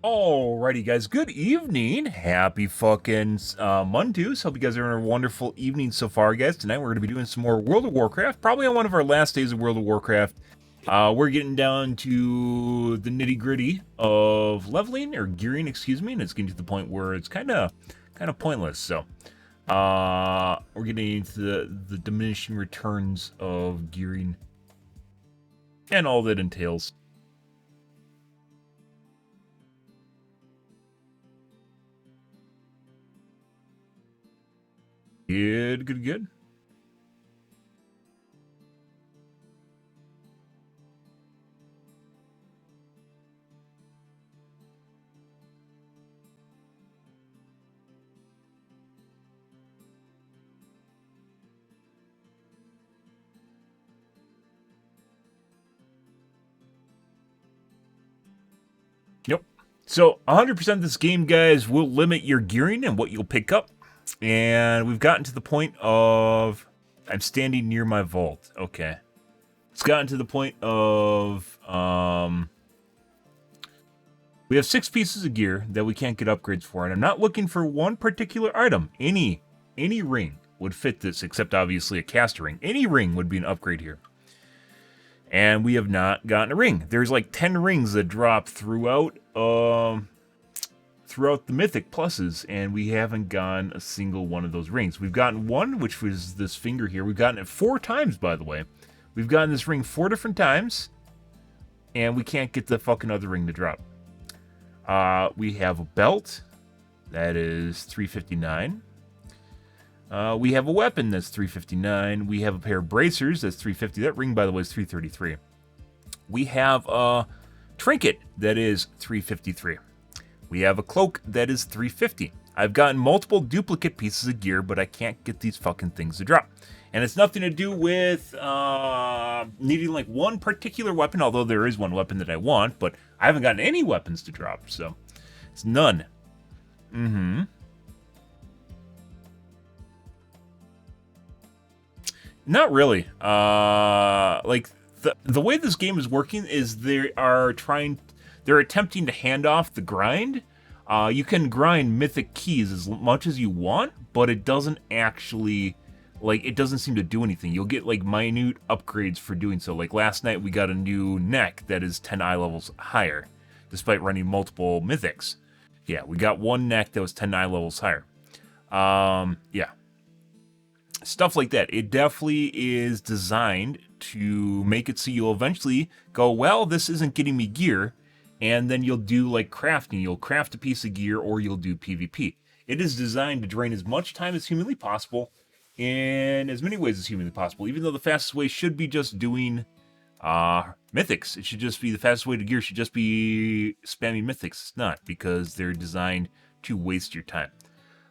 Alrighty, guys. Good evening. Happy fucking Mondays. Hope you guys are having a wonderful evening so far, guys. Tonight we're going to be doing some more World of Warcraft. Probably on one of our last days of World of Warcraft. We're getting down to the nitty gritty of leveling or gearing, excuse me, and it's getting to the point where it's kind of pointless. So we're getting into the diminishing returns of gearing and all that entails. Good. Yep. So 100% of this game, guys, will limit your gearing and what you'll pick up. And we've gotten to the point of... I'm standing near my vault. Okay. It's gotten to the point of... we have 6 pieces of gear that we can't get upgrades for. And I'm not looking for one particular item. Any ring would fit this, except obviously a caster ring. Any ring would be an upgrade here. And we have not gotten a ring. There's like 10 rings that drop throughout the mythic pluses, and we haven't gotten a single one of those rings. We've gotten one, which was this finger here. We've gotten it 4 times, by the way. We've gotten this ring 4 different times, and we can't get the fucking other ring to drop. We have a belt. That is 359. We have a weapon that's 359. We have a pair of bracers that's 350. That ring, by the way, is 333. We have a trinket that is 353. We have a cloak that is 350. I've gotten multiple duplicate pieces of gear, but I can't get these fucking things to drop. And it's nothing to do with needing like one particular weapon, although there is one weapon that I want, but I haven't gotten any weapons to drop, so it's none. Not really. Like the way this game is working is they're attempting to hand off the grind. You can grind mythic keys as much as you want, but it doesn't actually, like, it doesn't seem to do anything. You'll get like minute upgrades for doing so. Like last night we got a new neck that is 10 eye levels higher, despite running multiple mythics. Yeah, we got one neck that was 10 eye levels higher. Yeah. Stuff like that. It definitely is designed to make it so you'll eventually go, well, this isn't getting me gear, and then you'll do like crafting. You'll craft a piece of gear, or you'll do PvP. It is designed to drain as much time as humanly possible in as many ways as humanly possible, even though the fastest way should be just doing mythics. It should just be the fastest way to gear should just be spamming mythics. It's not, because they're designed to waste your time.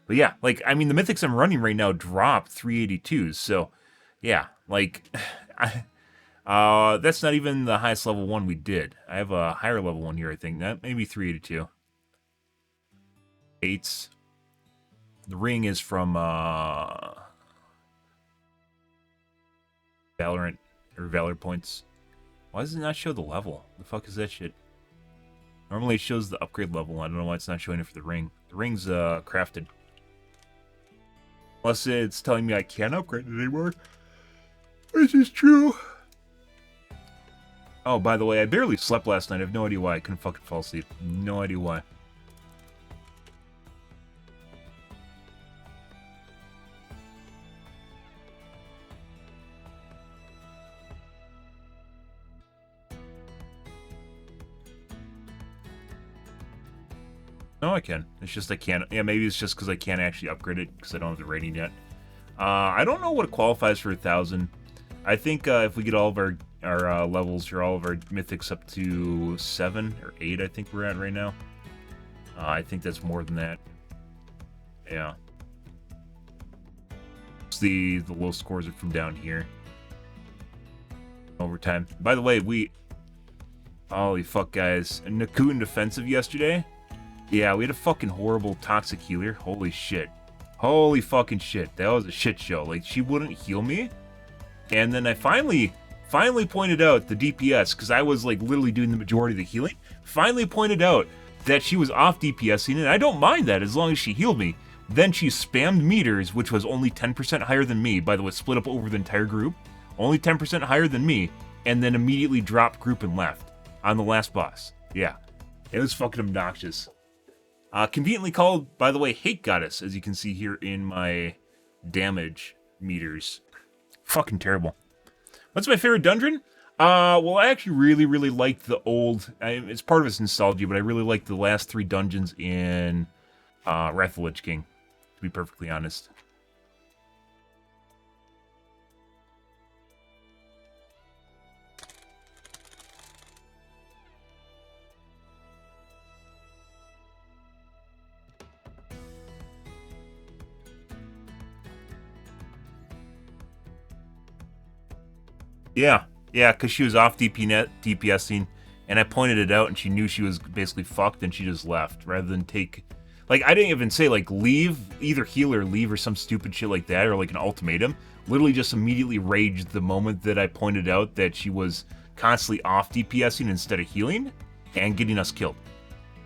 But yeah, like, I mean, the mythics I'm running right now drop 382s, so yeah, like, that's not even the highest level one we did. I have a higher level one here, I think. That maybe 382. 8s. The ring is from Valorant, or Valor Points. Why does it not show the level? The fuck is that shit? Normally it shows the upgrade level. I don't know why it's not showing it for the ring. The ring's crafted. Unless it's telling me I can't upgrade it anymore. This is true. Oh, by the way, I barely slept last night. I have no idea why. I couldn't fucking fall asleep. No idea why. No, I can. It's just I can't. Yeah, maybe it's just because I can't actually upgrade it because I don't have the rating yet. I don't know what qualifies for 1,000. I think if we get all of our levels or all of our mythics up to 7 or 8, I think we're at right now. I think that's more than that. Yeah. The low scores are from down here. Overtime. By the way, holy fuck, guys. Nakun defensive yesterday. Yeah, we had a fucking horrible toxic healer. Holy shit. Holy fucking shit. That was a shit show. Like, she wouldn't heal me. And then I finally pointed out the DPS, because I was like literally doing the majority of the healing. Finally pointed out that she was off DPSing, and I don't mind that as long as she healed me. Then she spammed meters, which was only 10% higher than me. By the way, split up over the entire group. Only 10% higher than me, and then immediately dropped group and left on the last boss. Yeah, it was fucking obnoxious. Conveniently called, by the way, Hate Goddess, as you can see here in my damage meters. Fucking terrible. What's my favorite dungeon? Well, I actually really liked the old... it's part of its nostalgia, but I really liked the last 3 dungeons in Wrath of the Lich King, to be perfectly honest. Yeah, because she was off DPSing, and I pointed it out, and she knew she was basically fucked, and she just left, rather than take... Like, I didn't even say, like, leave, either heal or leave, or some stupid shit like that, or like an ultimatum. Literally just immediately raged the moment that I pointed out that she was constantly off DPSing instead of healing, and getting us killed.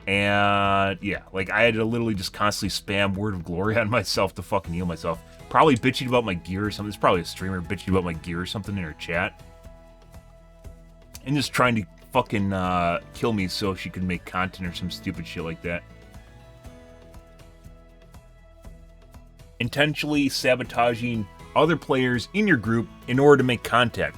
And, yeah, like, I had to literally just constantly spam Word of Glory on myself to fucking heal myself. Probably bitching about my gear or something. There's probably a streamer bitching about my gear or something in her chat. And just trying to fucking kill me so she could make content or some stupid shit like that. Intentionally sabotaging other players in your group in order to make content.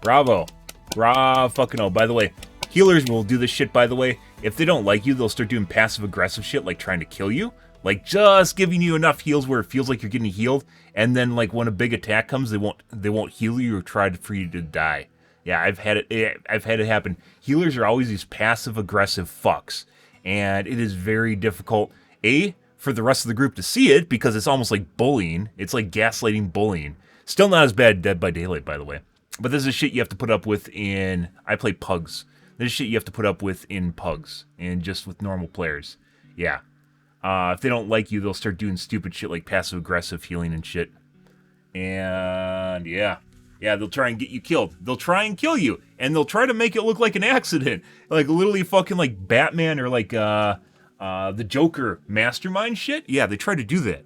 Bravo. Fucking oh. By the way, healers will do this shit, by the way. If they don't like you, they'll start doing passive-aggressive shit like trying to kill you. Like, just giving you enough heals where it feels like you're getting healed, and then, like, when a big attack comes, they won't heal you or try for you to die. Yeah, I've had it happen. Healers are always these passive-aggressive fucks, and it is very difficult, for the rest of the group to see it, because it's almost like bullying. It's like gaslighting bullying. Still not as bad Dead by Daylight, by the way. But this is shit you have to put up with in... I play Pugs. This is shit you have to put up with in Pugs, and just with normal players. Yeah. If they don't like you, they'll start doing stupid shit like passive-aggressive healing and shit. And, yeah. Yeah, they'll try and get you killed. They'll try and kill you, and they'll try to make it look like an accident. Like, literally fucking like Batman or like, the Joker mastermind shit. Yeah, they try to do that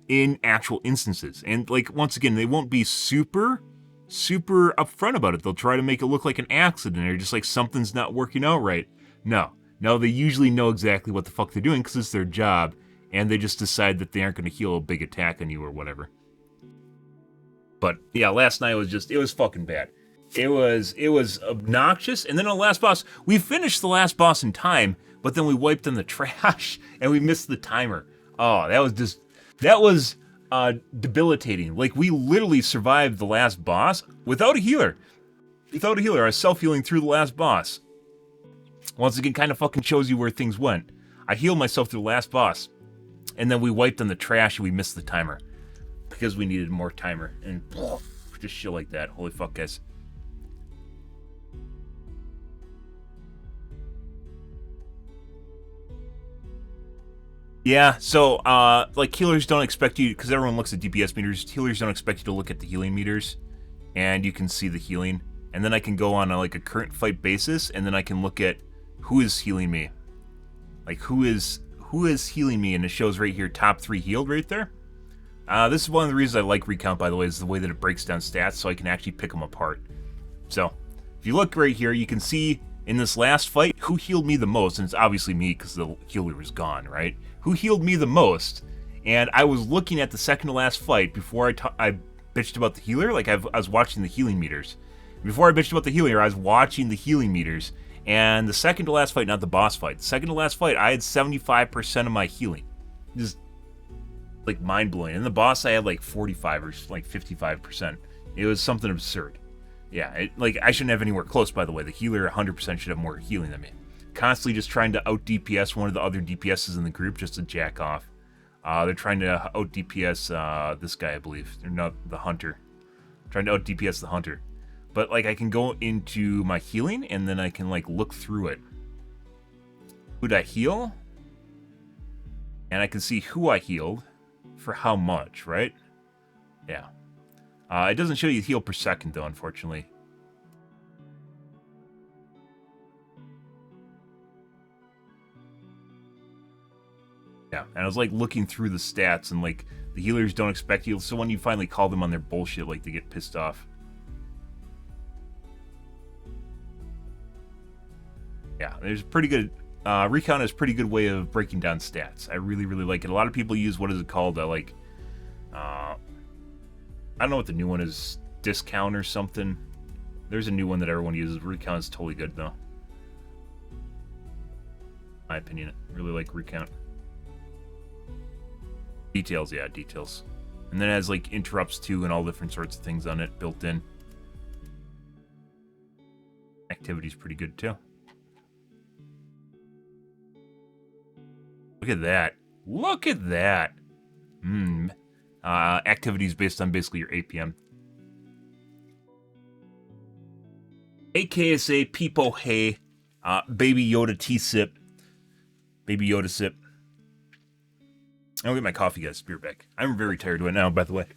in actual instances. And, like, once again, they won't be super upfront about it. They'll try to make it look like an accident or just like something's not working out right. No, they usually know exactly what the fuck they're doing because it's their job, and they just decide that they aren't going to heal a big attack on you or whatever. But, yeah, last night it was fucking bad. It was obnoxious, and then on the last boss, we finished the last boss in time, but then we wiped in the trash, and we missed the timer. Oh, that was debilitating. Like, we literally survived the last boss without a healer. I was self-healing through the last boss. Once again, kind of fucking shows you where things went. I healed myself through the last boss, and then we wiped on the trash and we missed the timer. Because we needed more timer, and just shit like that. Holy fuck, guys. Yeah, so, like, healers don't expect you, because everyone looks at DPS meters, healers don't expect you to look at the healing meters, and you can see the healing. And then I can go on a current fight basis, and then I can look at who is healing me. Like, who is healing me, and it shows right here, top 3 healed right there. This is one of the reasons I like Recount, by the way, is the way that it breaks down stats, so I can actually pick them apart. So, if you look right here, you can see in this last fight, who healed me the most, and it's obviously me, because the healer was gone, right? Who healed me the most, and I was looking at the second to last fight before I bitched about the healer, like I was watching the healing meters. Before I bitched about the healer, I was watching the healing meters, and the second to last fight, not the boss fight, the second to last fight, I had 75% of my healing. Just, like, mind-blowing. And the boss, I had, like, 45 or, like, 55%. It was something absurd. Yeah, I shouldn't have anywhere close, by the way. The healer 100% should have more healing than me. Constantly just trying to out-DPS one of the other DPSs in the group just to jack off. They're trying to out-DPS this guy, I believe. They're not the hunter. Trying to out-DPS the hunter. But, like, I can go into my healing, and then I can, like, look through it. Who did I heal? And I can see who I healed for how much, right? Yeah. It doesn't show you heal per second, though, unfortunately. And I was like looking through the stats, and like the healers don't expect heals, so when you finally call them on their bullshit, like they get pissed off. Yeah, there's pretty good. Recon is a pretty good way of breaking down stats. I really, really like it. A lot of people use, what is it called? I don't know what the new one is, discount or something. There's a new one that everyone uses. Recon is totally good though. My opinion, I really like Recon. Details, yeah, details. And then it has like interrupts too and all different sorts of things on it built in. Activity's pretty good too. Look at that. Look at that. Activities based on basically your APM. AKSA, Peepo Hey, Baby Yoda T-Sip. Baby Yoda Sip. I'll get my coffee, guys. Be right back. I'm very tired right now, by the way.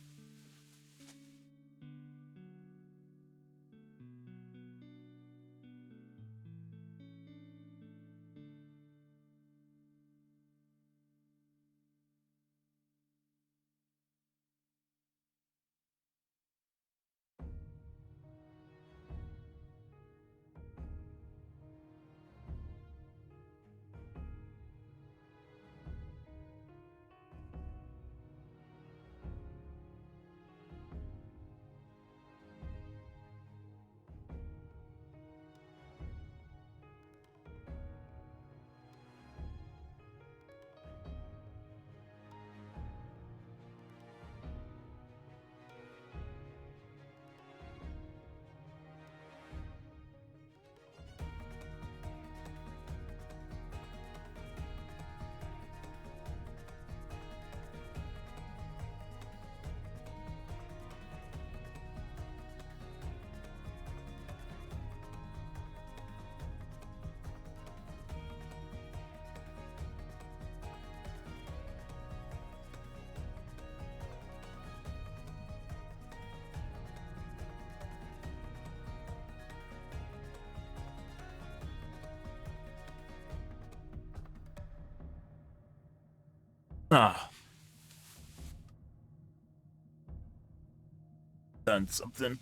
Done something.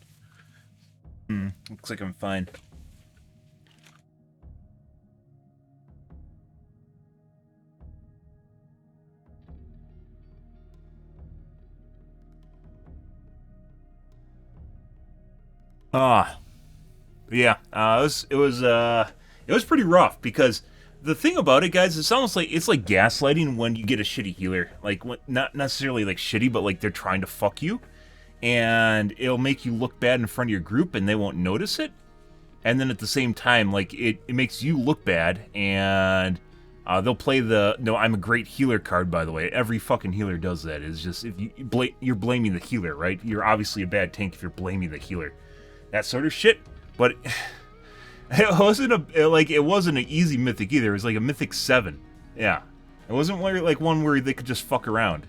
Looks like I'm fine. Yeah. It was pretty rough because the thing about it, guys, it's almost like gaslighting when you get a shitty healer. Like, not necessarily like shitty, but like they're trying to fuck you, and it'll make you look bad in front of your group, and they won't notice it. And then at the same time, like it makes you look bad, and they'll play the "No, I'm a great healer" card. By the way, every fucking healer does that. It's just if you're blaming the healer, right? You're obviously a bad tank if you're blaming the healer. That sort of shit. But it wasn't an easy mythic either. It was like a mythic 7. Yeah, it wasn't like one where they could just fuck around.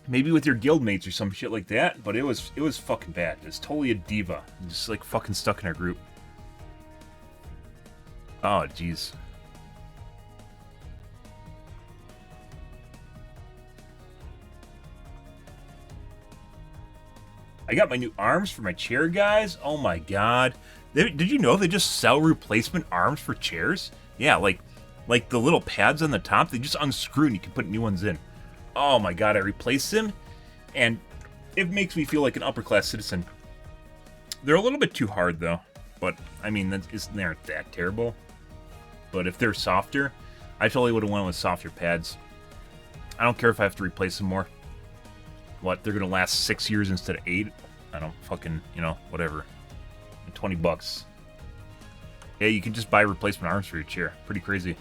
Maybe with your guildmates or some shit like that, but it was fucking bad. It's totally a diva, just like fucking stuck in our group. Oh jeez. I got my new arms for my chair, guys. Oh my god. Did you know they just sell replacement arms for chairs? Yeah, like the little pads on the top, they just unscrew and you can put new ones in. Oh my god, I replaced them, and it makes me feel like an upper-class citizen. They're a little bit too hard, though. But, I mean, they aren't that terrible. But if they're softer, I totally would have went with softer pads. I don't care if I have to replace them more. What, they're going to last 6 years instead of 8? I don't fucking, whatever. $20. Yeah, you can just buy replacement arms for your chair. Pretty crazy.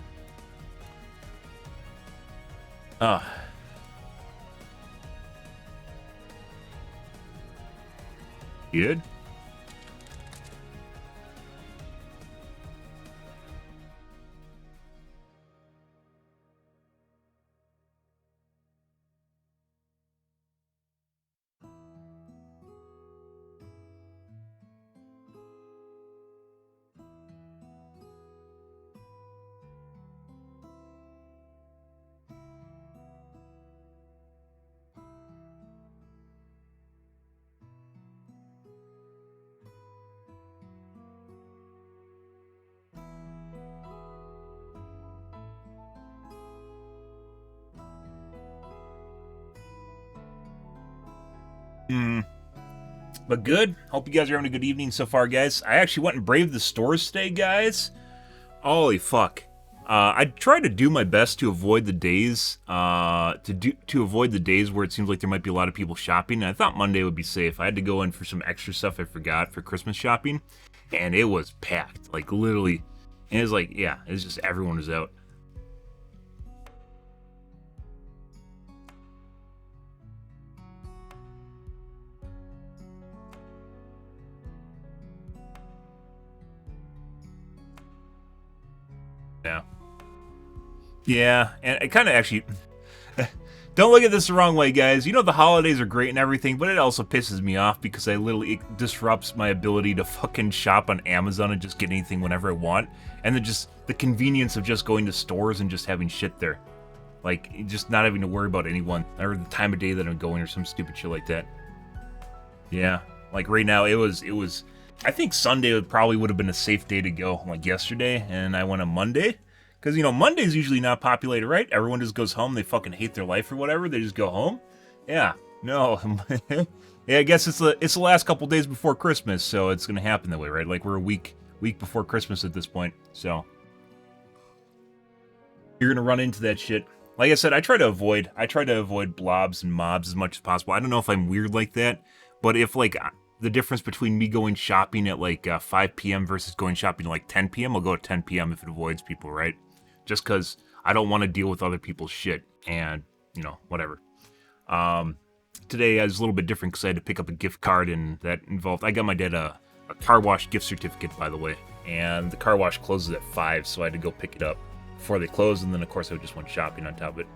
Good? Mm, but good. Hope you guys are having a good evening so far, guys. I actually went and braved the stores today, guys. Holy fuck. I try to do my best to avoid the days, to avoid the days where it seems like there might be a lot of people shopping. And I thought Monday would be safe. I had to go in for some extra stuff I forgot for Christmas shopping, and it was packed, like literally. And it was like, yeah, it's just everyone was out. Yeah, yeah, and it kind of actually. Don't look at this the wrong way, guys. You know the holidays are great and everything, but it also pisses me off because it disrupts my ability to fucking shop on Amazon and just get anything whenever I want, and then just the convenience of just going to stores and just having shit there, like just not having to worry about anyone or the time of day that I'm going or some stupid shit like that. Yeah, like right now it was. I think Sunday would have been a safe day to go, like yesterday, and I went on Monday. Because, Monday's usually not populated, right? Everyone just goes home. They fucking hate their life or whatever. They just go home. Yeah. No. Yeah, I guess it's the last couple days before Christmas, so it's going to happen that way, right? Like, we're a week before Christmas at this point. So, you're going to run into that shit. Like I said, I try to avoid blobs and mobs as much as possible. I don't know if I'm weird like that, but if, like, the difference between me going shopping at, like, 5 p.m. versus going shopping at, like, 10 p.m., I'll go at 10 p.m. if it avoids people, right? Just because I don't want to deal with other people's shit and, whatever. Today I was a little bit different because I had to pick up a gift card, and that involved, I got my dad a car wash gift certificate, by the way, and the car wash closes at 5, so I had to go pick it up before they closed, and then of course I just went shopping on top of it.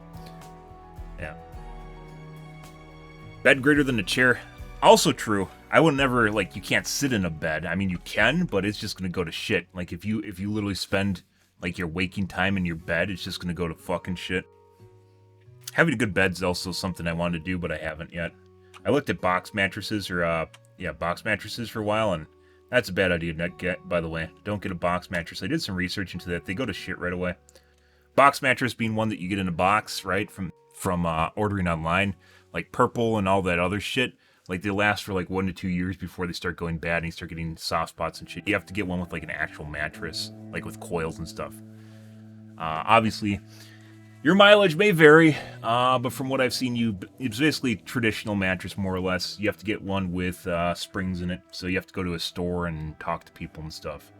Yeah. Bed greater than a chair. Also true. I would never, like, you can't sit in a bed. I mean, you can, but it's just gonna go to shit. Like, if you literally spend like your waking time in your bed, it's just gonna go to fucking shit. Having a good bed's also something I wanted to do, but I haven't yet. I looked at box mattresses box mattresses for a while, and that's a bad idea to not get, by the way. Don't get a box mattress. I did some research into that. They go to shit right away. Box mattress being one that you get in a box, right, from ordering online, like Purple and all that other shit. Like, they last for like 1 to 2 years before they start going bad and you start getting soft spots and shit. You have to get one with like an actual mattress, like with coils and stuff. Obviously, your mileage may vary, but from what I've seen, it's basically traditional mattress, more or less. You have to get one with springs in it, so you have to go to a store and talk to people and stuff.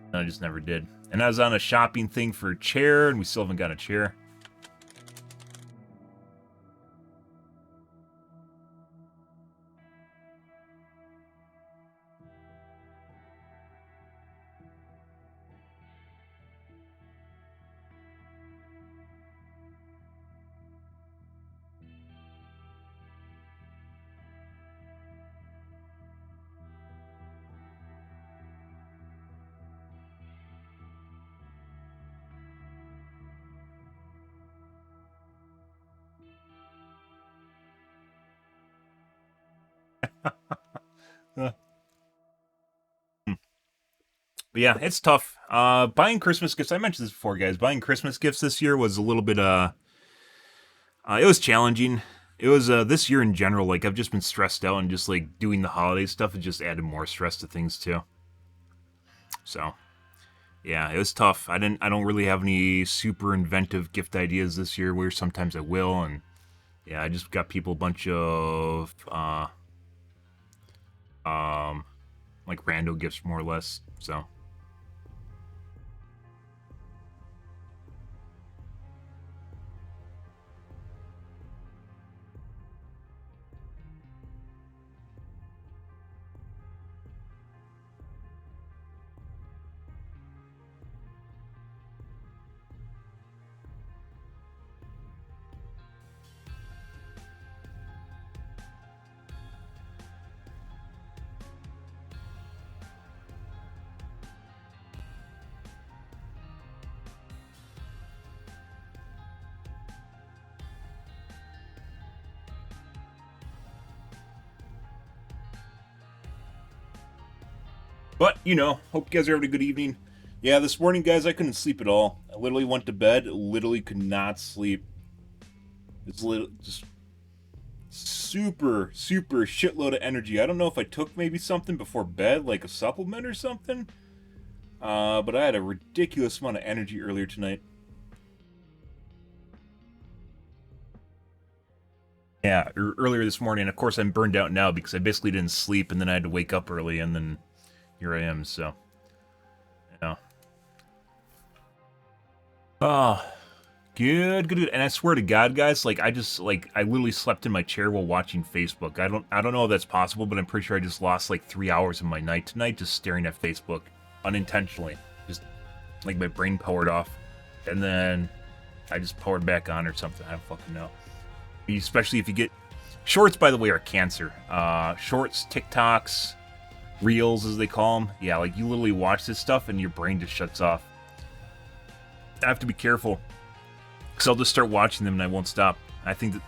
And I just never did. And I was on a shopping thing for a chair, and we still haven't got a chair. Uh, But yeah, it's tough. Buying Christmas gifts, I mentioned this before, guys. Buying Christmas gifts this year was a little bit, it was challenging. It was, this year in general, like, I've just been stressed out, and just, like, doing the holiday stuff has just added more stress to things, too. So, yeah, it was tough. I don't really have any super inventive gift ideas this year, where sometimes I will, and, yeah, I just got people a bunch of, like, rando gifts, more or less, so. But, hope you guys are having a good evening. Yeah, this morning, guys, I couldn't sleep at all. I literally went to bed, literally could not sleep. It's just super shitload of energy. I don't know if I took maybe something before bed, like a supplement or something. But I had a ridiculous amount of energy earlier tonight. Yeah, earlier this morning. Of course, I'm burned out now because I basically didn't sleep, and then I had to wake up early, and then here I am. So, yeah. Oh, good. And I swear to God, guys, like I literally slept in my chair while watching Facebook. I don't know if that's possible, but I'm pretty sure I just lost like 3 hours of my night tonight just staring at Facebook unintentionally. Just like my brain powered off, and then I just powered back on or something. I don't fucking know. Especially if you get shorts, by the way, are cancer. Shorts, TikToks, reels, as they call them. Yeah, like you literally watch this stuff and your brain just shuts off. I have to be careful because I'll just start watching them and I won't stop. I think that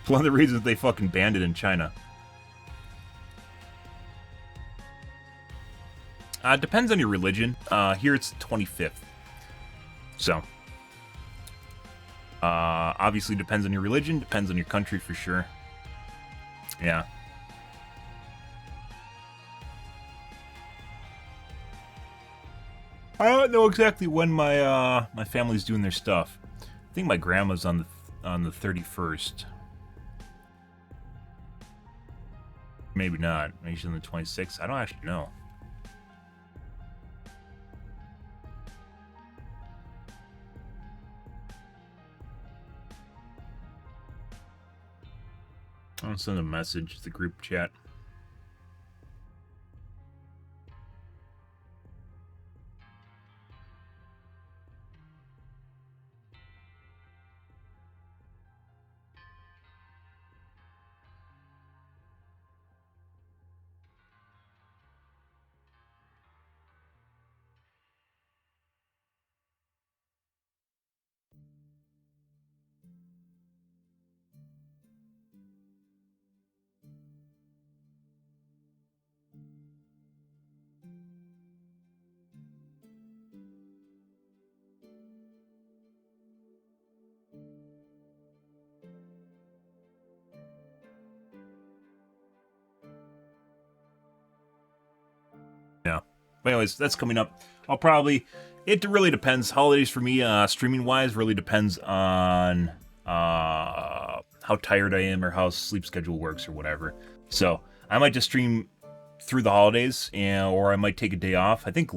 one of the reasons they fucking banned it in China. It depends on your religion. Here it's the 25th. So, obviously depends on your religion, depends on your country for sure. Yeah. I don't know exactly when my family's doing their stuff. I think my grandma's on the 31st. Maybe not. Maybe she's on the 26th. I don't actually know. I'll send a message to the group chat. Yeah. But anyways, that's coming up. It really depends. Holidays for me, streaming wise, really depends on how tired I am or how sleep schedule works or whatever. So I might just stream through the holidays, or I might take a day off. I think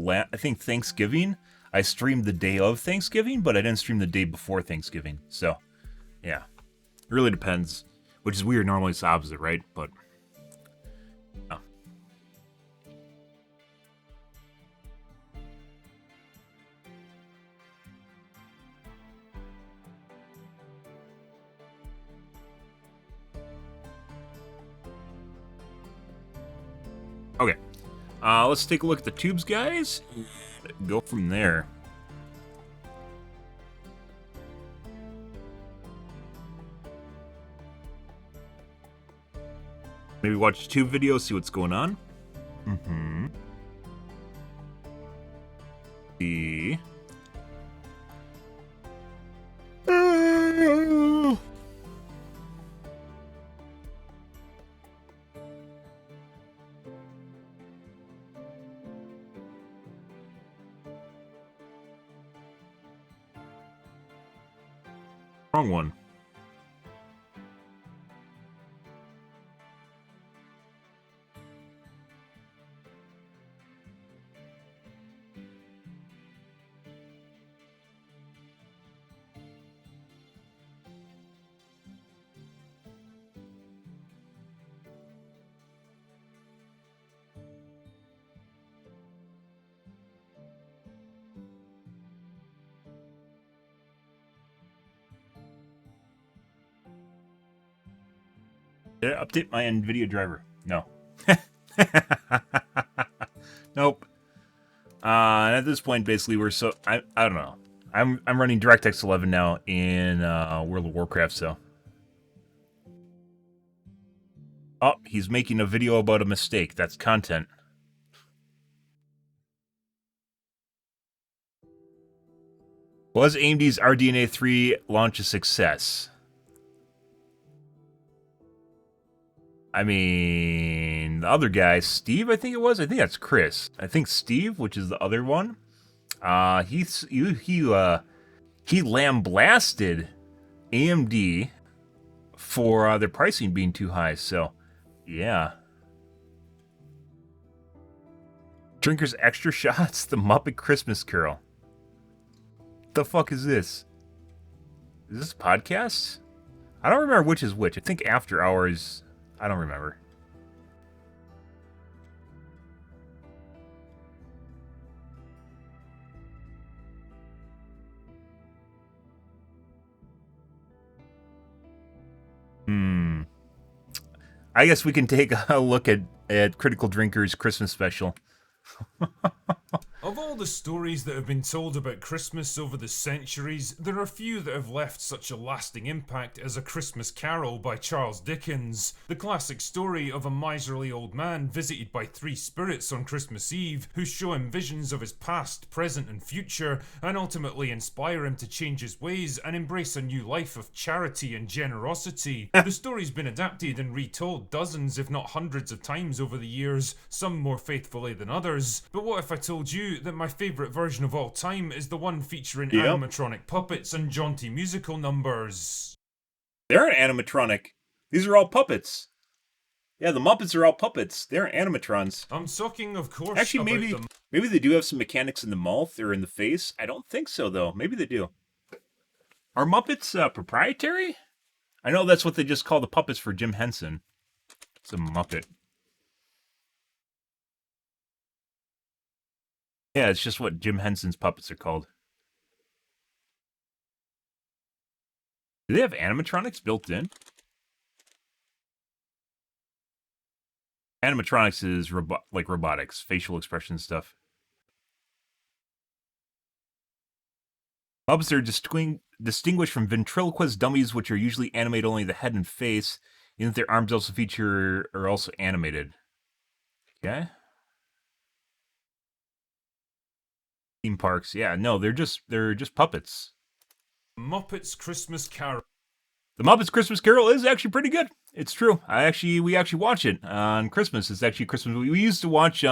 Thanksgiving, I streamed the day of Thanksgiving, but I didn't stream the day before Thanksgiving. So yeah, it really depends. Which is weird. Normally it's the opposite, right? But yeah. Okay. Let's take a look at the tubes, guys. Go from there. Maybe watch a tube video, see what's going on. Mm-hmm. See. Wrong one. Did I update my NVIDIA driver? No. Nope. And at this point, basically, I don't know. I'm running DirectX 11 now in World of Warcraft, so. Oh, he's making a video about a mistake. That's content. Was AMD's RDNA 3 launch a success? I mean, the other guy, Steve, I think it was. I think that's Chris. I think Steve, which is the other one. He lambasted AMD for their pricing being too high. So, yeah. Drinkers Extra Shots, The Muppet Christmas Carol. The fuck is this? Is this a podcast? I don't remember which is which. I think After Hours. I don't remember. I guess we can take a look at Critical Drinker's Christmas special. Of all the stories that have been told about Christmas over the centuries, there are few that have left such a lasting impact as A Christmas Carol by Charles Dickens, the classic story of a miserly old man visited by three spirits on Christmas Eve who show him visions of his past, present and future and ultimately inspire him to change his ways and embrace a new life of charity and generosity. The story's been adapted and retold dozens if not hundreds of times over the years, some more faithfully than others. But what if I told you that my favourite version of all time is the one featuring animatronic puppets and jaunty musical numbers? They aren't animatronic. These are all puppets. Yeah, the Muppets are all puppets. They aren't animatrons. I'm talking, of course, actually, maybe they do have some mechanics in the mouth or in the face. I don't think so, though. Maybe they do. Are Muppets proprietary? I know that's what they just call the puppets for Jim Henson. It's a Muppet. Yeah, it's just what Jim Henson's puppets are called. Do they have animatronics built in? Animatronics is like robotics, facial expression stuff. Puppets are distinguished from ventriloquist dummies, which are usually animate only the head and face, even if their arms also are also animated. Okay. Theme parks, yeah, no, they're just puppets. Muppets Christmas Carol. The Muppets Christmas Carol is actually pretty good. It's true. We actually watch it on Christmas. It's actually Christmas. We used to watch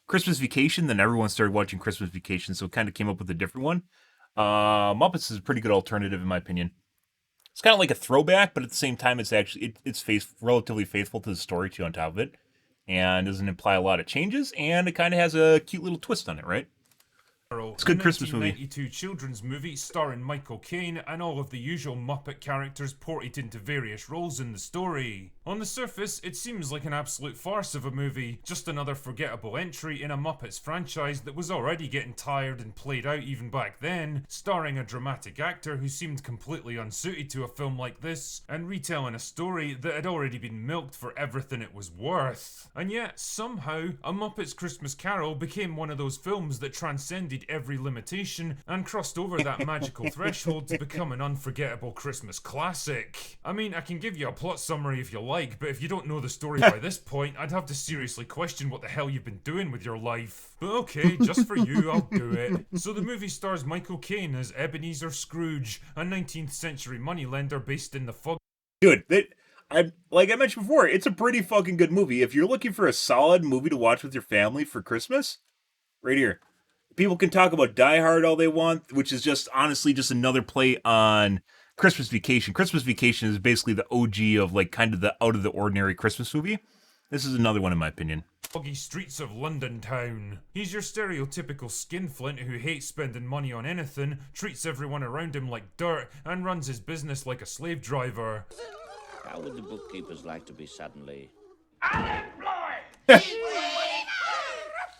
Christmas Vacation, then everyone started watching Christmas Vacation, so it kind of came up with a different one. Muppets is a pretty good alternative in my opinion. It's kind of like a throwback, but at the same time, it's actually it's relatively faithful to the story too. On top of it, and doesn't imply a lot of changes, and it kind of has a cute little twist on it, right? It's a good Christmas movie. 1992 children's movie starring Michael Caine and all of the usual Muppet characters ported into various roles in the story. On the surface, it seems like an absolute farce of a movie, just another forgettable entry in a Muppets franchise that was already getting tired and played out even back then, starring a dramatic actor who seemed completely unsuited to a film like this, and retelling a story that had already been milked for everything it was worth. And yet, somehow, A Muppet's Christmas Carol became one of those films that transcended every limitation and crossed over that magical threshold to become an unforgettable Christmas classic. I mean, I can give you a plot summary if you like, but if you don't know the story by this point, I'd have to seriously question what the hell you've been doing with your life. But okay, just for you, I'll do it. So the movie stars Michael Caine as Ebenezer Scrooge, a 19th century moneylender based in the fog. Dude, like I mentioned before, it's a pretty fucking good movie. If you're looking for a solid movie to watch with your family for Christmas, right here. People can talk about Die Hard all they want, which is just honestly just another play on Christmas Vacation. Christmas Vacation is basically the OG of like kind of the out of the ordinary Christmas movie. This is another one in my opinion. Foggy streets of London town. He's your stereotypical skinflint who hates spending money on anything, treats everyone around him like dirt, and runs his business like a slave driver. How would the bookkeepers like to be suddenly unemployed?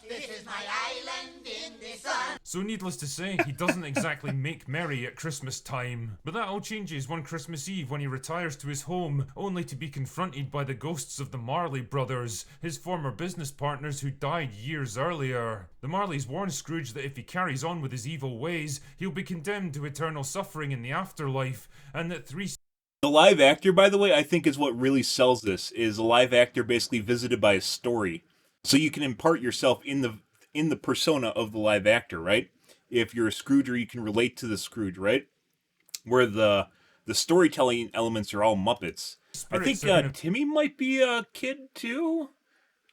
This is my island in the sun. So needless to say, he doesn't exactly make merry at Christmas time. But that all changes one Christmas Eve when he retires to his home, only to be confronted by the ghosts of the Marley brothers, his former business partners who died years earlier. The Marleys warn Scrooge that if he carries on with his evil ways, he'll be condemned to eternal suffering in the afterlife, and that the live actor, by the way, I think is what really sells this, is a live actor basically visited by a story. So you can impart yourself in the persona of the live actor, right? If you're a Scrooger, you can relate to the Scrooge, right? Where the storytelling elements are all Muppets. I think Spirits are gonna Timmy might be a kid too.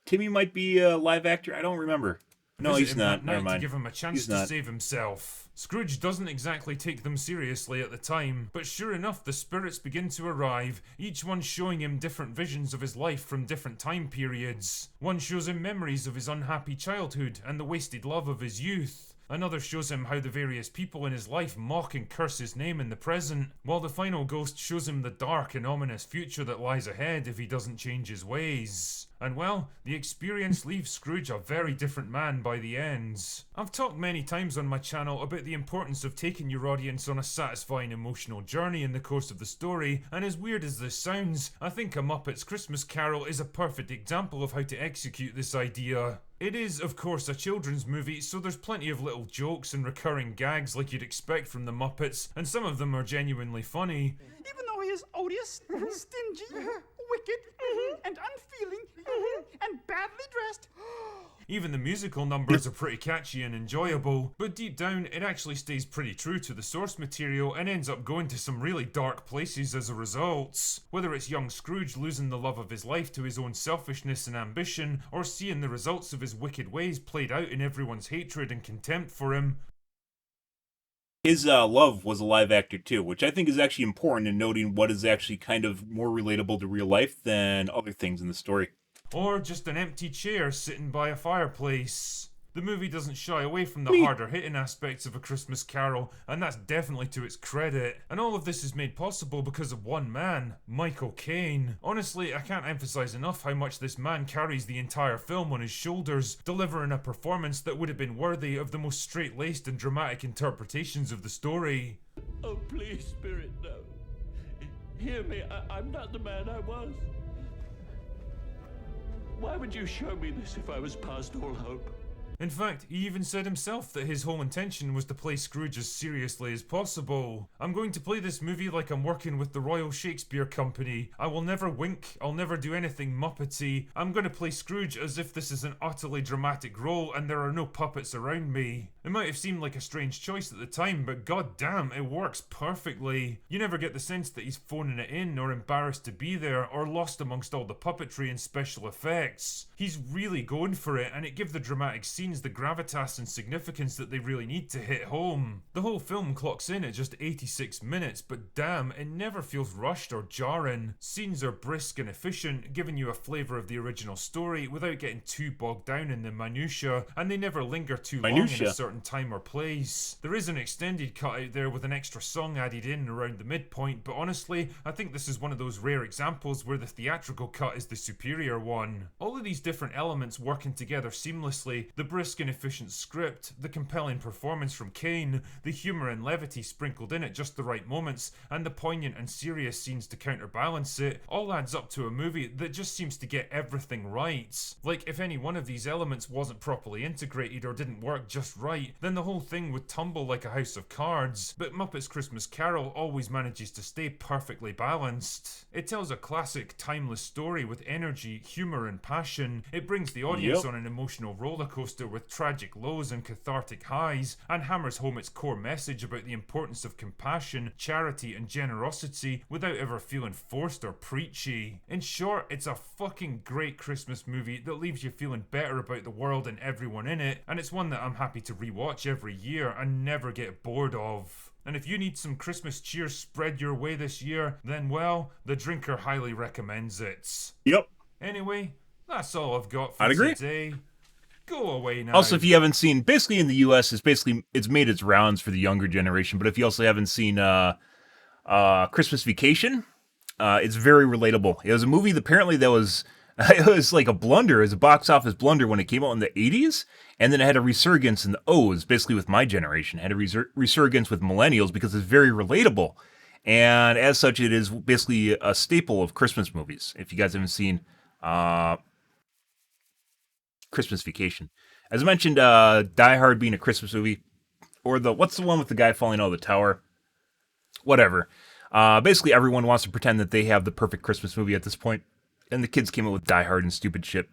Timmy might be a live actor. I don't remember. No, visit he's him not. that Never night to mind. give him a chance He's to not. save himself. Scrooge doesn't exactly take them seriously at the time, but sure enough, the spirits begin to arrive, each one showing him different visions of his life from different time periods. One shows him memories of his unhappy childhood and the wasted love of his youth. Another shows him how the various people in his life mock and curse his name in the present, while the final ghost shows him the dark and ominous future that lies ahead if he doesn't change his ways. And well, the experience leaves Scrooge a very different man by the end. I've talked many times on my channel about the importance of taking your audience on a satisfying emotional journey in the course of the story, and as weird as this sounds, I think A Muppet's Christmas Carol is a perfect example of how to execute this idea. It is, of course, a children's movie, so there's plenty of little jokes and recurring gags like you'd expect from the Muppets, and some of them are genuinely funny. Even though he is odious, stingy, wicked, and unfeeling, and badly dressed. Even the musical numbers are pretty catchy and enjoyable, but deep down it actually stays pretty true to the source material and ends up going to some really dark places as a result. Whether it's young Scrooge losing the love of his life to his own selfishness and ambition, or seeing the results of his wicked ways played out in everyone's hatred and contempt for him. His love was a live actor too, which I think is actually important in noting what is actually kind of more relatable to real life than other things in the story. Or just an empty chair sitting by a fireplace. The movie doesn't shy away from the harder hitting aspects of A Christmas Carol, and that's definitely to its credit. And all of this is made possible because of one man, Michael Caine. Honestly, I can't emphasize enough how much this man carries the entire film on his shoulders, delivering a performance that would have been worthy of the most straight-laced and dramatic interpretations of the story. Oh, please, Spirit, no. Hear me, I'm not the man I was. Why would you show me this if I was past all hope? In fact, he even said himself that his whole intention was to play Scrooge as seriously as possible. I'm going to play this movie like I'm working with the Royal Shakespeare Company. I will never wink, I'll never do anything Muppety. I'm going to play Scrooge as if this is an utterly dramatic role and there are no puppets around me. It might have seemed like a strange choice at the time, but goddamn, it works perfectly. You never get the sense that he's phoning it in, or embarrassed to be there, or lost amongst all the puppetry and special effects. He's really going for it, and it gives the dramatic scenes the gravitas and significance that they really need to hit home. The whole film clocks in at just 86 minutes, but damn, it never feels rushed or jarring. Scenes are brisk and efficient, giving you a flavour of the original story without getting too bogged down in the minutiae, and they never linger too long in a certain time or place. There is an extended cut out there with an extra song added in around the midpoint, but honestly, I think this is one of those rare examples where the theatrical cut is the superior one. All of these different elements working together seamlessly, the brisk and efficient script, the compelling performance from Caine, the humour and levity sprinkled in at just the right moments, and the poignant and serious scenes to counterbalance it, all adds up to a movie that just seems to get everything right. Like, if any one of these elements wasn't properly integrated or didn't work just right, then the whole thing would tumble like a house of cards. But Muppet's Christmas Carol always manages to stay perfectly balanced. It tells a classic, timeless story with energy, humour and passion. It brings the audience on an emotional rollercoaster with tragic lows and cathartic highs, and hammers home its core message about the importance of compassion, charity and generosity without ever feeling forced or preachy. In short, it's a fucking great Christmas movie that leaves you feeling better about the world and everyone in it, and it's one that I'm happy to rewatch every year and never get bored of. And if you need some Christmas cheer spread your way this year, then well, The Drinker highly recommends it. Yep. Anyway, that's all I've got for today. Go away now. Also, if you haven't seen, basically in the US, it's made its rounds for the younger generation, but if you also haven't seen Christmas Vacation, it's very relatable. It was a movie that apparently that was it was like a blunder, it was a box office blunder when it came out in the 80s, and then it had a resurgence in the O's, basically with my generation. It had a resurgence with millennials because it's very relatable. And as such, it is basically a staple of Christmas movies. If you guys haven't seen Christmas Vacation. As I mentioned, Die Hard being a Christmas movie, or what's the one with the guy falling out of the tower? Whatever. Basically, everyone wants to pretend that they have the perfect Christmas movie at this point. And the kids came up with Die Hard and stupid shit.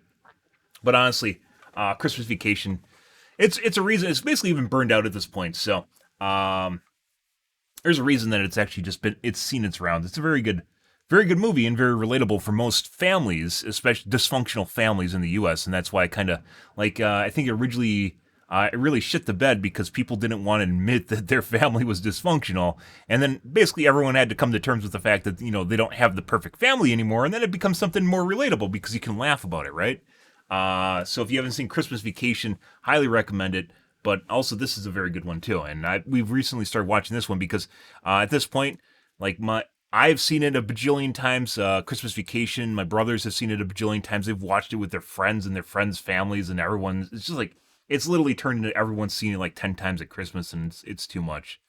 But honestly, Christmas Vacation, it's a reason. It's basically even burned out at this point. So there's a reason that it's actually it's seen its rounds. It's a very good very good movie and very relatable for most families, especially dysfunctional families in the U.S. And that's why I kind of like. I think originally it really shit the bed because people didn't want to admit that their family was dysfunctional, and then basically everyone had to come to terms with the fact that they don't have the perfect family anymore, and then it becomes something more relatable because you can laugh about it, right? So if you haven't seen Christmas Vacation, highly recommend it. But also, this is a very good one too, and we've recently started watching this one because at this point, like I've seen it a bajillion times. Christmas Vacation, my brothers have seen it a bajillion times. They've watched it with their friends and their friends' families, and everyone. It's just like it's literally turned into everyone's seen it like 10 times at Christmas, and it's too much.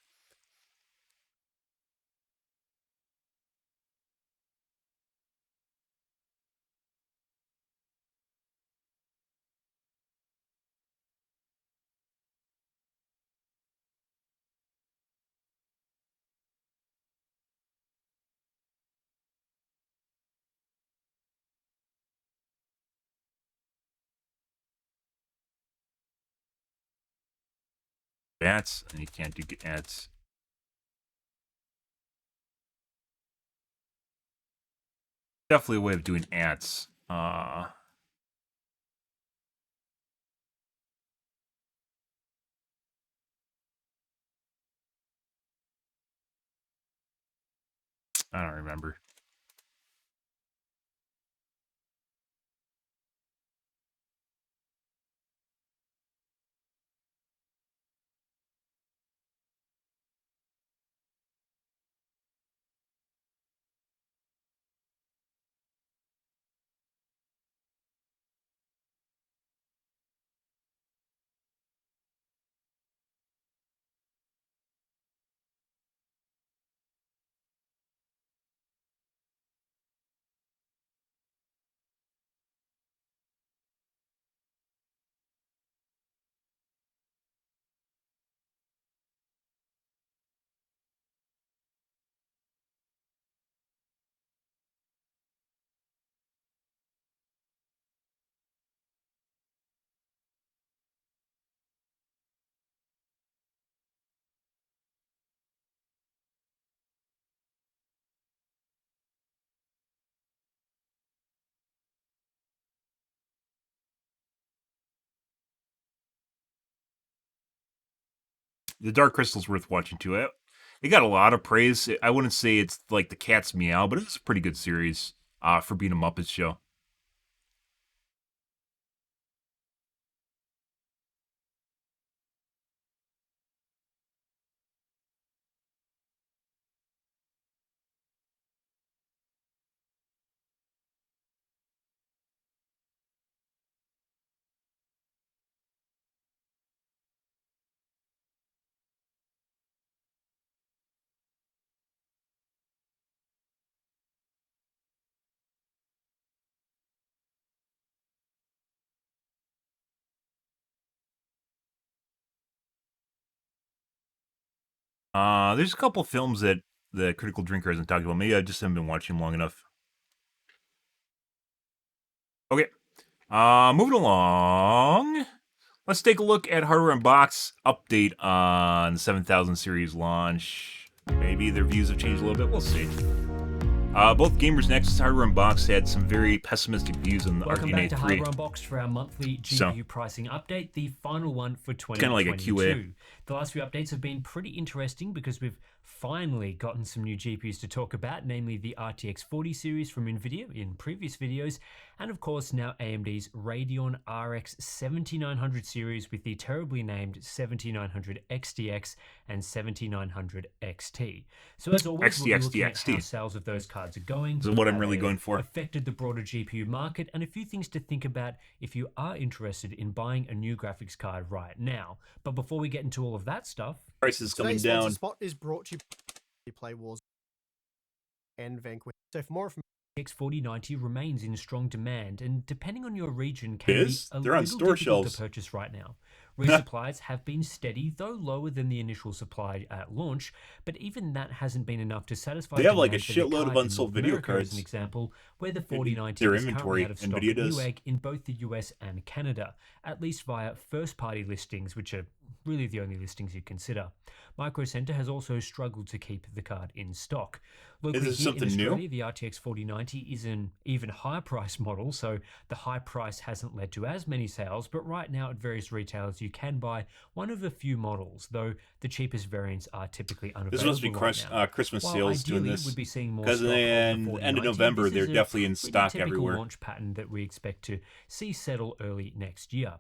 Bats, and you can't do ads. Definitely a way of doing ads. I don't remember. The Dark Crystal's worth watching too. It got a lot of praise. I wouldn't say it's like the cat's meow, but it's a pretty good series for being a Muppets show. There's a couple films that the Critical Drinker hasn't talked about. Maybe I just haven't been watching them long enough. Okay. Moving along. Let's take a look at Hardware Unbox update on the 7000 series launch. Maybe their views have changed a little bit. We'll see. Both Gamers Nexus Hardware Unboxed had some very pessimistic views on the Welcome RDNA back to 3. Hardware Unboxed for our monthly GPU pricing update, the final one for 2022. Kind of like a QA. The last few updates have been pretty interesting because we've finally gotten some new GPUs to talk about, namely the RTX 40 series from NVIDIA in previous videos, and of course now AMD's Radeon RX 7900 series with the terribly named 7900 XTX and 7900 XT. So as always, we'll be looking at how sales of those cards are going. This is what I'm really going for. Affected the broader GPU market, and a few things to think about if you are interested in buying a new graphics card right now. But before we get into all of that stuff, Price is coming Today's down. spot is brought to you by Play Wars and Vanquish. So for more information, X4090 remains in strong demand, and depending on your region, can be a They're on little store difficult shelves. to purchase right now. Resupplies have been steady, though lower than the initial supply at launch, but even that hasn't been enough to satisfy They have like a demand for the shitload of card in unsold North video America, as an cards. example, where the 4090 Their is currently inventory, out of stock NVIDIA at does. Newegg in both the US and Canada, at least via first-party listings, which are really the only listings you consider. Micro Center has also struggled to keep the card in stock. Locally this here something in new? Australia, the RTX 4090 is an even higher price model, so the high price hasn't led to as many sales, but right now at various retailers you can buy one of a few models, though the cheapest variants are typically unavailable. This must be right now. Christmas While sales doing ideally this. we'd be seeing more Because stock of the in 4090, end of November, this they're is a definitely in pretty stock typical everywhere. launch pattern that we expect to see settle early next year.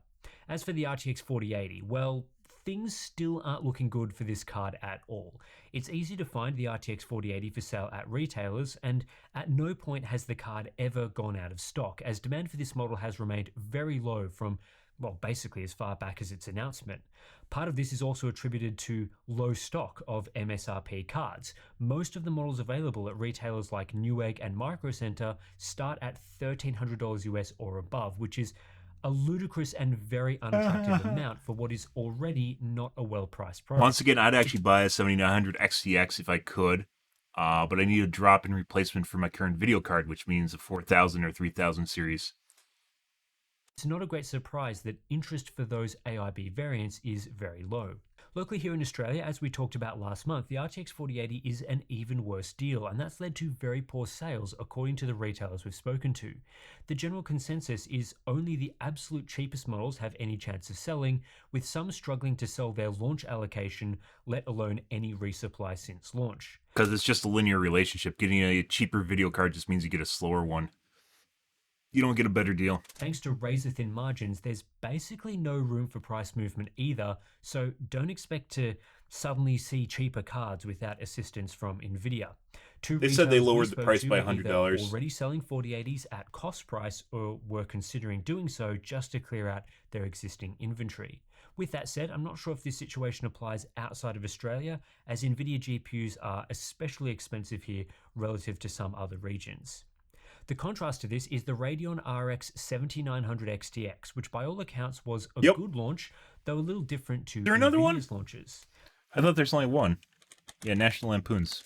As for the RTX 4080, well, things still aren't looking good for this card at all. It's easy to find the RTX 4080 for sale at retailers, and at no point has the card ever gone out of stock, as demand for this model has remained very low from, well, basically as far back as its announcement. Part of this is also attributed to low stock of MSRP cards. Most of the models available at retailers like Newegg and Micro Center start at $1,300 US or above, which is a ludicrous and very unattractive amount for what is already not a well-priced product. Once again, I'd actually buy a 7900 XTX if I could, but I need a drop-in replacement for my current video card, which means a 4000 or 3000 series. It's not a great surprise that interest for those AIB variants is very low. Locally here in Australia, as we talked about last month, the RTX 4080 is an even worse deal, and that's led to very poor sales according to the retailers we've spoken to. The general consensus is only the absolute cheapest models have any chance of selling, with some struggling to sell their launch allocation, let alone any resupply since launch. Because it's just a linear relationship. Getting a cheaper video card just means you get a slower one. You don't get a better deal. Thanks to razor-thin margins, there's basically no room for price movement either, so don't expect to suddenly see cheaper cards without assistance from NVIDIA. They said they lowered the price by $100. Already selling 4080s at cost price, or were considering doing so just to clear out their existing inventory. With that said, I'm not sure if this situation applies outside of Australia, as NVIDIA GPUs are especially expensive here relative to some other regions. The contrast to this is the Radeon RX 7900 XTX, which by all accounts was a good launch, though a little different to there another NVIDIA's one? launches. I thought there's only one. Yeah, National Lampoons.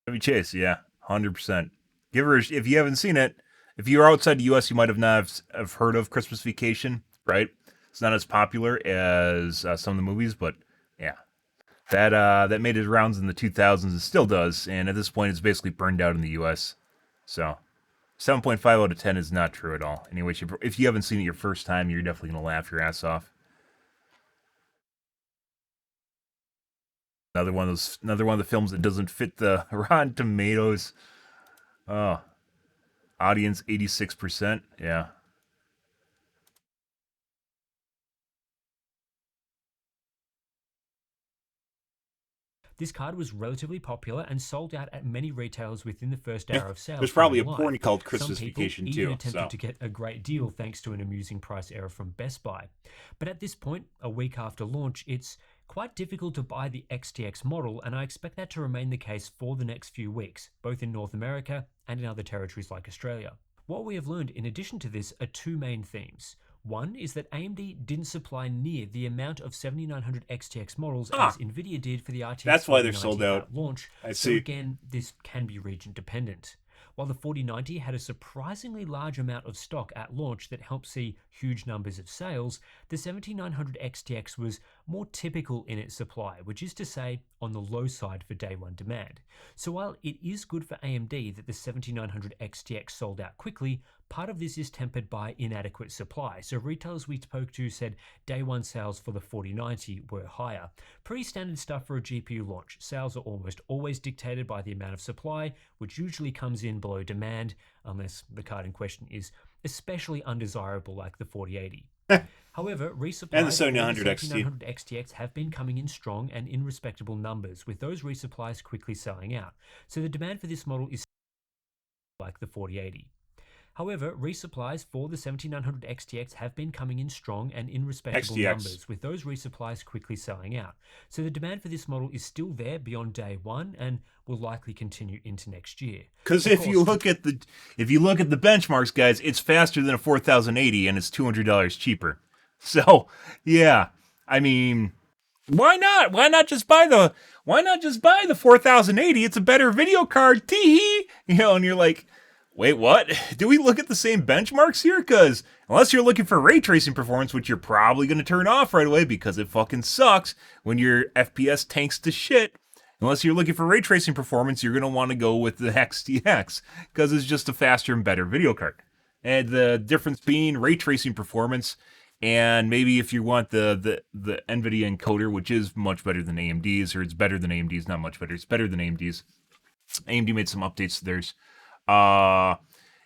Chevy Chase, yeah, 100%. Give her, if you haven't seen it, if you're outside the U.S., you might have not have heard of Christmas Vacation, right? It's not as popular as some of the movies, but yeah. That made its rounds in the 2000s and still does, and at this point it's basically burned out in the US. So, 7.5 out of 10 is not true at all. Anyway, if you haven't seen it your first time, you're definitely going to laugh your ass off. Another one of the films that doesn't fit the Rotten Tomatoes. Oh. Audience 86%. Yeah. This card was relatively popular and sold out at many retailers within the first hour of sales. There's probably a live. porn called Christmas Some people Vacation even too. attempted to get a great deal thanks to an amusing price error from Best Buy. But at this point, a week after launch, it's quite difficult to buy the XTX model, and I expect that to remain the case for the next few weeks, both in North America and in other territories like Australia. What we have learned in addition to this are two main themes. One is that AMD didn't supply near the amount of 7900 XTX models as NVIDIA did for the RTX That's why they're 4090 sold out. at launch. I So see. again, this can be region dependent. While the 4090 had a surprisingly large amount of stock at launch that helped see huge numbers of sales, the 7900 XTX was more typical in its supply, which is to say, on the low side for day one demand. So while it is good for AMD that the 7900 XTX sold out quickly, part of this is tempered by inadequate supply. So retailers we spoke to said day one sales for the 4090 were higher. Pretty standard stuff for a GPU launch. Sales are almost always dictated by the amount of supply, which usually comes in below demand, unless the card in question is especially undesirable like the 4080. However, resupplies And the for 7900 XT. 7900 XTX have been coming in strong and in respectable numbers, with those resupplies quickly selling out. So the demand for this model is like the 4080. However, resupplies for the 7900 XTX have been coming in strong and in respectable XTX. numbers, with those resupplies quickly selling out. So the demand for this model is still there beyond day one and will likely continue into next year. Because if you look at the benchmarks, guys, it's faster than a 4080 and it's $200 cheaper. So yeah, I mean, why not? Why not just buy the 4080? It's a better video card. Tee. And you're like, wait, what? Do we look at the same benchmarks here? Because unless you're looking for ray tracing performance, which you're probably going to turn off right away because it fucking sucks when your FPS tanks to shit. Unless you're looking for ray tracing performance, you're going to want to go with the XTX because it's just a faster and better video card. And the difference being ray tracing performance, and maybe if you want the NVIDIA encoder, which is much better than AMD's, or it's better than AMD's, not much better, it's better than AMD's. AMD made some updates to theirs.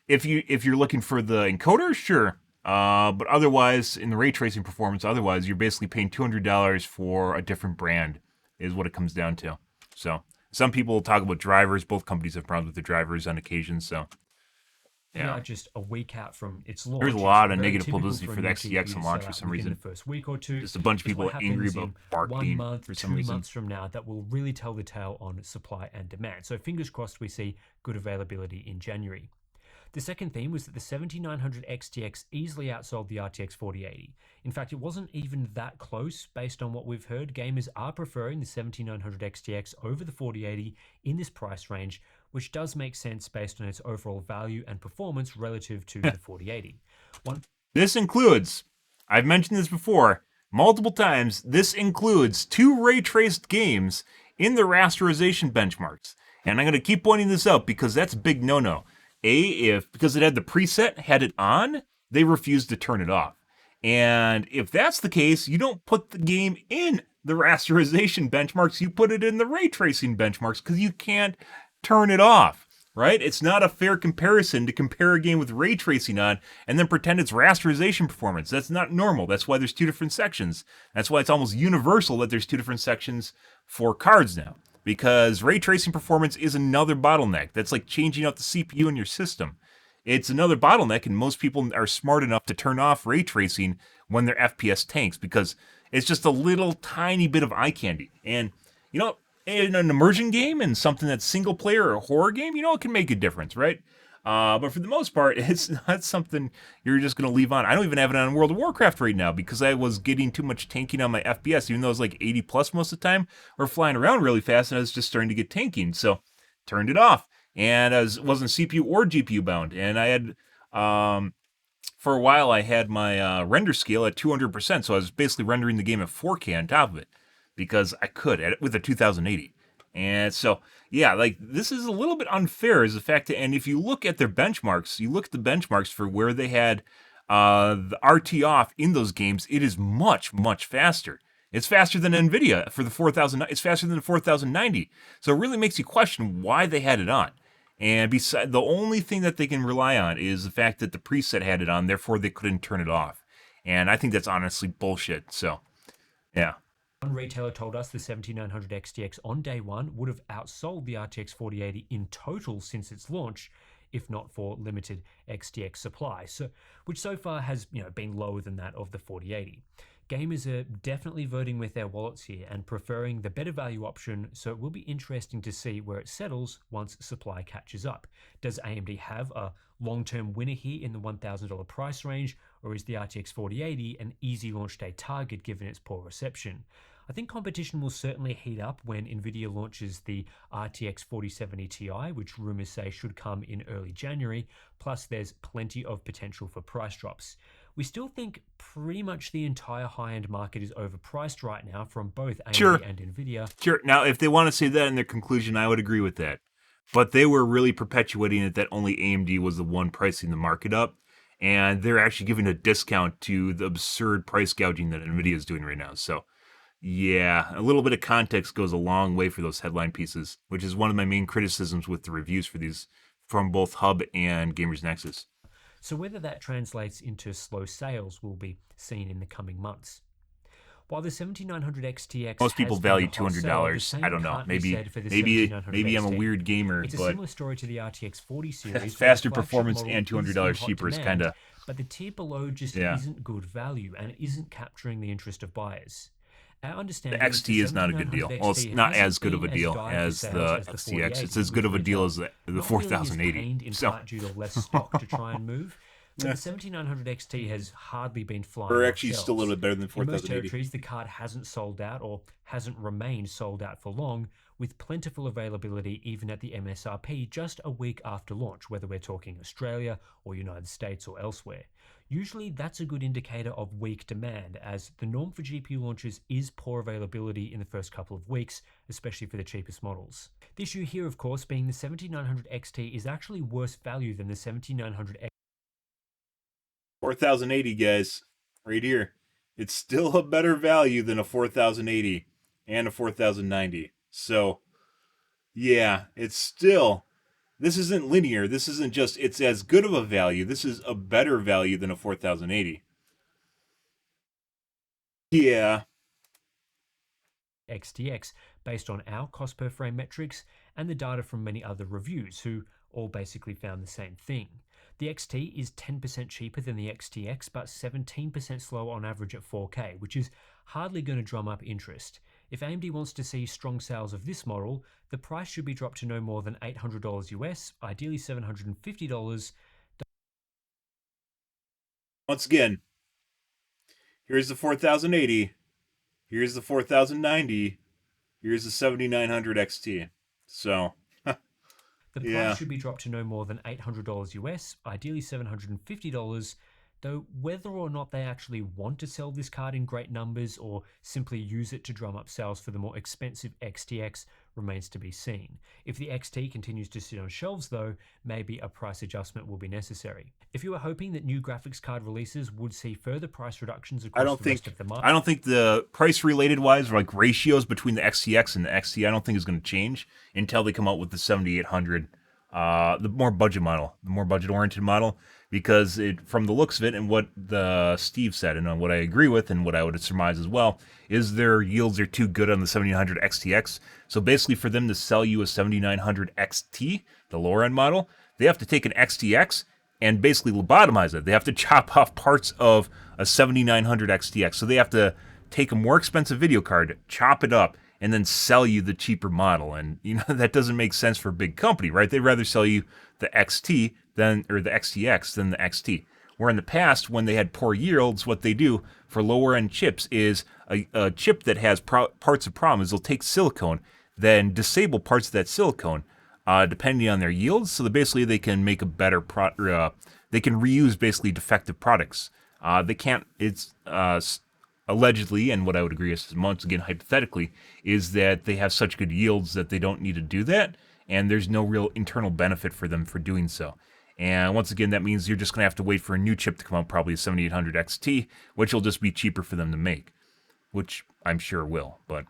If you're looking for the encoder, sure. But otherwise, in the ray tracing performance, otherwise, you're basically paying $200 for a different brand, is what it comes down to. So some people talk about drivers. Both companies have problems with the drivers on occasion. So Yeah, just a week out from its launch. There's a lot of negative publicity for the XTX on launch for some reason. The first week or two. Just a bunch of people angry about barking for some reason. 1 month from now, that will really tell the tale on supply and demand. So fingers crossed we see good availability in January. The second theme was that the 7900 XTX easily outsold the RTX 4080. In fact, it wasn't even that close based on what we've heard. Gamers are preferring the 7900 XTX over the 4080 in this price range, which does make sense based on its overall value and performance relative to the 4080. This includes, I've mentioned this before multiple times, this includes 2 ray-traced games in the rasterization benchmarks. And I'm going to keep pointing this out because that's a big no-no. Because it had the preset, had it on, they refused to turn it off. And if that's the case, you don't put the game in the rasterization benchmarks, you put it in the ray tracing benchmarks because you can't turn it off, right? It's not a fair comparison to compare a game with ray tracing on and then pretend it's rasterization performance. That's not normal. That's why there's 2 different sections. That's why it's almost universal that there's 2 different sections for cards now. Because ray tracing performance is another bottleneck. That's like changing out the CPU in your system. It's another bottleneck, and most people are smart enough to turn off ray tracing when their FPS tanks because it's just a little tiny bit of eye candy. And, in an immersion game and something that's single player or a horror game, it can make a difference, right? But for the most part, it's not something you're just going to leave on. I don't even have it on World of Warcraft right now because I was getting too much tanking on my FPS, even though it was like 80 plus most of the time. We're flying around really fast, and I was just starting to get tanking. So turned it off. And I wasn't CPU or GPU bound. And I had, for a while, I had my render scale at 200%. So I was basically rendering the game at 4K on top of it because I could with a 2080. And so, yeah, like this is a little bit unfair is the fact that, and if you look at their benchmarks, you look at the benchmarks for where they had the RT off in those games, it is much, much faster. It's faster than NVIDIA for the 4000. It's faster than the 4090. So it really makes you question why they had it on. And besides, the only thing that they can rely on is the fact that the preset had it on, therefore they couldn't turn it off. And I think that's honestly bullshit. So, yeah. One retailer told us the 7900 XTX on day one would have outsold the RTX 4080 in total since its launch, if not for limited XTX supply, which so far has been lower than that of the 4080. Gamers are definitely voting with their wallets here and preferring the better value option, so it will be interesting to see where it settles once supply catches up. Does AMD have a long-term winner here in the $1,000 price range, or is the RTX 4080 an easy launch day target given its poor reception? I think competition will certainly heat up when Nvidia launches the RTX 4070 Ti, which rumors say should come in early January, plus there's plenty of potential for price drops. We still think pretty much the entire high-end market is overpriced right now from both AMD and Nvidia. Sure. Now, if they want to say that in their conclusion, I would agree with that. But they were really perpetuating it that only AMD was the one pricing the market up. And they're actually giving a discount to the absurd price gouging that NVIDIA is doing right now. So, yeah, a little bit of context goes a long way for those headline pieces, which is one of my main criticisms with the reviews for these from both Hub and Gamers Nexus. So whether that translates into slow sales will be seen in the coming months. While the 7900 XTX Most people has been value a hot seller, the $200. same I don't know. can't be Maybe said for the maybe 7900 I'm a XT. weird gamer, It's a but similar story to the RTX 40 series. where the faster flagship performance model and is in $200 hot cheaper is demand, kind of but the tier below just yeah. isn't good value and isn't capturing the interest of buyers. Our The understanding XT is not a good deal. Well, it's not as good of a deal as the XTX. It's as good of a deal as the 4080. In So part due to less stock to try and move. But the 7900 XT has hardly been flying or off actually shelves. still a little bit better than In most 4080. territories, the card hasn't sold out or hasn't remained sold out for long, with plentiful availability even at the MSRP just a week after launch, whether we're talking Australia or United States or elsewhere. Usually that's a good indicator of weak demand, as the norm for GPU launches is poor availability in the first couple of weeks, especially for the cheapest models. The issue here, of course, being the 7900 XT is actually worse value than the 7900 XT. 4080, guys, right here. It's still a better value than a 4080 and a 4090. So, yeah, it's still, this isn't linear. This isn't just, it's as good of a value. This is a better value than a 4080. Yeah. XTX based on our cost per frame metrics and the data from many other reviews who all basically found the same thing. The XT is 10% cheaper than the XTX, but 17% slower on average at 4K, which is hardly going to drum up interest. If AMD wants to see strong sales of this model, the price should be dropped to no more than $800 US, ideally $750. Once again, here's the 4080, here's the 4090, here's the 7900 XT. So, The price should be dropped to no more than $800 US, ideally $750, though whether or not they actually want to sell this card in great numbers or simply use it to drum up sales for the more expensive XTX remains to be seen. If the XT continues to sit on shelves though, maybe a price adjustment will be necessary. If you were hoping that new graphics card releases would see further price reductions across the rest of the market, I don't think the price related wise, like ratios between the XTX and the XT, I don't think is going to change until they come out with the 7800, the more budget model, the more budget oriented model, because from the looks of it and what Steve said and what I agree with and what I would surmise as well is their yields are too good on the 7900 XTX. So basically for them to sell you a 7900 XT, the lower end model, they have to take an XTX and basically lobotomize it. They have to chop off parts of a 7900 XTX. So they have to take a more expensive video card, chop it up, and then sell you the cheaper model. And that doesn't make sense for a big company, right? They'd rather sell you the XT or the XTX than the XT. Where in the past, when they had poor yields, what they do for lower end chips is a chip that has parts of problem is they'll take silicone, then disable parts of that silicone, depending on their yields. So that basically they can make a better they can reuse basically defective products. They can't. It's allegedly, and what I would agree is once again hypothetically, is that they have such good yields that they don't need to do that, and there's no real internal benefit for them for doing so. And once again, that means you're just going to have to wait for a new chip to come out, probably a 7800 XT, which will just be cheaper for them to make, which I'm sure will. But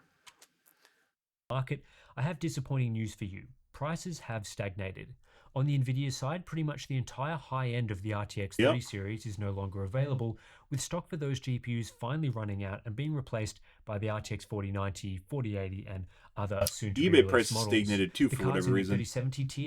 market, I have disappointing news for you. Prices have stagnated. On the Nvidia side, pretty much the entire high end of the RTX 30 series is no longer available, with stock for those GPUs finally running out and being replaced by the RTX 4090, 4080, and other soon-to-be eBay prices models. stagnated too for whatever reason.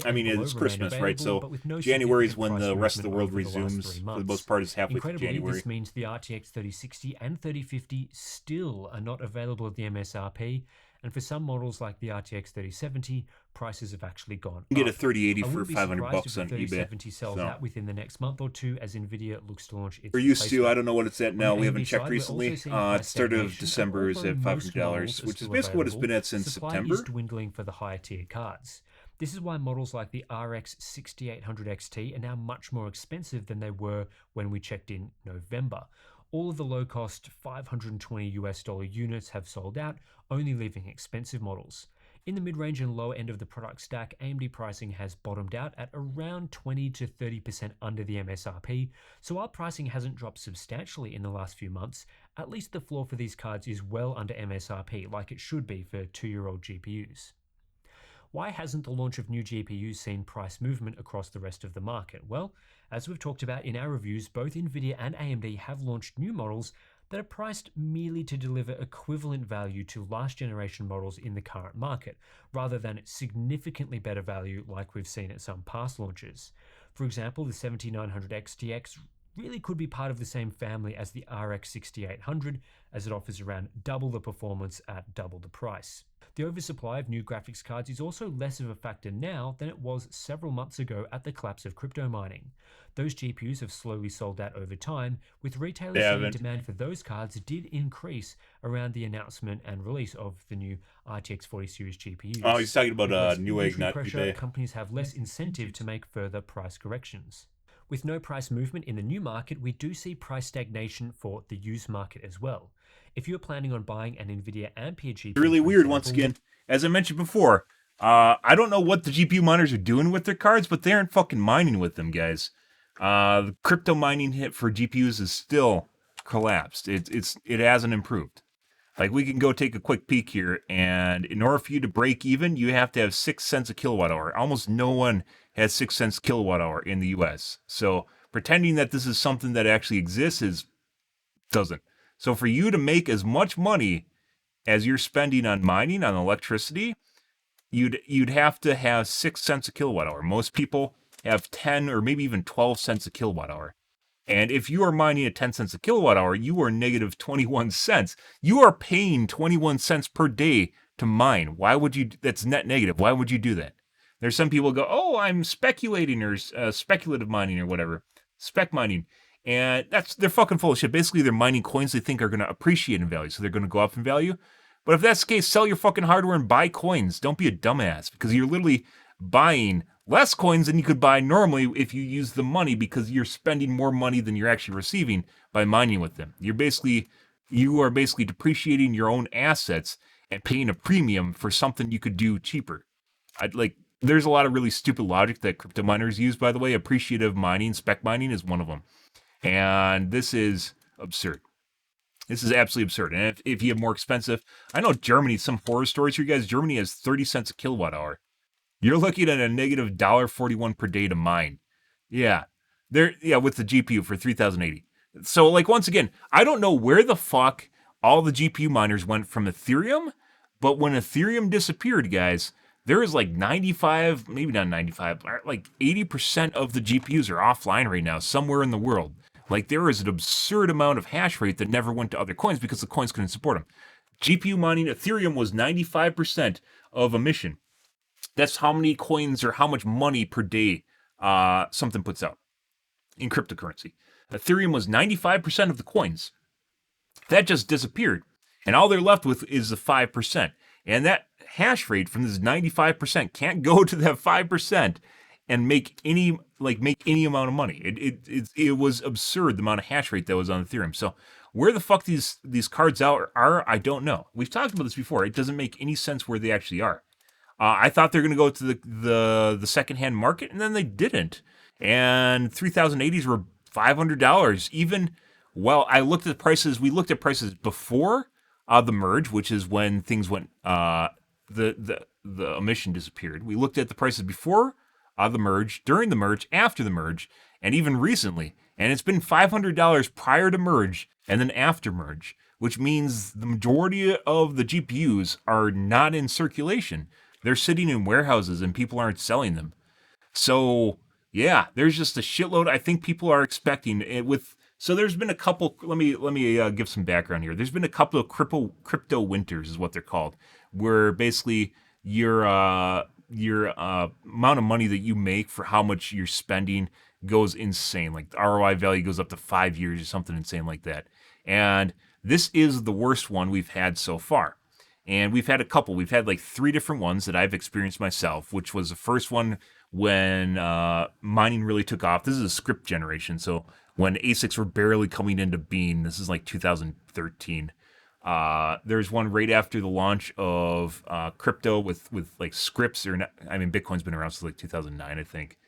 I mean, it's Christmas, right? So no January is when the rest of the world resumes. For the most part, it's halfway through Incredibly, January. this means the RTX 3060 and 3050 still are not available at the MSRP, and for some models like the RTX 3070, prices have actually gone You can get a up. 3080 I for wouldn't be $500 surprised on if the eBay. 3070 sells So. out within the next month or two as Nvidia looks to launch its We're used to. replacement. I don't know what it's at now. On the We haven't AMD checked side, we're recently. also seeing At the price start of stagnation, December and is at although most models $500, are which is still basically what it's been available, at since supply September. is dwindling for the higher tier cards. This is why models like the RX 6800 XT are now much more expensive than they were when we checked in November. All of the low-cost $520 units have sold out, only leaving expensive models. In the mid-range and lower end of the product stack, AMD pricing has bottomed out at around 20 to 30% under the MSRP, so while pricing hasn't dropped substantially in the last few months, at least the floor for these cards is well under MSRP, like it should be for 2-year-old GPUs. Why hasn't the launch of new GPUs seen price movement across the rest of the market? Well, as we've talked about in our reviews, both Nvidia and AMD have launched new models, that are priced merely to deliver equivalent value to last generation models in the current market, rather than significantly better value like we've seen at some past launches. For example, the 7900 XTX really could be part of the same family as the RX 6800, as it offers around double the performance at double the price. The oversupply of new graphics cards is also less of a factor now than it was several months ago at the collapse of crypto mining. Those GPUs have slowly sold out over time, with retailers saying demand for those cards did increase around the announcement and release of the new RTX 40 series GPUs. Oh, he's talking about With less Newegg, inventory not pressure, eBay. companies have less incentive to make further price corrections. With no price movement in the new market, we do see price stagnation for the used market as well. If you're planning on buying an NVIDIA Ampere GPU, Really weird, once again. As I mentioned before, I don't know what the GPU miners are doing with their cards, but they aren't fucking mining with them, guys. The crypto mining hit for GPUs is still collapsed. It hasn't improved. Like, we can go take a quick peek here, and in order for you to break even, you have to have 6 cents a kilowatt hour. Almost no one has 6 cents kilowatt hour in the US. So pretending that this is something that actually exists doesn't. So for you to make as much money as you're spending on mining, on electricity, you'd have to have 6 cents a kilowatt hour. Most people have 10 or maybe even 12 cents a kilowatt hour. And if you are mining at 10 cents a kilowatt hour, you are negative 21 cents. You are paying 21 cents per day to mine. Why would you? That's net negative. Why would you do that? There's some people go, oh, I'm speculating or speculative mining or whatever, spec mining. And they're fucking full of shit. Basically, they're mining coins they think are going to appreciate in value, so they're going to go up in value. But if that's the case, sell your fucking hardware and buy coins. Don't be a dumbass, because you're literally buying less coins than you could buy normally if you use the money, because you're spending more money than you're actually receiving by mining with them. You are basically depreciating your own assets and paying a premium for something you could do cheaper. There's a lot of really stupid logic that crypto miners use, by the way. Appreciative mining, spec mining is one of them. And this is absurd. This is absolutely absurd. And if you have more expensive, I know Germany, some horror stories for you guys. Germany has 30 cents a kilowatt hour. You're looking at a negative $1.41 per day to mine. Yeah. With the GPU for 3080. So, like, once again, I don't know where the fuck all the GPU miners went from Ethereum, but when Ethereum disappeared, guys, there is like 95, maybe not 95, like 80% of the GPUs are offline right now, somewhere in the world. Like, there is an absurd amount of hash rate that never went to other coins because the coins couldn't support them. GPU mining, Ethereum was 95% of emission. That's how many coins or how much money per day something puts out in cryptocurrency. Ethereum was 95% of the coins. That just disappeared. And all they're left with is the 5%. And that hash rate from this 95% can't go to that 5% and make any amount of money. It was absurd, the amount of hash rate that was on Ethereum. So where the fuck these cards are, I don't know. We've talked about this before. It doesn't make any sense where they actually are. I thought they were going to go to the secondhand market, and then they didn't. And 3080s were $500. I looked at prices. We looked at prices before the merge, which is when things went. The emission disappeared. We looked at the prices before the merge, during the merge, after the merge, and even recently. And it's been $500 prior to merge and then after merge, which means the majority of the GPUs are not in circulation. They're sitting in warehouses and people aren't selling them. So, yeah, there's just a shitload. I think people are expecting it with. So there's been a couple. Let me give some background here. There's been a couple of crypto winters, is what they're called, where basically your amount of money that you make for how much you're spending goes insane. Like the ROI value goes up to 5 years or something insane like that. And this is the worst one we've had so far. And we've had a couple. We've had like 3 different ones that I've experienced myself, which was the first one when mining really took off. This is a script generation. So when ASICs were barely coming into being, this is like 2013. There's one right after the launch of crypto with like scripts. Bitcoin's been around since like 2009, I think.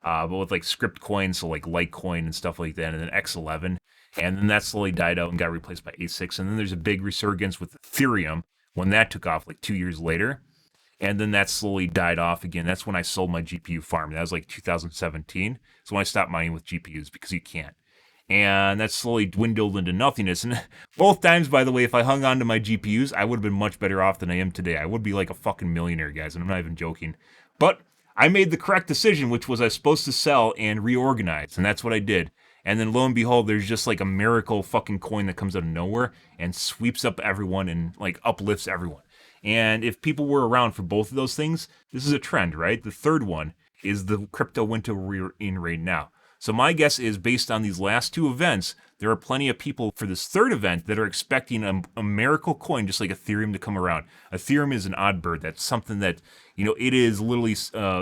But with like script coins, so like Litecoin and stuff like that, and then X11. And then that slowly died out and got replaced by ASICs. And then there's a big resurgence with Ethereum when that took off like 2 years later. And then that slowly died off again. That's when I sold my GPU farm. That was like 2017. So when I stopped mining with GPUs because you can't. and that slowly dwindled into nothingness. And both times, by the way, if I hung on to my GPUs, I would have been much better off than I am today. I would be like a fucking millionaire, guys, and I'm not even joking. But I made the correct decision, which was I was supposed to sell and reorganize, and that's what I did. And then lo and behold, there's just like a miracle fucking coin that comes out of nowhere and sweeps up everyone and like uplifts everyone. And if people were around for both of those things, this is a trend, right? The third one is the crypto winter we're in right now. So my guess is, based on these last two events, there are plenty of people for this third event that are expecting a miracle coin just like Ethereum to come around. Ethereum is an odd bird. That's something that, you know, it is literally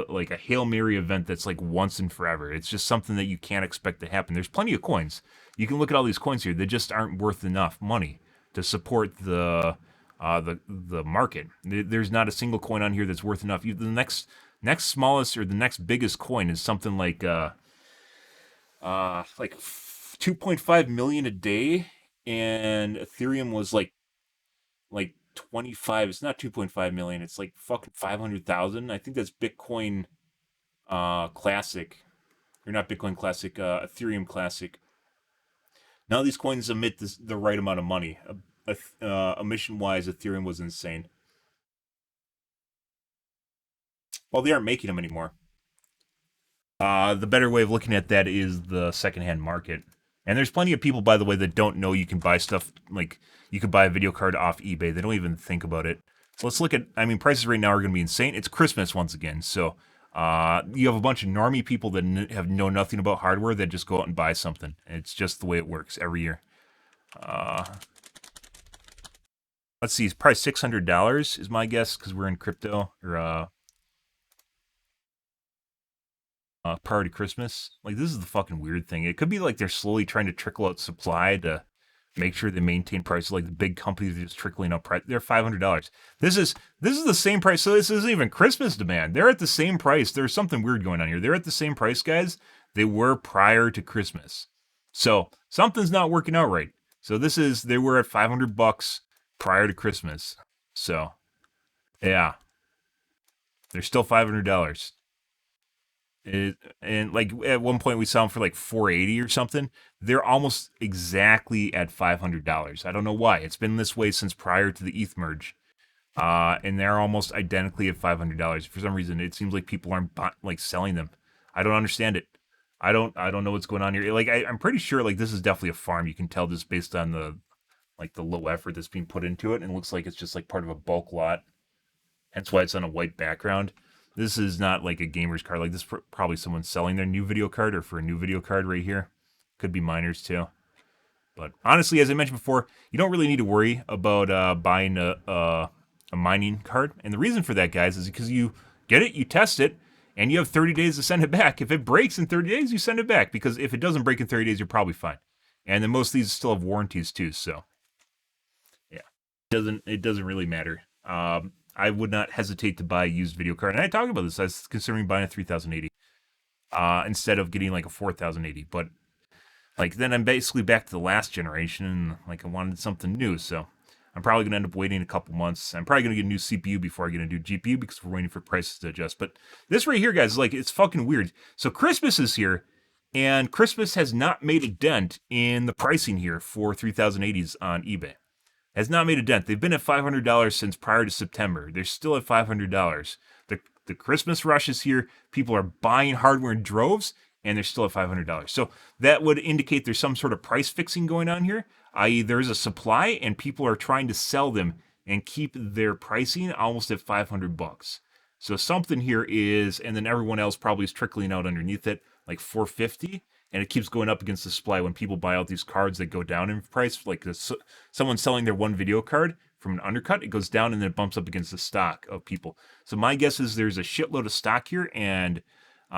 like a Hail Mary event that's like once and forever. It's just something that you can't expect to happen. There's plenty of coins. You can look at all these coins here. They just aren't worth enough money to support the market. There's not a single coin on here that's worth enough. The next smallest or the next biggest coin is something like 2.5 million a day, and Ethereum was like 25. It's not 2.5 million. It's like fucking 500,000. I think that's Bitcoin Classic, or not Bitcoin Classic, Ethereum Classic. None of these coins emit the right amount of money. Emission-wise, Ethereum was insane. Well, they aren't making them anymore. The better way of looking at that is the secondhand market. And there's plenty of people, by the way, that don't know you can buy stuff, like you could buy a video card off eBay. They don't even think about it. So let's look at, I mean, prices right now are going to be insane. It's Christmas once again. So you have a bunch of normie people that know nothing about hardware that just go out and buy something. It's just the way it works every year. Let's see, it's probably $600 is my guess, because we're in crypto, or prior to Christmas. Like, this is the fucking weird thing. It could be like they're slowly trying to trickle out supply to make sure they maintain prices. Like the big companies are just trickling out price. They're $500. This is the same price. So this isn't even Christmas demand. They're at the same price. There's something weird going on here. They're at the same price, guys, they were prior to Christmas. So something's not working out right. So they were at $500 prior to Christmas. So yeah, they're still $500. And like at one point we saw them for like $480 or something. They're almost exactly at $500. I don't know why. It's been this way since prior to the ETH merge. And they're almost identically at $500. For some reason, it seems like people aren't like selling them. I don't understand it. I don't know what's going on here. Like I'm pretty sure like this is definitely a farm. You can tell this based on the low effort that's being put into it, and it looks like it's just like part of a bulk lot. Hence why it's on a white background. This is not like a gamer's card. Like this is probably someone selling their new video card, or for a new video card right here. Could be miners too. But honestly, as I mentioned before, you don't really need to worry about buying a mining card. And the reason for that, guys, is because you get it, you test it, and you have 30 days to send it back. If it breaks in 30 days, you send it back. Because if it doesn't break in 30 days, you're probably fine. And then most of these still have warranties too, so yeah. It doesn't really matter. I would not hesitate to buy a used video card. And I talked about this. I was considering buying a 3080 instead of getting like a 4080. But like then I'm basically back to the last generation, and like I wanted something new. So I'm probably going to end up waiting a couple months. I'm probably going to get a new CPU before I get a new GPU, because we're waiting for prices to adjust. But this right here, guys, like it's fucking weird. So Christmas is here, and Christmas has not made a dent in the pricing here for 3080s on eBay. Has not made a dent. They've been at $500 since prior to September. They're still at $500. The Christmas rush is here. People are buying hardware in droves, and they're still at $500. So that would indicate there's some sort of price fixing going on here, i.e. there's a supply, and people are trying to sell them and keep their pricing almost at $500. So something here is, and then everyone else probably is trickling out underneath it, like $450. And it keeps going up against the supply when people buy out these cards that go down in price. Like someone selling their one video card from an undercut, it goes down and then it bumps up against the stock of people. So my guess is there's a shitload of stock here, and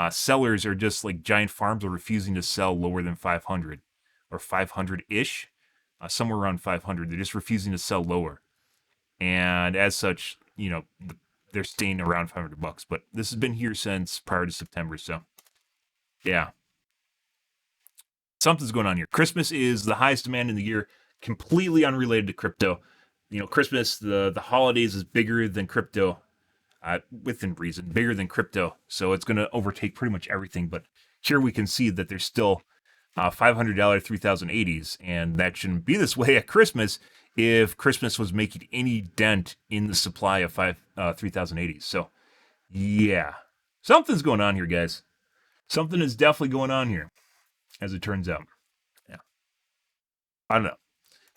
sellers are just like giant farms are refusing to sell lower than 500 or 500-ish, somewhere around 500. They're just refusing to sell lower. And as such, you know, they're staying around $500. But this has been here since prior to September. So yeah. Something's going on here. Christmas is the highest demand in the year, completely unrelated to crypto. You know, Christmas, the holidays is bigger than crypto, within reason, bigger than crypto. So it's going to overtake pretty much everything. But here we can see that there's still $500 3080s, and that shouldn't be this way at Christmas if Christmas was making any dent in the supply of 3080s. So, yeah, something's going on here, guys. Something is definitely going on here, as it turns out. Yeah, I don't know.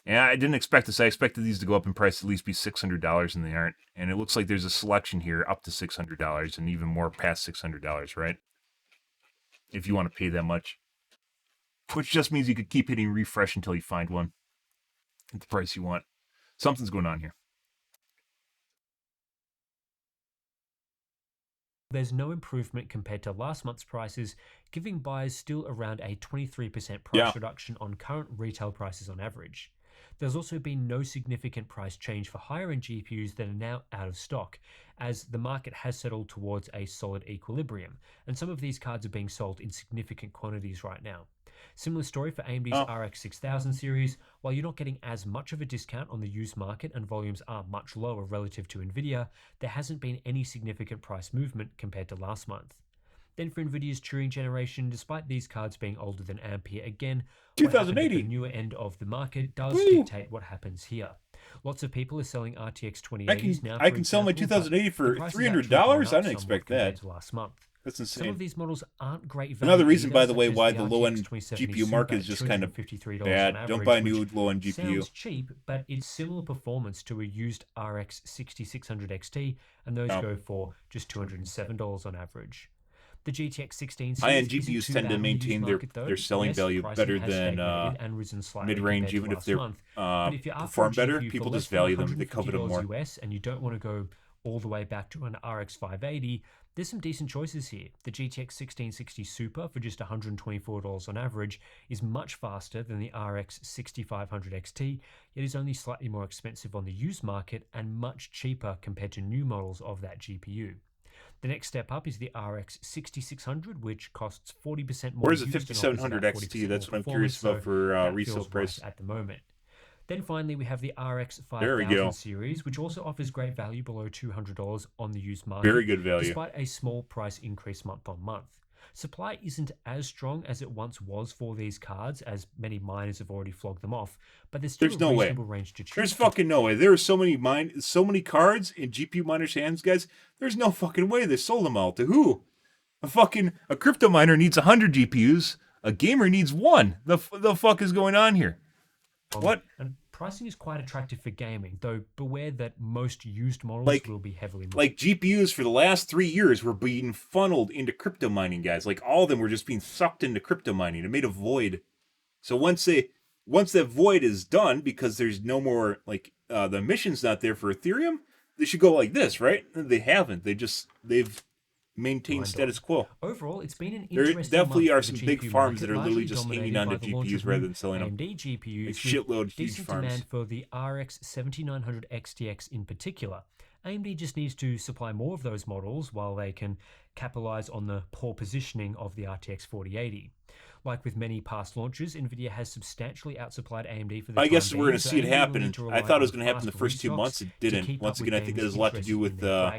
And I didn't expect this. I expected these to go up in price, at least be $600, and they aren't. And it looks like there's a selection here up to $600 and even more past $600, right? If you want to pay that much. Which just means you could keep hitting refresh until you find one at the price you want. Something's going on here. There's no improvement compared to last month's prices, giving buyers still around a 23% price reduction on current retail prices on average. There's also been no significant price change for higher-end GPUs that are now out of stock, as the market has settled towards a solid equilibrium, and some of these cards are being sold in significant quantities right now. Similar story for AMD's RX 6000 series. While you're not getting as much of a discount on the used market and volumes are much lower relative to Nvidia, there hasn't been any significant price movement compared to last month. Then for Nvidia's Turing generation, despite these cards being older than Ampere, again, 2080. The newer end of the market does dictate what happens here. Lots of people are selling RTX 2080s now. I can sell my 2080 for $300? I didn't expect that. Last month. That's insane. Some of these models aren't great value. Another reason, either, by the way, why the RTX low-end 2070 GPU market is just kind of bad. Don't buy a new low-end GPU. Sounds cheap, but it's similar performance to a used RX 6600 XT, and those go for just $207 on average. The GTX 16 high-end GPUs tend to maintain their selling value better than mid-range, even if they're perform better. People just value them; they covet them more. US, and you don't want to go all the way back to an RX 580. There's some decent choices here. The GTX 1660 Super for just $124 on average is much faster than the RX 6500 XT, yet is only slightly more expensive on the used market and much cheaper compared to new models of that GPU. The next step up is the RX 6600, which costs 40% more. Where's the 5700 XT? That's what I'm curious about for resale price at the moment. Then finally, we have the RX 5000 series, which also offers great value below $200 on the used market. Very good value. Despite a small price increase month on month. Supply isn't as strong as it once was for these cards, as many miners have already flogged them off, but there's still a reasonable range to choose. There's fucking no way. There are so many cards in GPU miners' hands, guys. There's no fucking way they sold them all. To who? A crypto miner needs 100 GPUs. A gamer needs one. The fuck is going on here? What? And pricing is quite attractive for gaming, though beware that most used models will be heavily moved. Like GPUs for the last 3 years were being funneled into crypto mining, guys. Like all of them were just being sucked into crypto mining. It made a void. So once that void is done, because there's no more the emission's not there for Ethereum, they should go like this, right? They haven't. They've maintained status quo. Overall, it's been an interesting month. There definitely are some GPU big farms market, that are literally just hanging on to GPUs rather than selling them. AMD GPUs like shitload of huge decent farms. Demand for the RX 7900 XTX in particular. AMD just needs to supply more of those models while they can capitalize on the poor positioning of the RTX 4080. Like with many past launches, Nvidia has substantially outsupplied AMD for the I guess we're going to so see it AMD happen. I thought it was going to happen fast the first 2 months. It didn't. Once again, I think that has a lot to do with the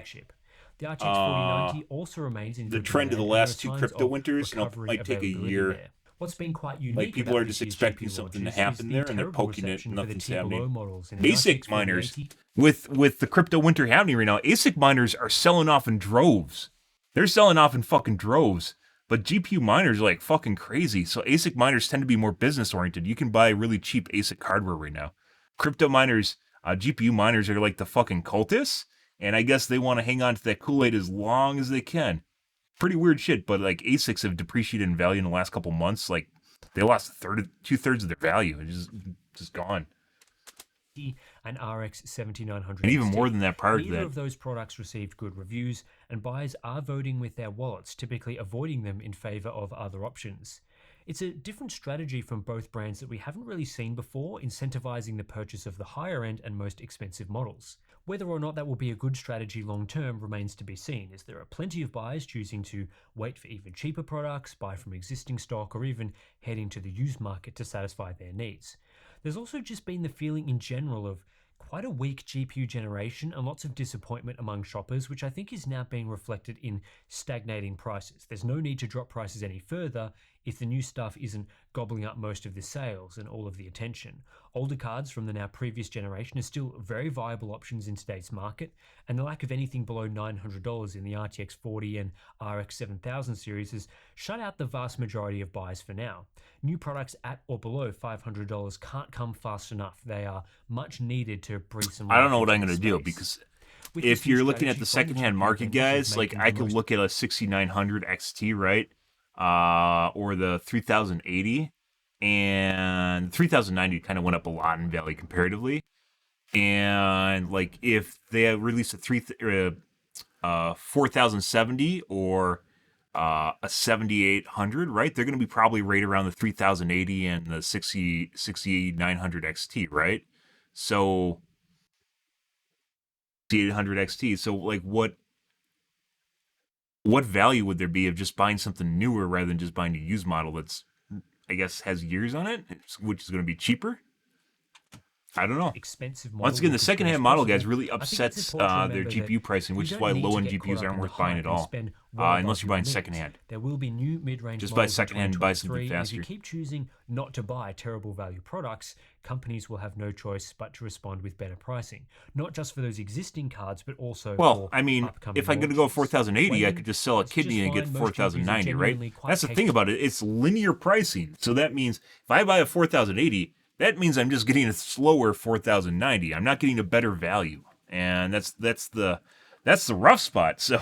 RTX 4090 also remains in the trend of the last 2 crypto winters. It might take a year. What's been quite unique, like people are just expecting something to happen there, and they're poking it, and nothing's happening. ASIC miners, with the crypto winter happening right now, ASIC miners are selling off in droves. They're selling off in fucking droves. But GPU miners are like fucking crazy. So ASIC miners tend to be more business oriented. You can buy really cheap ASIC hardware right now. Crypto miners, GPU miners are like the fucking cultists. And I guess they want to hang on to that Kool-Aid as long as they can. Pretty weird shit, but like ASICs have depreciated in value in the last couple months. Like they lost 2/3 of their value. It's just gone. And RX 7900 and even more than that prior to that. Neither of those products received good reviews, and buyers are voting with their wallets, typically avoiding them in favor of other options. It's a different strategy from both brands that we haven't really seen before, incentivizing the purchase of the higher end and most expensive models. Whether or not that will be a good strategy long term remains to be seen, as there are plenty of buyers choosing to wait for even cheaper products, buy from existing stock, or even head into the used market to satisfy their needs. There's also just been the feeling in general of quite a weak GPU generation and lots of disappointment among shoppers, which I think is now being reflected in stagnating prices. There's no need to drop prices any further if the new stuff isn't gobbling up most of the sales and all of the attention. Older cards from the now previous generation are still very viable options in today's market, and the lack of anything below $900 in the RTX 40 and RX 7000 series has shut out the vast majority of buyers for now. New products at or below $500 can't come fast enough. They are much needed to breathe some I don't know life what I'm into going to the do, space. because With if this new you're looking at strategy the from secondhand GPU market, vendors is guys, like making I the could most look at a 6900 XT, right? Or the 3080, and 3090 kind of went up a lot in value comparatively. And like if they release a 4070 or a 7800, right? They're going to be probably right around the 3080 and the 6900 XT, right? So 800 XT. So like what value would there be of just buying something newer rather than just buying a used model that's, I guess, has years on it, which is going to be cheaper? I don't know. expensive model. Once again, the we could secondhand choose model, possible. guys, really I think it's upsets important to their remember that GPU pricing, which you is don't why need to low-end get caught GPUs up aren't in the worth buying hype at and all, spend well unless above you're your buying means. secondhand. There will be new mid-range Just buy models in secondhand and buy something 2023, and if faster. you keep choosing not to buy terrible value products, companies will have no choice but to respond with better pricing. Not just for those existing cards, but also Well, for I mean, upcoming if I'm going to go launches. 4080, I Waiting, could just sell a that's kidney and get fine. Most GPUs are 4090, right? genuinely quite That's the thing capable. about it. It's linear pricing. So that means if I buy a 4080, that means I'm just getting a slower 4090. I'm not getting a better value. And that's the rough spot. So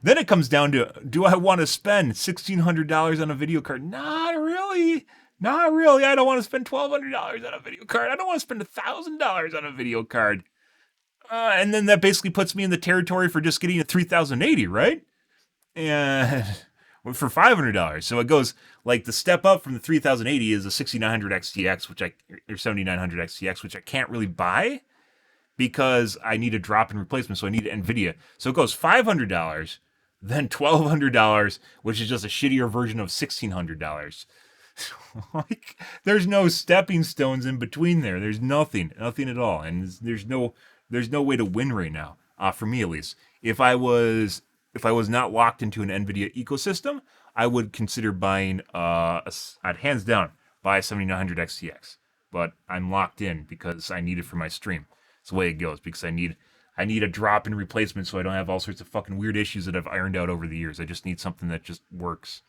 then it comes down to, do I want to spend $1,600 on a video card? Not really. Not really. I don't want to spend $1,200 on a video card. I don't want to spend $1,000 on a video card. And then that basically puts me in the territory for just getting a 3080, right? And for $500. So it goes like the step up from the 3080 is a 6900 XTX, or 7900 XTX, which I can't really buy because I need a drop-in replacement. So I need NVIDIA. So it goes $500, then $1,200, which is just a shittier version of $1,600. Like, there's no stepping stones in between there. There's nothing at all, and there's no way to win right now, for me at least. If I was not locked into an NVIDIA ecosystem, I would consider buying I'd hands down buy a 7900 XTX. But I'm locked in because I need it for my stream. It's the way it goes, because I need a drop-in replacement so I don't have all sorts of fucking weird issues that I've ironed out over the years. I just need something that just works.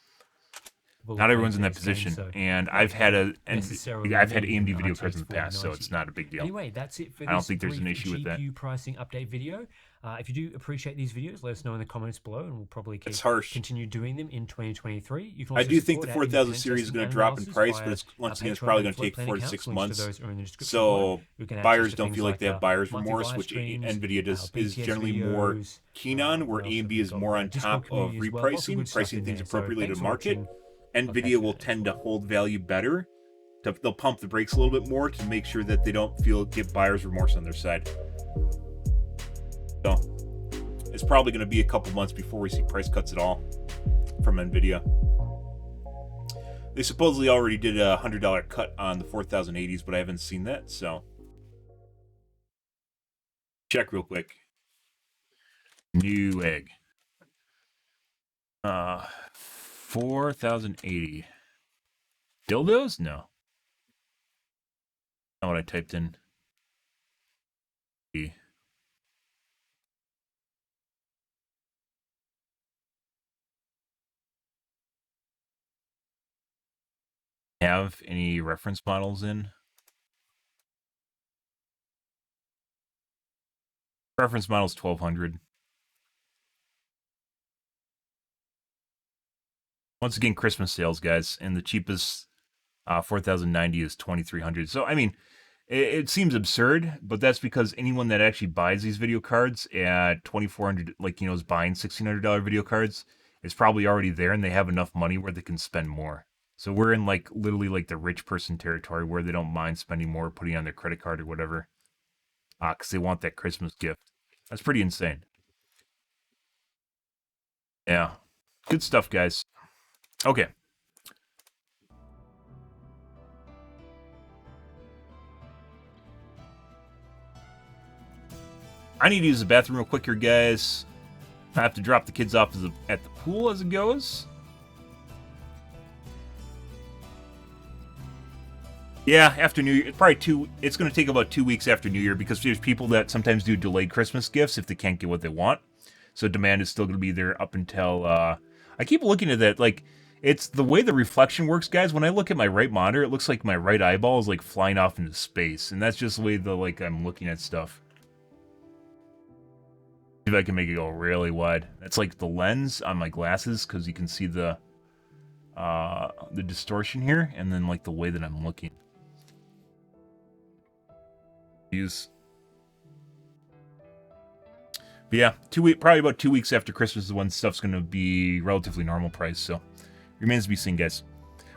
Not everyone's in that position, and I've had AMD video cards in the past, so it's not a big deal. Anyway, that's it for I don't this think there's an brief issue with that. GPU pricing update video. If you do appreciate these videos, let us know in the comments below, and we'll probably continue doing them in 2023. You can also I do think the support our 4000 independent series is going to testing drop in analysis price, via but it's once again, it's Patreon probably and going to take Float 4 to Plan 6 accounts. Links to months. those are in the description So below. You can access buyers to don't things feel like they have buyer's monthly remorse, live which streams, NVIDIA is BTS generally more videos, keen on, where what else have AMD we is got? more on Discord top of community as well. Lots of repricing, good stuff pricing in things there. So appropriately to thanks the for market. watching. NVIDIA will tend to hold value better. They'll pump the brakes a little bit more to make sure that they don't get buyer's remorse on their side. So it's probably going to be a couple months before we see price cuts at all from NVIDIA. They supposedly already did a $100 cut on the 4080s, but I haven't seen that, so check real quick. Newegg. 4080. Dildos? No. Not what I typed in. Have any reference models in? Reference model's 1200. Once again, Christmas sales, guys, and the cheapest 4090 is 2300. So I mean, it seems absurd, but that's because anyone that actually buys these video cards at 2400, is buying $1,600 video cards, is probably already there, and they have enough money where they can spend more. So we're in literally the rich person territory where they don't mind spending more, putting on their credit card or whatever, because they want that Christmas gift. That's pretty insane. Yeah, good stuff, guys. Okay. I need to use the bathroom real quick here, guys. I have to drop the kids off at the pool as it goes. Yeah, after New Year, it's probably it's going to take about 2 weeks after New Year because there's people that sometimes do delayed Christmas gifts if they can't get what they want. So demand is still going to be there up until. I keep looking at that. Like, it's the way the reflection works, guys. When I look at my right monitor, it looks like my right eyeball is like flying off into space, and that's just the way I'm looking at stuff. See if I can make it go really wide. That's like the lens on my glasses because you can see the distortion here, and then like the way that I'm looking. Use. But yeah, probably about 2 weeks after Christmas is when stuff's going to be relatively normal price. So remains to be seen, guys.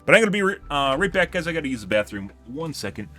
But I'm going to be right back, guys. I got to use the bathroom. 1 second.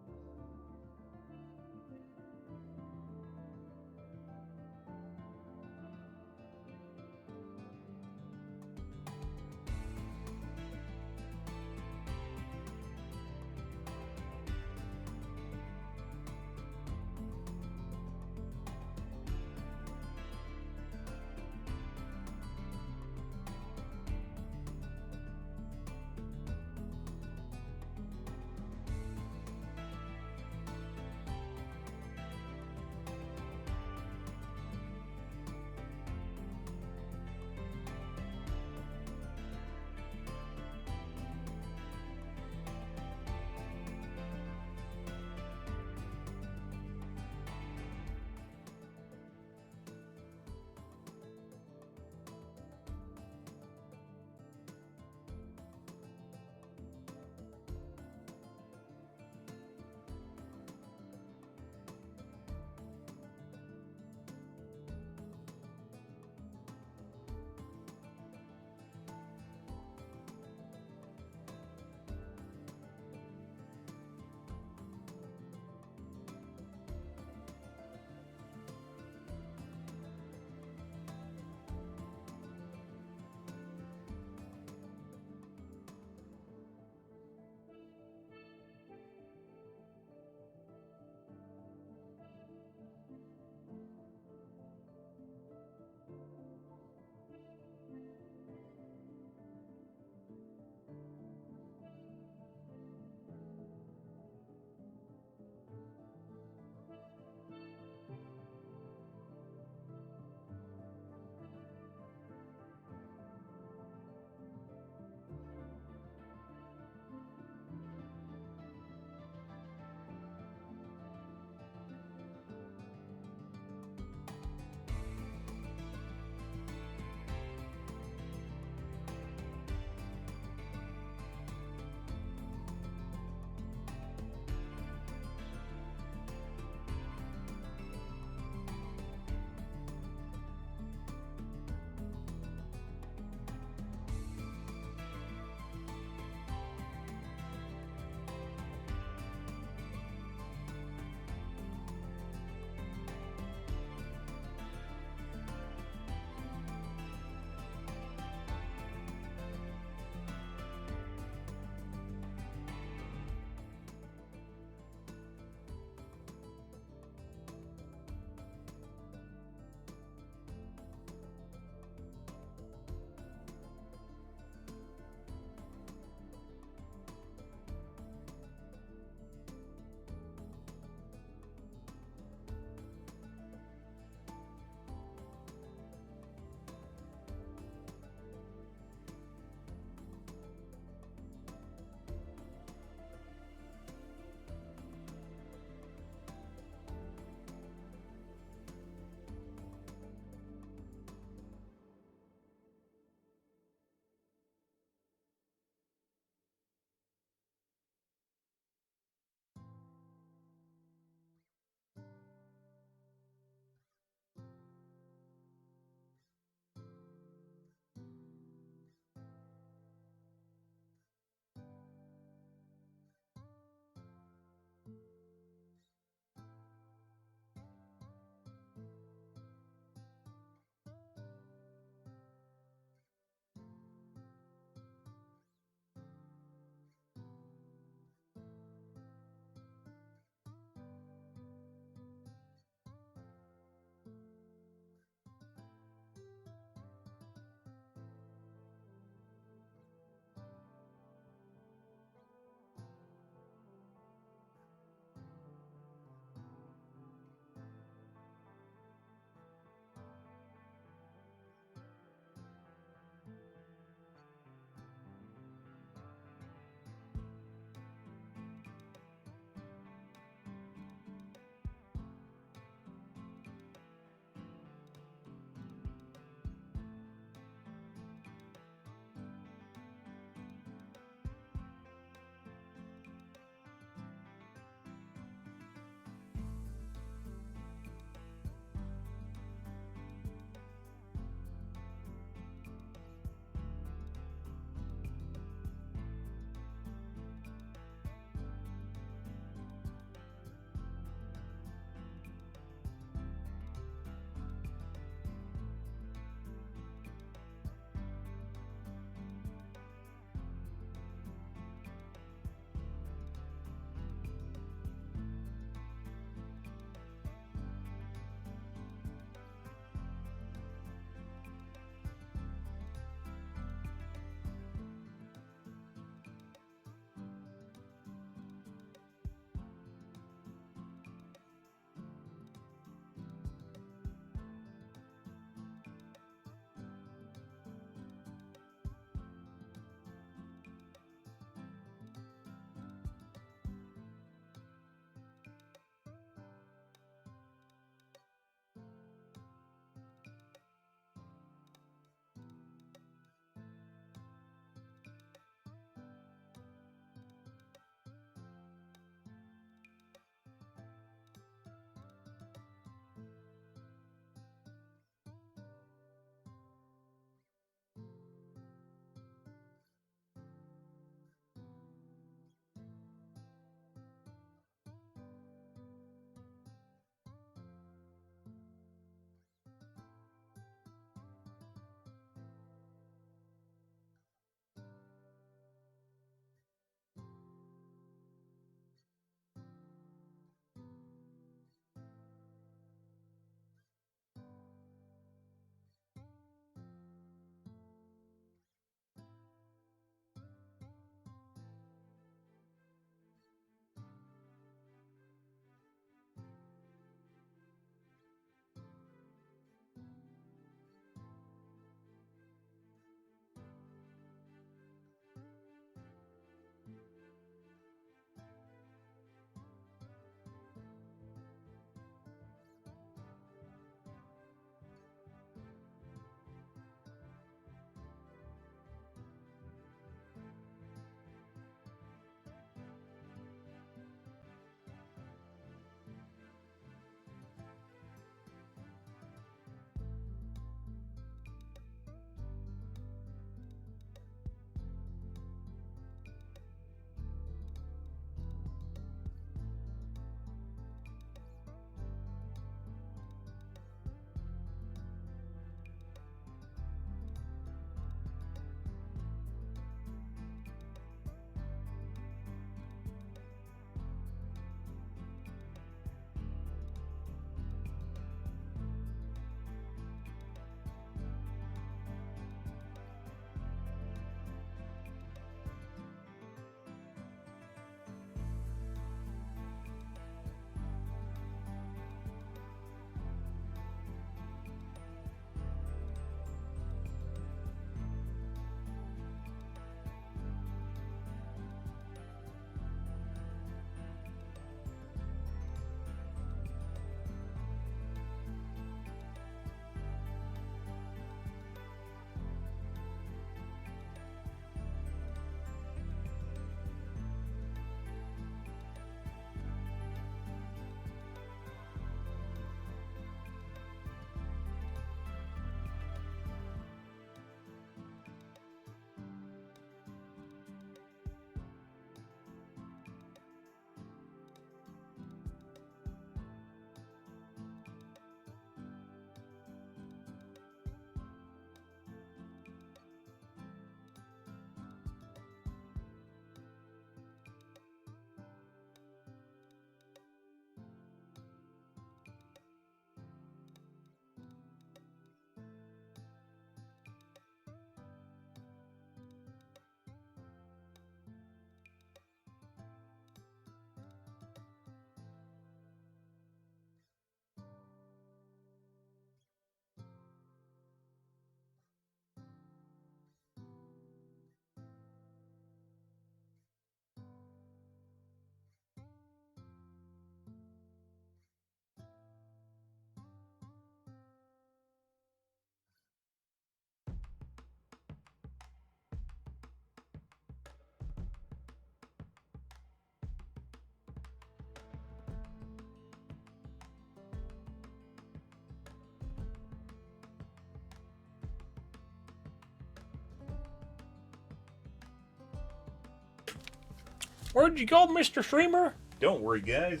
Where'd you go, Mr. Streamer? Don't worry, guys.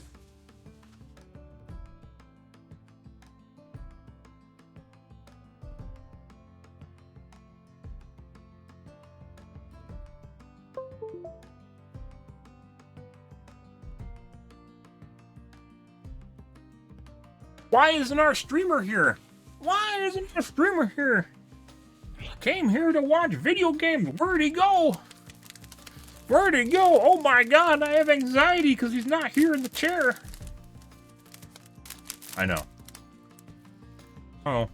Why isn't our streamer here? Why isn't our streamer here? I came here to watch video games. Where'd he go? Where'd he go? Oh my god, I have anxiety because he's not here in the chair. I know. Oh.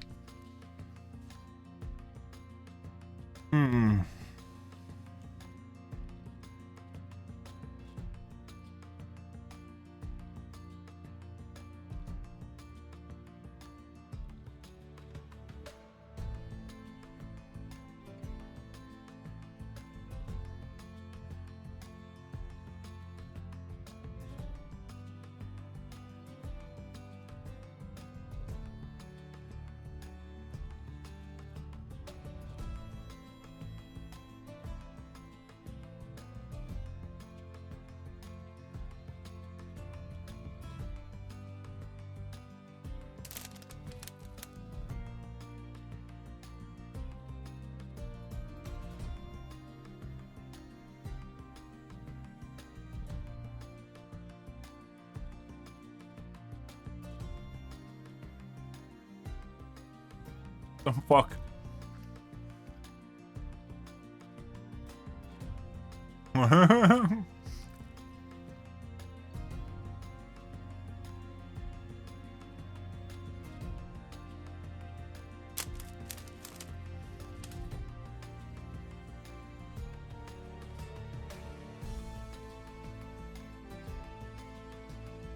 The fuck?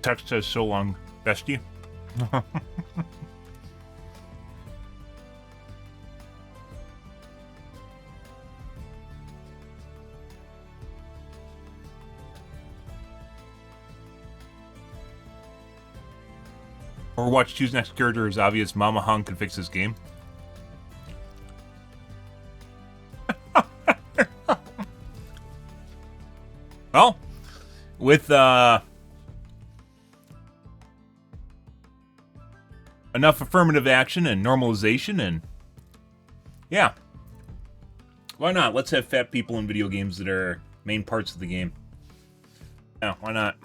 Text says so long, bestie. Overwatch 2's next character is obvious. Mama Hung can fix this game. Well, with enough affirmative action and normalization, and yeah, why not? Let's have fat people in video games that are main parts of the game. Yeah, why not?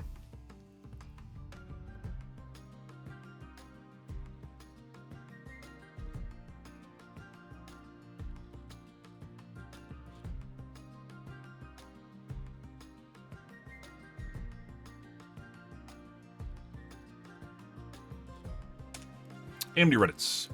AMD Reddits.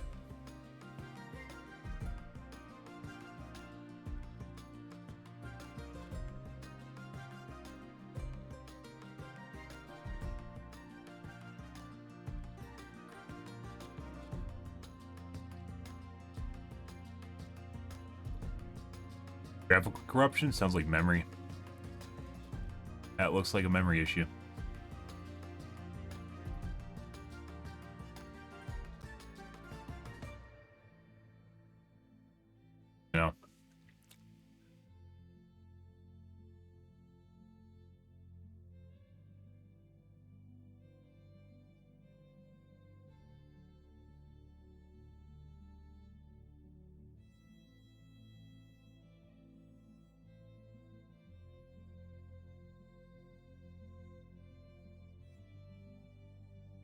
Graphical corruption sounds like memory. That looks like a memory issue. No.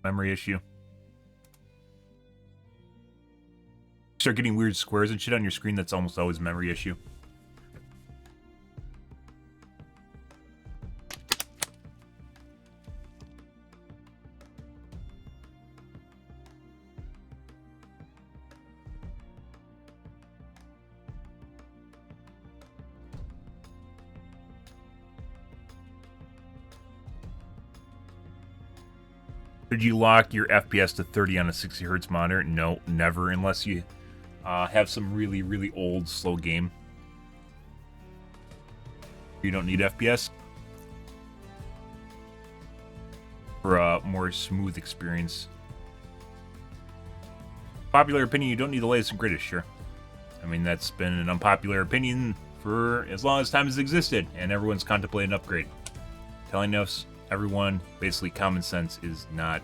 Memory issue. Start getting weird squares and shit on your screen, that's almost always a memory issue. Did you lock your FPS to 30 on a 60 Hz monitor? No, never, unless you have some really, really old, slow game. You don't need FPS for a more smooth experience. Popular opinion, you don't need the latest and greatest, sure. I mean, that's been an unpopular opinion for as long as time has existed, and everyone's contemplating an upgrade. telling us, everyone, basically common sense is not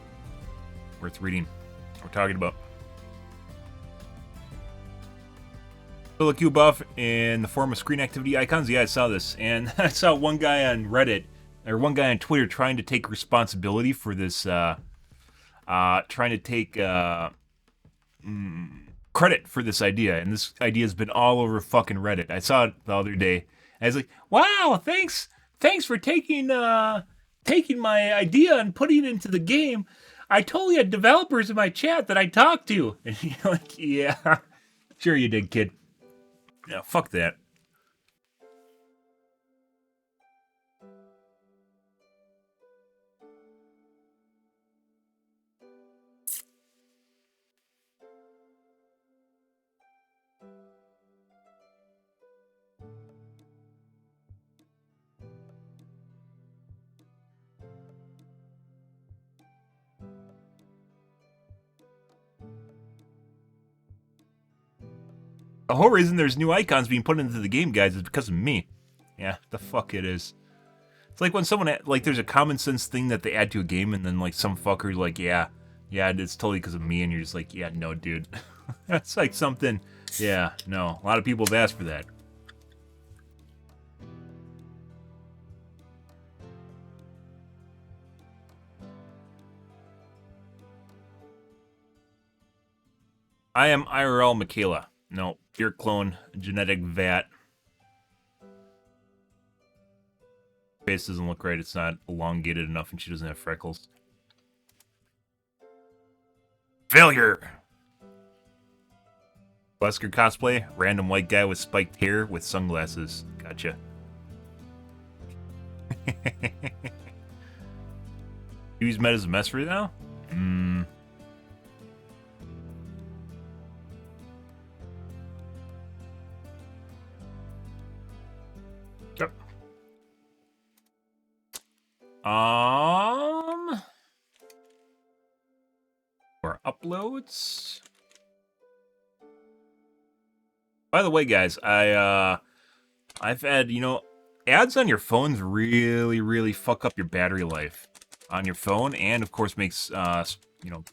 worth reading or talking about. So look, you buff in the form of screen activity icons. Yeah, I saw this, and I saw one guy on Reddit or one guy on Twitter trying to take responsibility for this, trying to take credit for this idea, and this idea has been all over fucking Reddit. I saw it the other day. I was like, "Wow, thanks for taking my idea and putting it into the game. I totally had developers in my chat that I talked to." And you're like, "Yeah, sure you did, kid. Yeah, fuck that." The whole reason there's new icons being put into the game, guys, is because of me. Yeah, the fuck it is. It's like when someone, like, there's a common sense thing that they add to a game, and then, like, some fucker's like, yeah, it's totally because of me, and you're just like, yeah, no, dude. That's like something, yeah, no. A lot of people have asked for that. I am IRL Michaela. No, pure clone, genetic vat. Face doesn't look right. It's not elongated enough, and she doesn't have freckles. Failure! Wesker cosplay, random white guy with spiked hair with sunglasses. Gotcha. He's met as a mess right now? Yep. For uploads. By the way, guys, I've had, ads on your phones really fuck up your battery life on your phone, and of course makes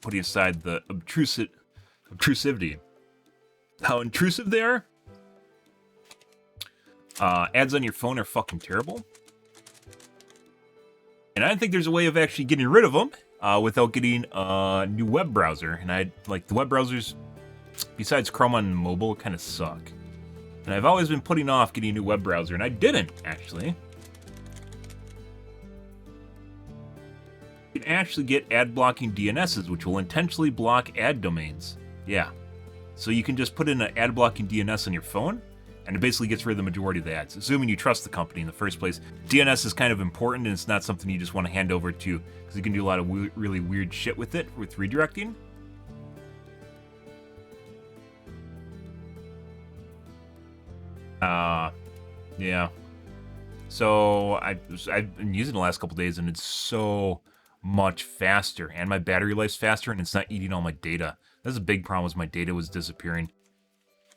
putting aside the obtrusivity, how intrusive they are. Ads on your phone are fucking terrible. And I don't think there's a way of actually getting rid of them without getting a new web browser. And the web browsers, besides Chrome on mobile, kind of suck. And I've always been putting off getting a new web browser, and I didn't, actually. You can actually get ad blocking DNSs, which will intentionally block ad domains. Yeah. So you can just put in an ad blocking DNS on your phone, and it basically gets rid of the majority of the ads, assuming you trust the company in the first place. DNS is kind of important, and it's not something you just want to hand over to, because you can do a lot of really weird shit with it, with redirecting. Yeah. So I've been using it the last couple days, and it's so much faster, and my battery life's faster, and it's not eating all my data. That's a big problem, is my data was disappearing.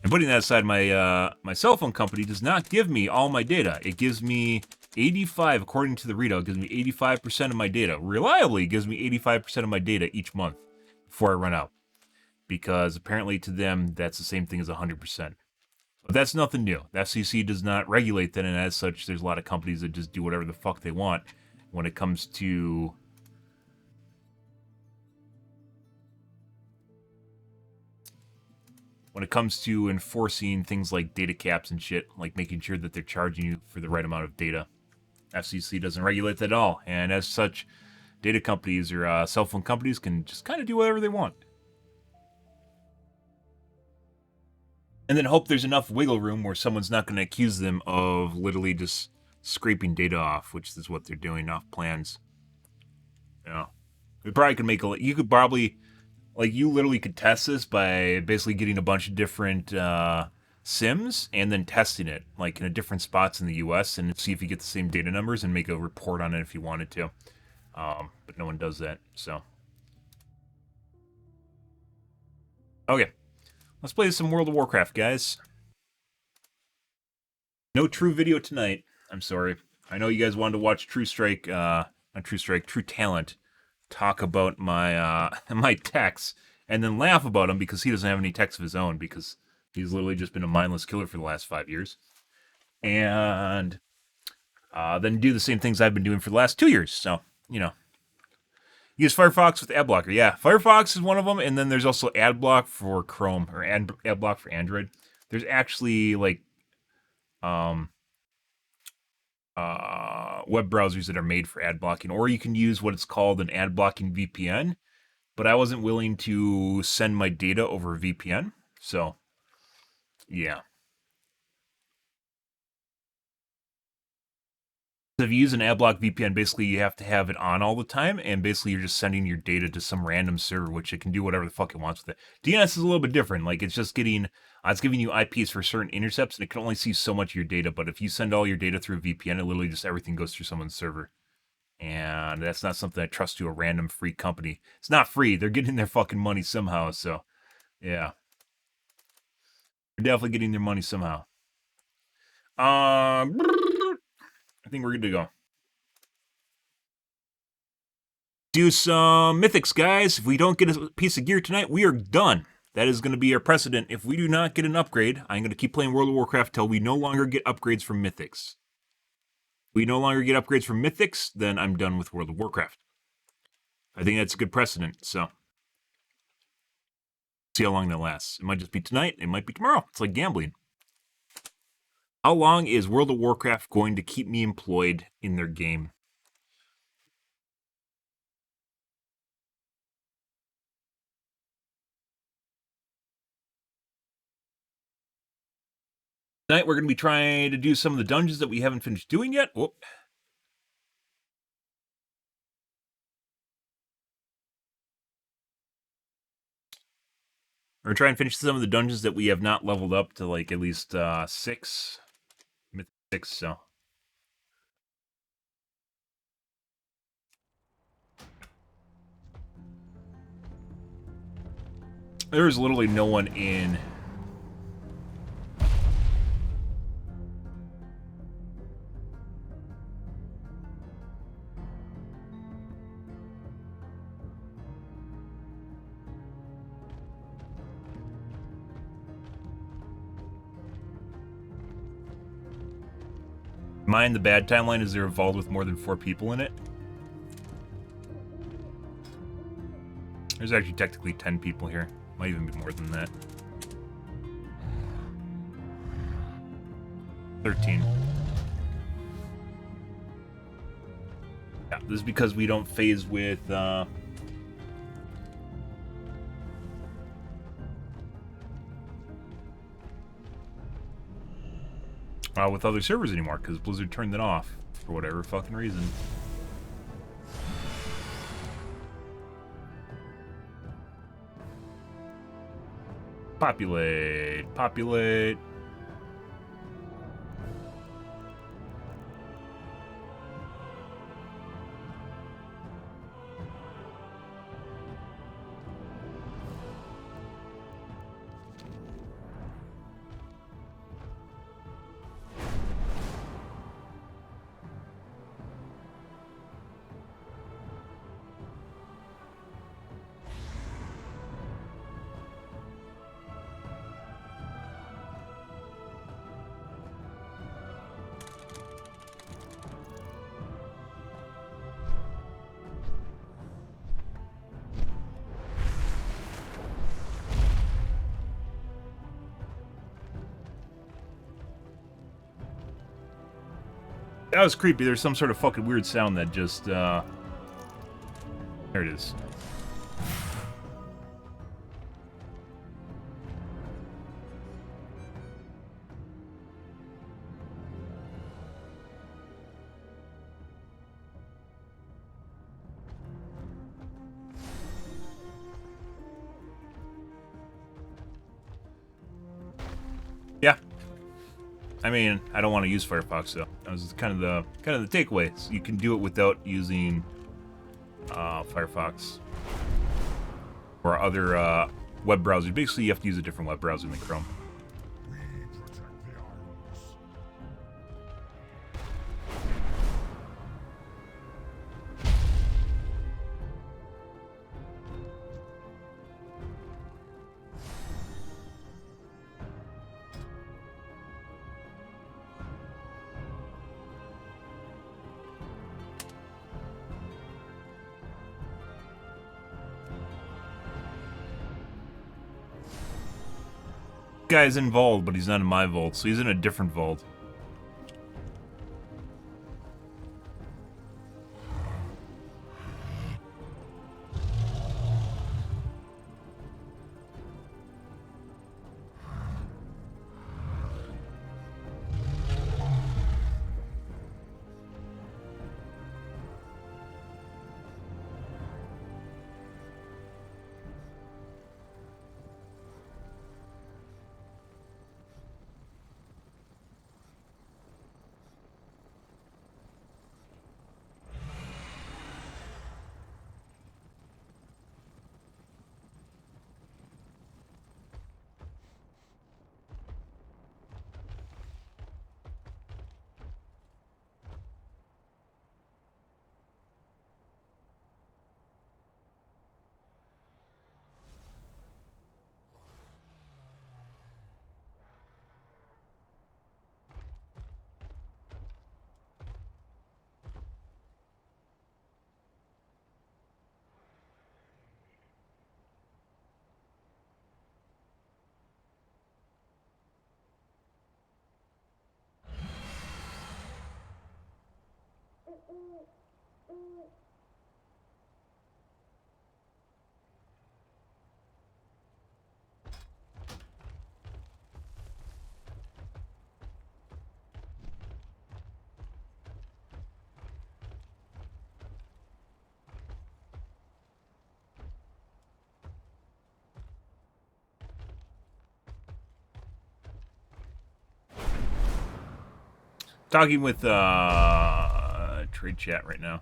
And putting that aside, my cell phone company does not give me all my data. It gives me 85, according to the readout, it gives me 85% of my data. Reliably, it gives me 85% of my data each month before I run out. Because apparently to them, that's the same thing as 100%. But that's nothing new. The FCC does not regulate that, and as such, there's a lot of companies that just do whatever the fuck they want when it comes to enforcing things like data caps and shit, like making sure that they're charging you for the right amount of data. FCC doesn't regulate that at all, and as such, data companies or cell phone companies can just kind of do whatever they want. And then hope there's enough wiggle room where someone's not going to accuse them of literally just scraping data off, which is what they're doing off plans. Yeah. We probably could you could probably, you literally could test this by basically getting a bunch of different SIMs and then testing it, in different spots in the US, and see if you get the same data numbers and make a report on it if you wanted to. But no one does that, so. Okay. Let's play some World of Warcraft, guys. No true video tonight. I'm sorry. I know you guys wanted to watch True Strike, not True Strike, True Talent, talk about my my techs, and then laugh about him because he doesn't have any techs of his own because he's literally just been a mindless killer for the last 5 years. And then do the same things I've been doing for the last 2 years. So, you know. Use Firefox with ad blocker. Yeah, Firefox is one of them, and then there's also AdBlock for Chrome, or AdBlock for Android. There's actually, like, web browsers that are made for ad blocking, or you can use what it's called an ad blocking VPN, but I wasn't willing to send my data over a VPN, so, yeah. If you use an AdBlock VPN, basically you have to have it on all the time, and basically you're just sending your data to some random server, which it can do whatever the fuck it wants with it. DNS is a little bit different. Like, it's just getting, it's giving you IPs for certain intercepts, and it can only see so much of your data, but if you send all your data through a VPN, it literally just everything goes through someone's server. And that's not something I trust to a random free company. It's not free. They're getting their fucking money somehow, so, yeah. They're definitely getting their money somehow. I think we're good to go. Do some mythics, guys. If we don't get a piece of gear tonight, we are done. That is going to be our precedent. If we do not get an upgrade, I'm going to keep playing World of Warcraft till we no longer get upgrades from mythics. If we no longer get upgrades from mythics, then I'm done with World of Warcraft. I think that's a good precedent, so. See how long that lasts. It might just be tonight. It might be tomorrow. It's like gambling. How long is World of Warcraft going to keep me employed in their game? Tonight we're going to be trying to do some of the dungeons that we haven't finished doing yet. Whoop. We're going to try and finish some of the dungeons that we have not leveled up to, like, at least 6. Myth 6, so. There's literally no one in. Mine, the bad timeline is they're involved with more than 4 people in it. There's actually technically 10 people here. Might even be more than that. 13. Yeah, this is because we don't phase with, with other servers anymore, because Blizzard turned it off for whatever fucking reason. Populate, populate. That was creepy. There's some sort of fucking weird sound that just, there it is. Yeah. I mean, I don't want to use Firefox though. That was kind of the takeaway. So you can do it without using Firefox or other web browsers. Basically, you have to use a different web browser than Chrome. guy's in vault, but he's not in my vault, so he's in a different vault. Talking with trade chat right now.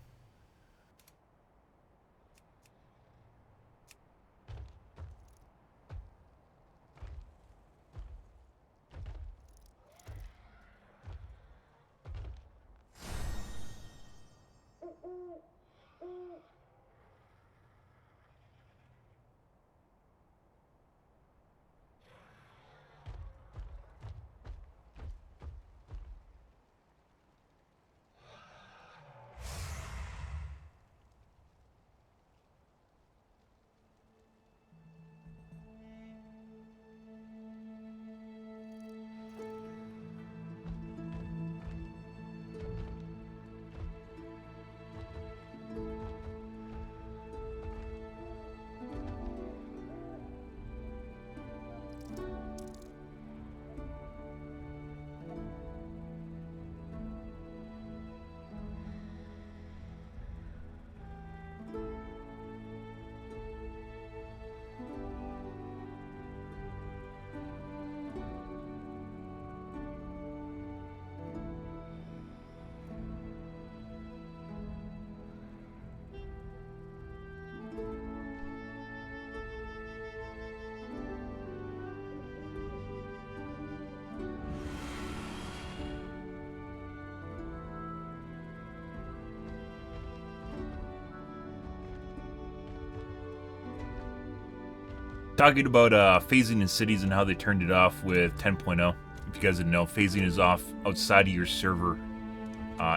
Talking about phasing in cities and how they turned it off with 10.0. If you guys didn't know, phasing is off outside of your server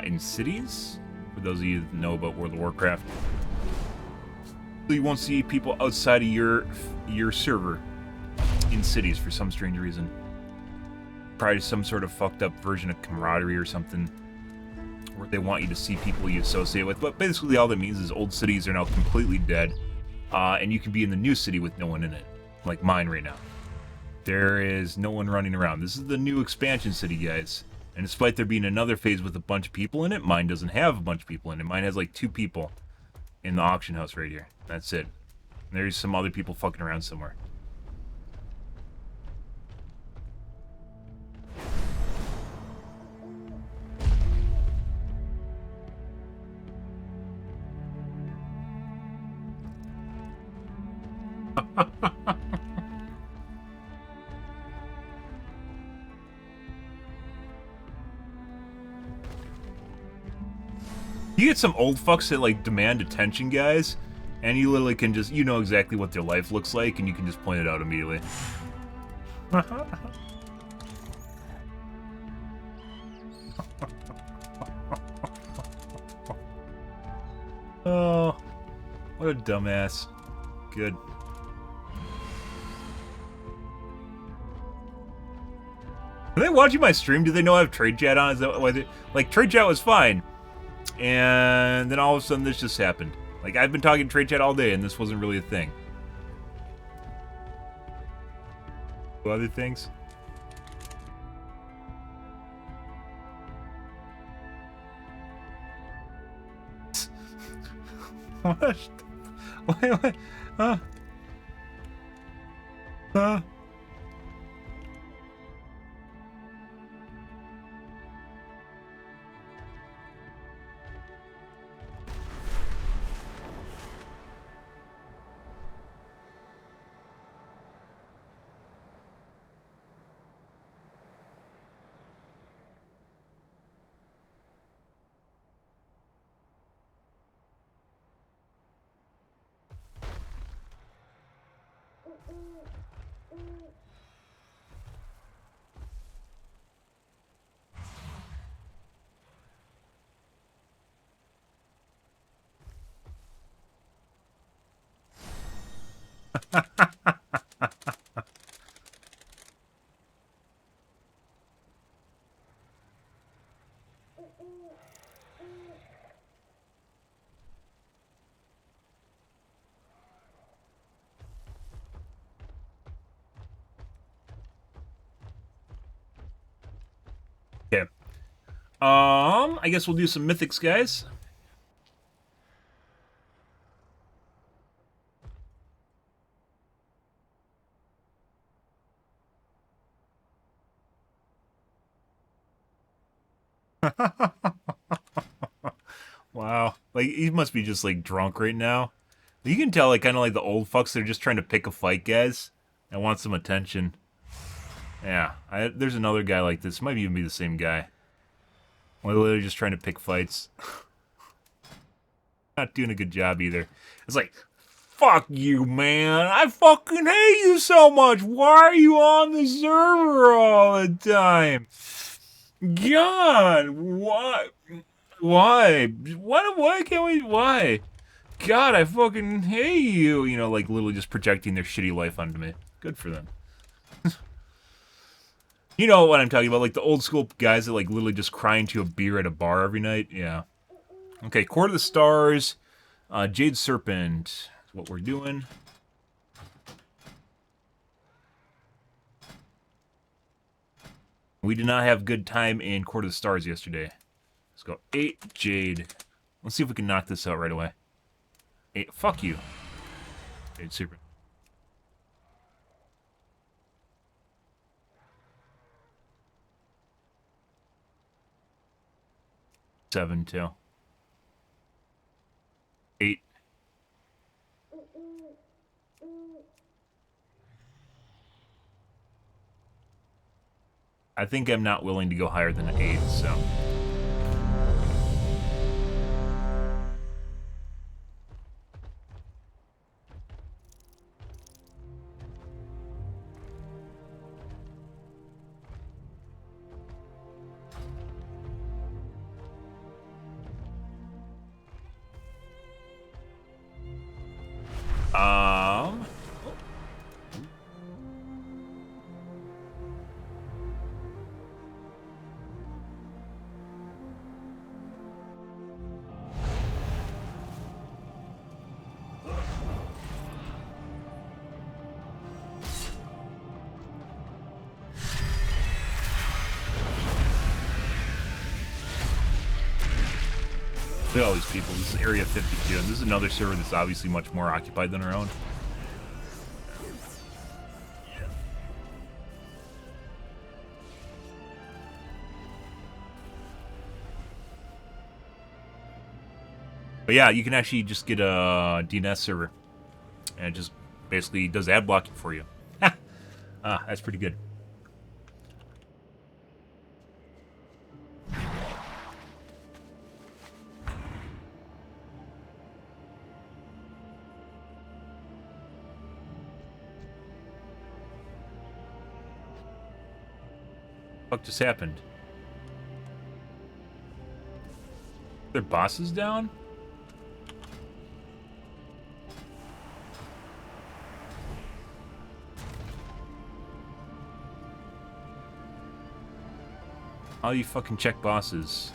in cities. For those of you that know about World of Warcraft, you won't see people outside of your server in cities for some strange reason. Probably some sort of fucked up version of camaraderie or something, where they want you to see people you associate with. But basically, all that means is old cities are now completely dead. And you can be in the new city with no one in it, like mine right now. There is no one running around. This is the new expansion city, guys. And despite there being another phase with a bunch of people in it, mine doesn't have a bunch of people in it. Mine has like 2 people in the auction house right here. That's it. And there's some other people fucking around somewhere. You get some old fucks that like demand attention, guys, and you literally can just, you know exactly what their life looks like, and you can just point it out immediately. Oh, what a dumbass. Good. watching my stream? Do they know I have trade chat on? Is that why they, like, trade chat was fine, and then all of a sudden this just happened. Like, I've been talking trade chat all day, and this wasn't really a thing. Other things? What? Why? Huh? Huh? Okay. I guess we'll do some mythics, guys. Wow. Like, he must be just, like, drunk right now. You can tell, like, kind of like the old fucks that are just trying to pick a fight, guys. And want some attention. Yeah. There's another guy like this. Might even be the same guy. Literally just trying to pick fights. Not doing a good job either. It's like, fuck you, man. I fucking hate you so much. Why are you on the server all the time? God, why? Why? Why can't we? Why? God, I fucking hate you. You know, like literally just projecting their shitty life onto me. Good for them. You know what I'm talking about, like the old school guys that like literally just cry into a beer at a bar every night. Yeah. Okay, Court of the Stars, Jade Serpent is what we're doing. We did not have good time in Court of the Stars yesterday. Let's go 8 Jade. Let's see if we can knock this out right away. 8. Fuck you. Jade Serpent. 7 too. 8. I think I'm not willing to go higher than 8, so. Look at all these people. This is Area 52, and this is another server that's obviously much more occupied than our own. But yeah, you can actually just get a DNS server, and it just basically does ad blocking for you. That's pretty good. What just happened? Their boss is down? How do you fucking check bosses?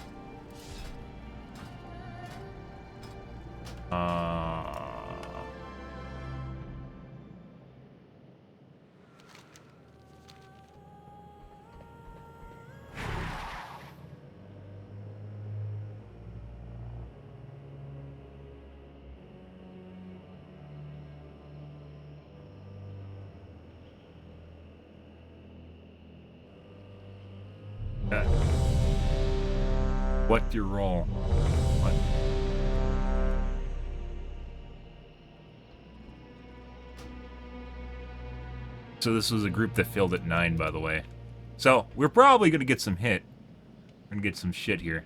Select your role. What? So this was a group that failed at 9, by the way. So we're probably gonna get some hit. We're gonna get some shit here.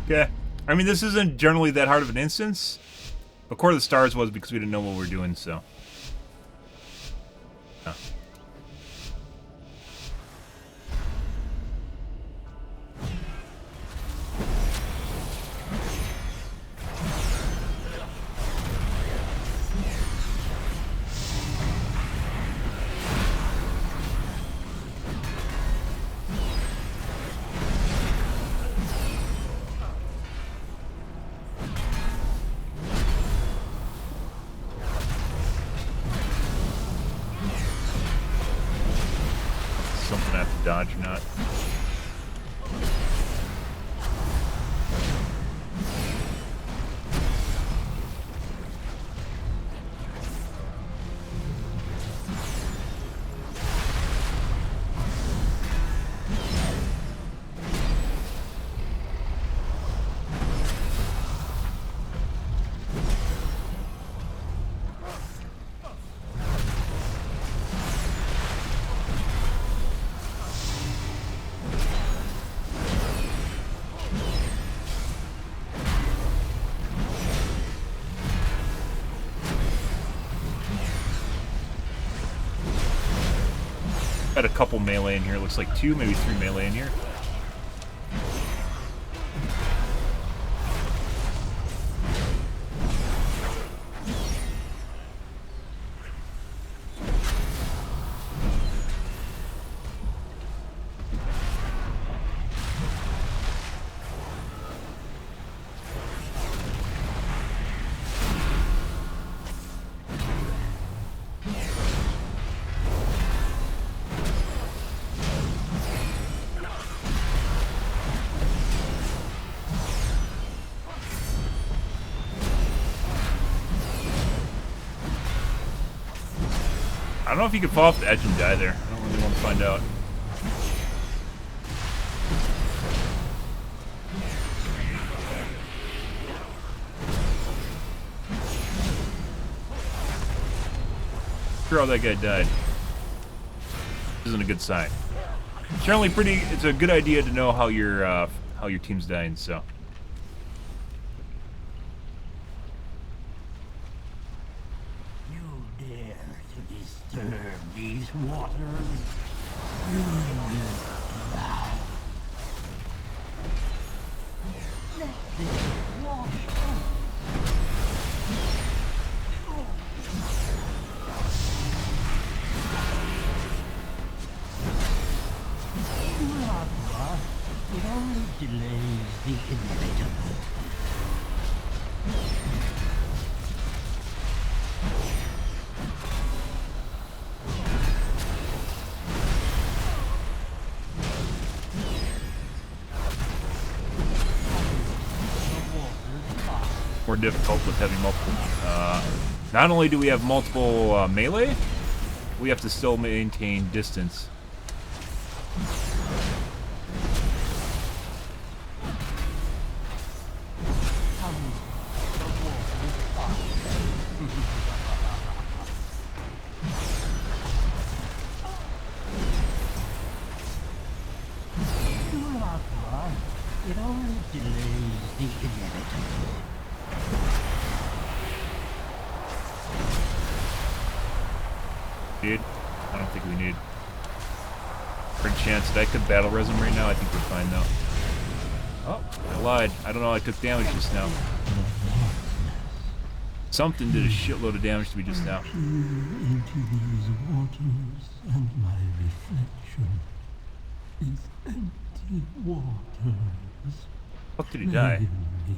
Yeah, I mean, this isn't generally that hard of an instance, but Court of the Stars was because we didn't know what we were doing, so. Yeah. Something I have to dodge or not. Got a couple melee in here. Looks like 2, maybe 3 melee in here. I don't know if you can fall off the edge and die there. I don't really want to find out. Sure, how that guy died. This isn't a good sign. Generally, it's a good idea to know how your team's dying. So. Disturb these waters. You will die. Let this wash over. Rather, it only delays the inevitable. More difficult with having multiple. Not only do we have multiple melee, we have to still maintain distance. It only delays the inevitable. Dude, I don't think we need. For a chance that I could battle res him right now. I think we're fine though. Oh, I lied. I don't know. I took damage just now. Something did a shitload of damage to me just now. Into these waters, and my reflection is empty waters. Fuck, did he die? Fail me.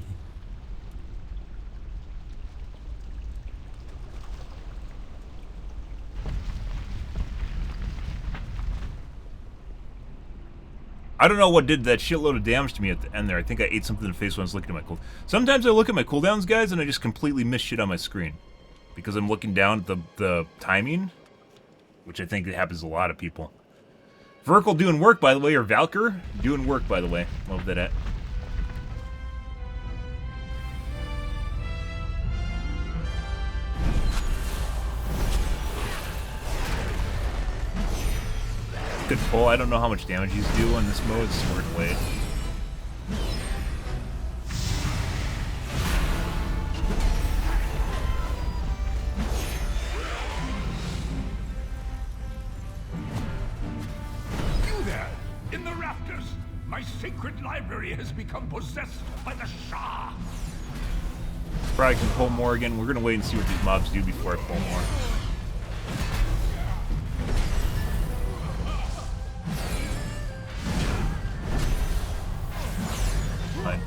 I don't know what did that shitload of damage to me at the end there. I think I ate something in the face when I was looking at my cool. Sometimes I look at my cooldowns, guys, and I just completely miss shit on my screen. Because I'm looking down at the timing, which I think it happens to a lot of people. Verkle doing work, by the way, or Valkyr doing work, by the way. Love that. Good pull. I don't know how much damage he's doing in this mode. It's worth wait. You there, in the rafters! My sacred library has become possessed by the Shah! Probably can pull more again. We're gonna wait and see what these mobs do before I pull more. Fine.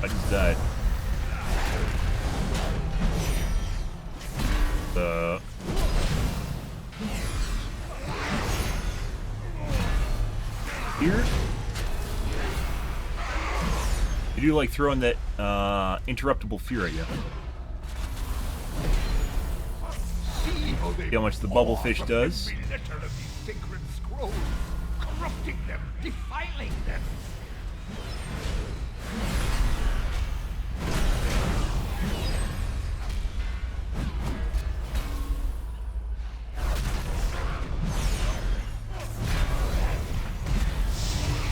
I just died. Here? You do like throwing that interruptible fear at you. See how much the bubble fish does. Every letter of these sacred scrolls, corrupting them, defiling them.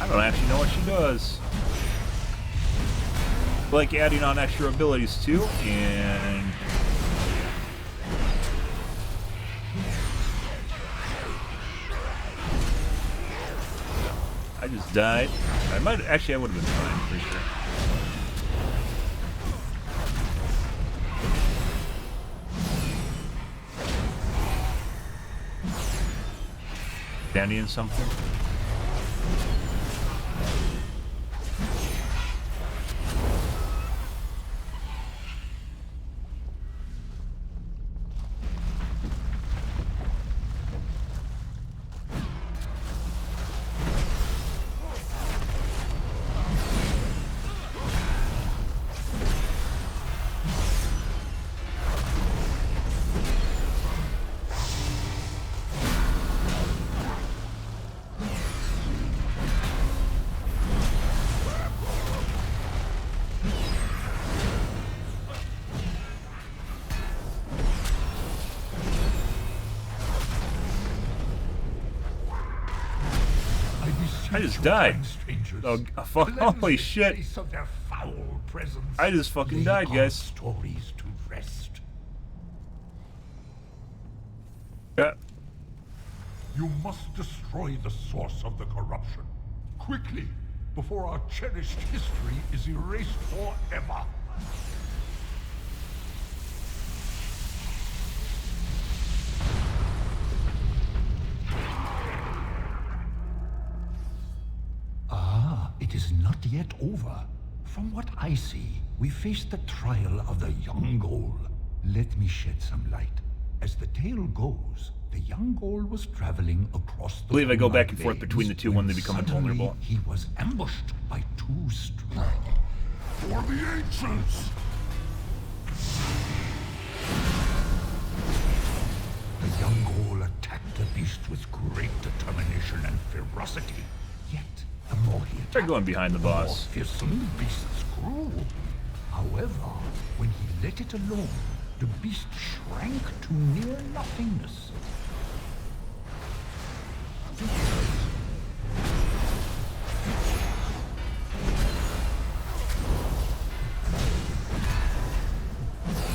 I don't actually know what she does. I like adding on extra abilities too, and I just died. I would have been fine, pretty sure. Danny and something. I just died. Oh, fuck. Holy shit. I just fucking died, guys. Stories to rest. Yeah. You must destroy the source of the corruption. Quickly, before our cherished history is erased forever. It is not yet over. From what I see, we face the trial of the young Ghoul. Let me shed some light. As the tale goes, the young Ghoul was traveling across the I believe I go back and Moonlight forth between the two when they become suddenly invulnerable. He was ambushed by two strong. For the ancients! The young Ghoul attacked the beast with great determination and ferocity. Yet, the more he attacked, Try going behind the boss. more fearsome the beasts grew. However, when he let it alone. The beast shrank to near nothingness.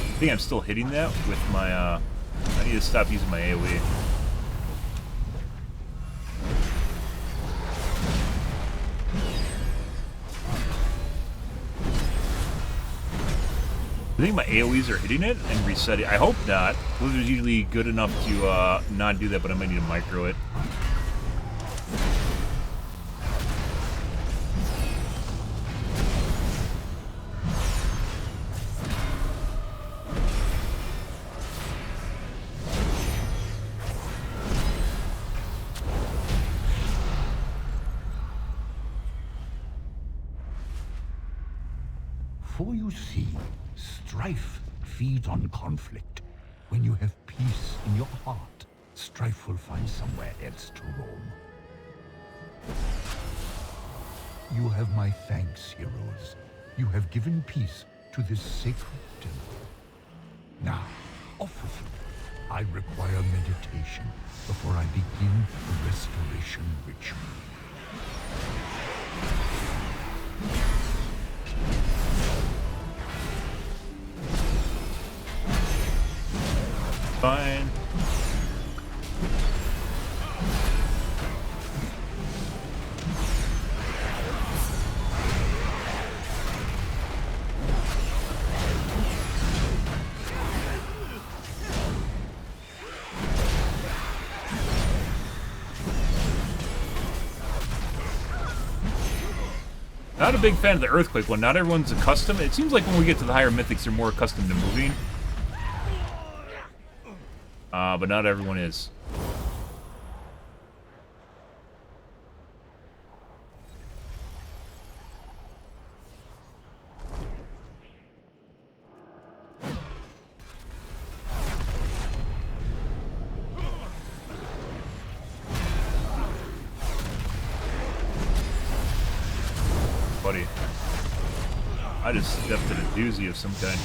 I think I'm still hitting that with my, I need to stop using my AoE. I think my AoEs are hitting it and resetting. I hope not. Blizzard's usually good enough to not do that, but I might need to micro it. For you see, strife feeds on conflict. When you have peace in your heart, strife will find somewhere else to roam. You have my thanks, heroes. You have given peace to this sacred temple. Now, off with you. I require meditation before I begin the restoration ritual. Fine. Not a big fan of the earthquake one. Not everyone's accustomed. It seems like when we get to the higher mythics, they're more accustomed to moving. But not everyone is. Buddy, I just stepped in a doozy of some kind.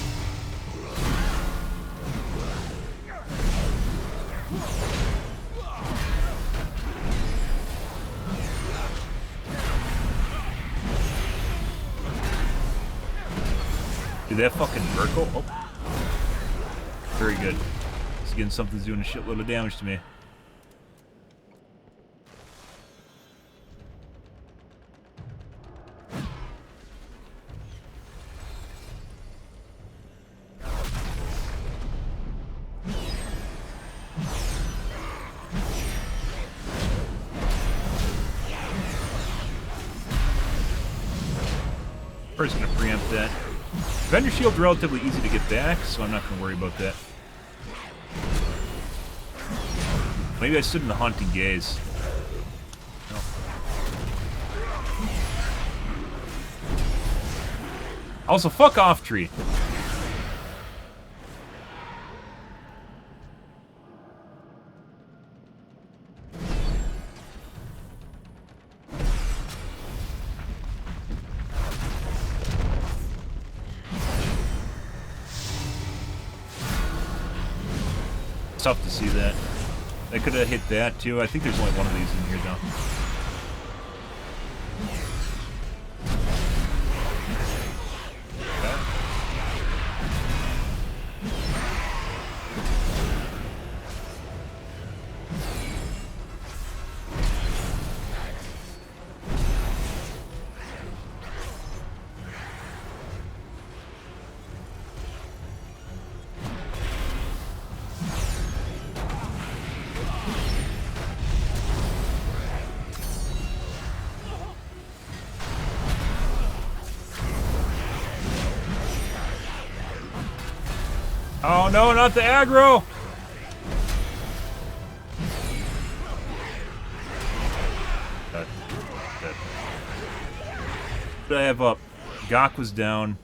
Dude, that fucking Merkle. Oh. Very good. It's again, something's doing a shitload of damage to me. First, gonna preempt that. Vendor Shield's relatively easy to get back, so I'm not gonna worry about that. Maybe I stood in the Haunting Gaze. No. Also, fuck off, tree. It's tough to see that. I could have hit that too. I think there's only one of these in here though. Oh no, not the aggro! What did I have up? Gok was down.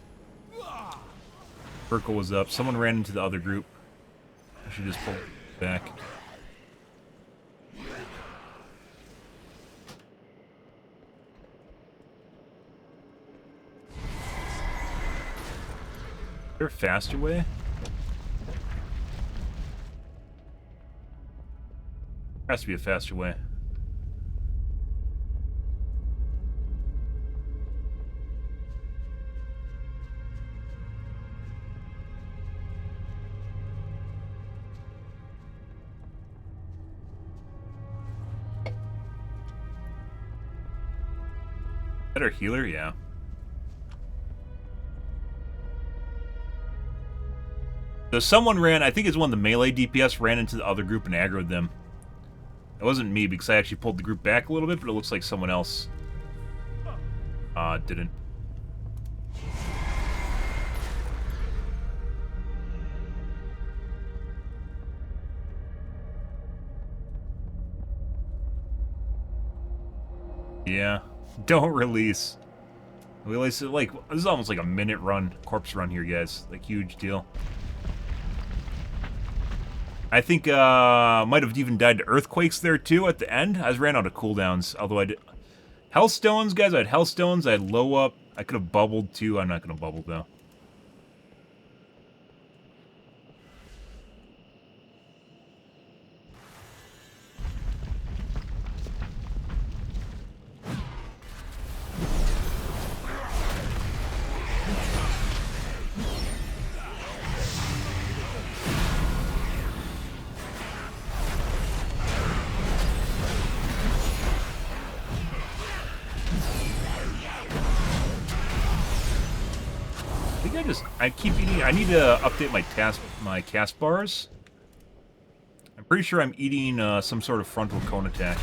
Urkel was up. Someone ran into the other group. I should just pull back. there a faster way? There has to be a faster way. Is that our healer? Yeah. So someone ran, I think it's one of the melee DPS, ran into the other group and aggroed them. It wasn't me because I actually pulled the group back a little bit, but it looks like someone else didn't. Yeah. Don't release. Release it, like, this is almost like a minute run, corpse run here, guys. Like, huge deal. I think, might have even died to earthquakes there, too, at the end. I just ran out of cooldowns, although I did... Hellstones, guys, I had Hellstones, I had Low Up. I could have bubbled, too. I'm not going to bubble, though. I keep eating. I need to update my cast bars. I'm pretty sure I'm eating some sort of frontal cone attack.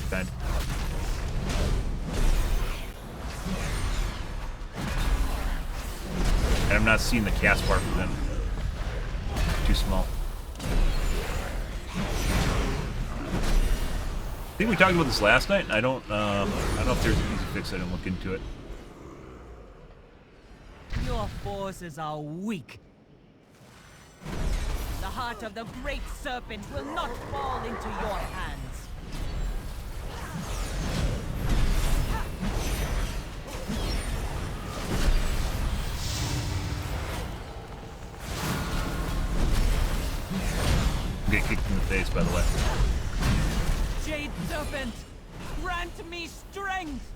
Bad. And I'm not seeing the cast bar for them. Too small. I think we talked about this last night. And I don't know if there's an easy fix. I didn't look into it. Your forces are weak. The heart of the great serpent will not fall into your hands. I'm getting kicked in the face, by the way. Jade serpent, grant me strength!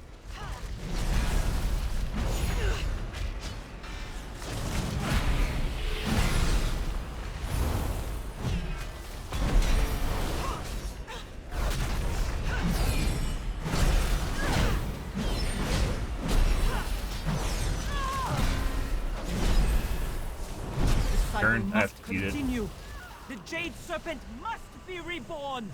Turn, I have to eat it. The Jade Serpent must be reborn!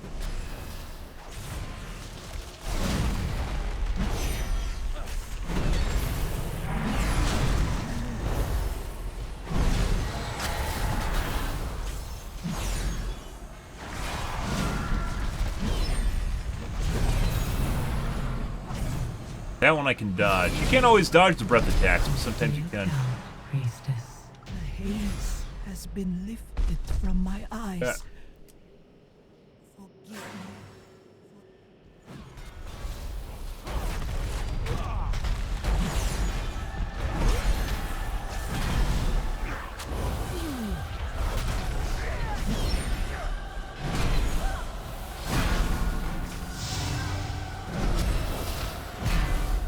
That one I can dodge. You can't always dodge the breath attacks, but sometimes you can. Priestess, the haze has been lifted from my eyes. Yeah. Forgive me.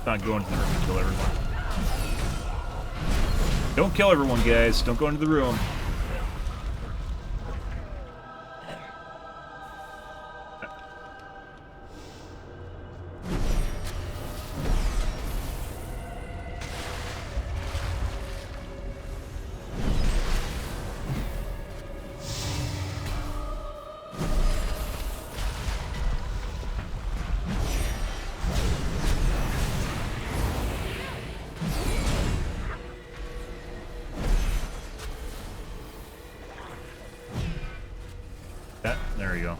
Not go into the room and kill everyone. Don't kill everyone, guys. Don't go into the room. There we go.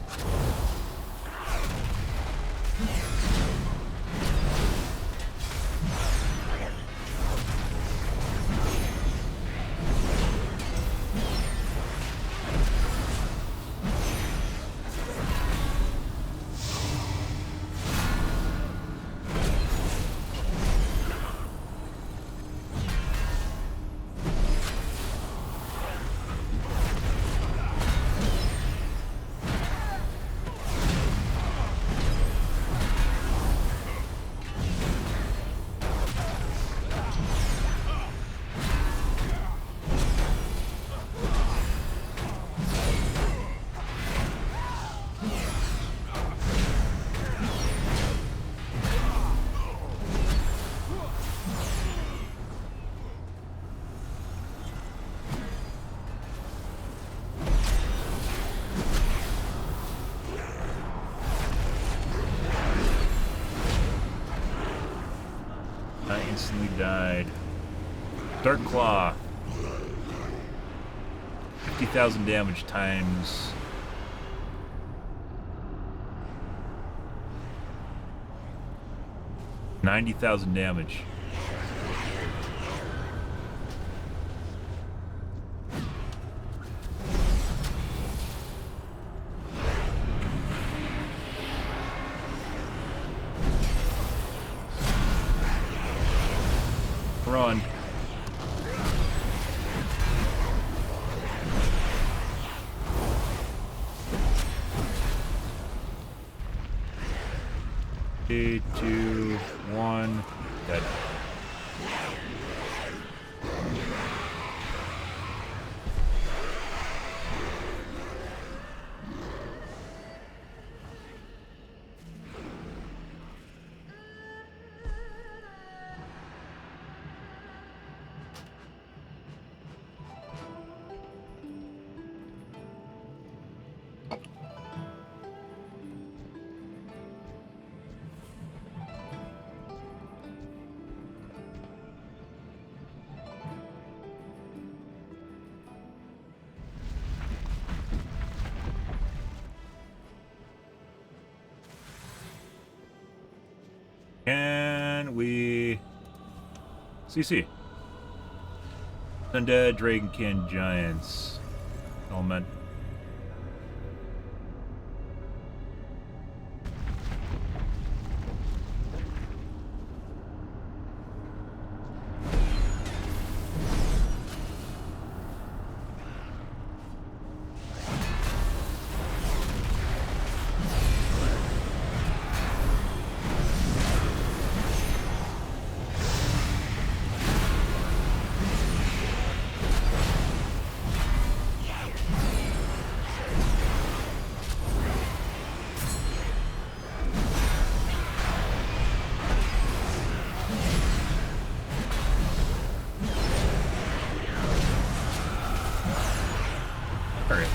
and we died. Dark Claw. 50,000 damage times... 90,000 damage. Run. Three, two, one. Dead. Can we... CC. Undead, Dragonkin, Giants. Element. Alright.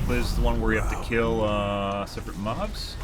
Is the one where you have to kill separate mobs?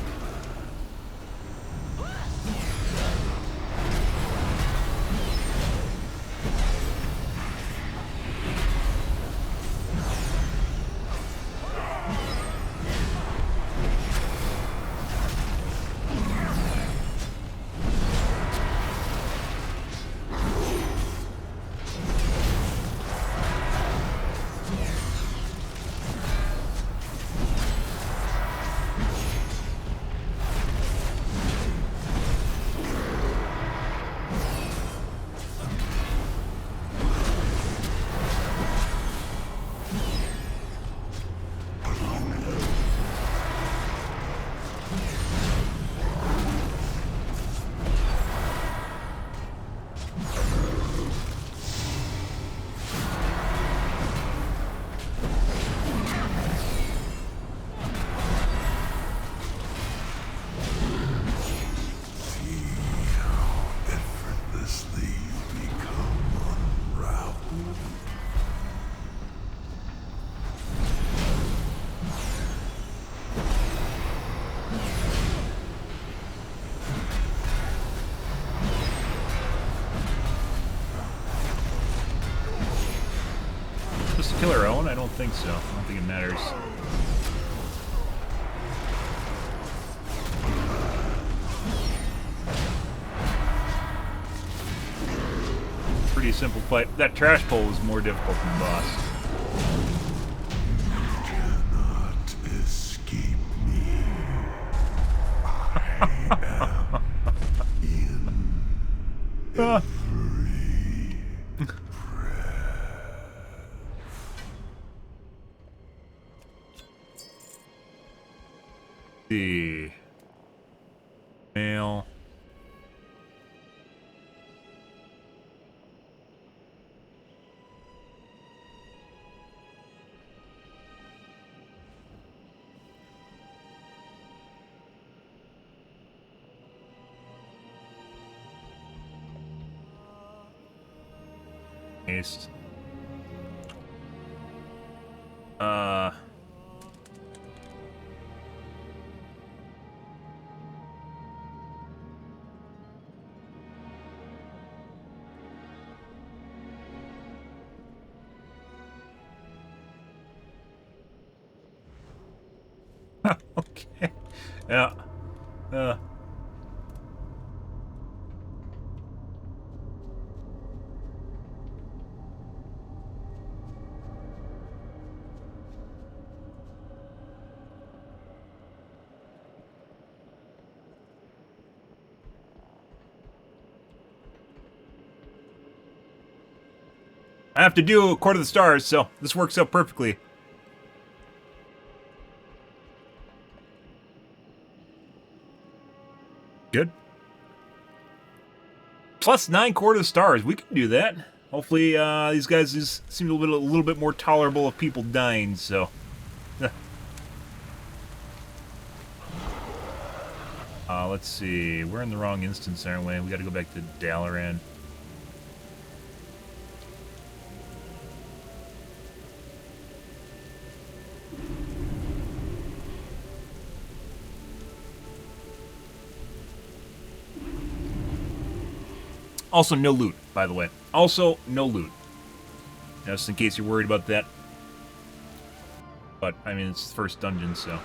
Just to kill our own? I don't think so. I don't think it matters. Pretty simple fight. That trash pole was more difficult than the boss. Cannot escape me. I am Ah. See. Mail. Haste. Okay. Yeah. I have to do a Court of the Stars, so this works out perfectly. Good. Plus 9 Court of the Stars. We can do that. Hopefully, these guys just seem a little bit more tolerable of people dying, so. Let's see. We're in the wrong instance, aren't we? We gotta go back to Dalaran. Also, no loot, by the way. Also, no loot. Just in case you're worried about that. But, I mean, it's the first dungeon, so.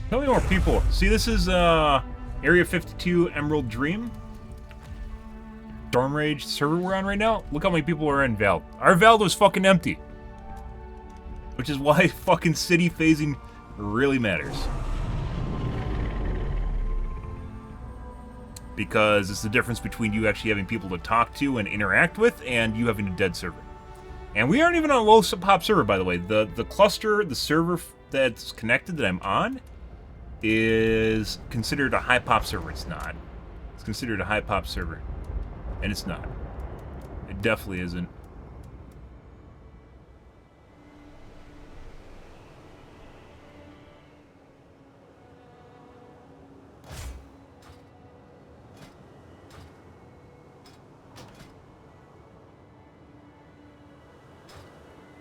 How many more people? See, this is Area 52 Emerald Dream. Storm Rage server we're on right now. Look how many people are in Veld. Our Veld was fucking empty. Which is why fucking city phasing really matters. Because it's the difference between you actually having people to talk to and interact with and you having a dead server. And we aren't even on a low pop server, by the way. The cluster, the server that's connected that I'm on, is considered a high pop server. It's not. It's considered a high pop server. And it's not. It definitely isn't.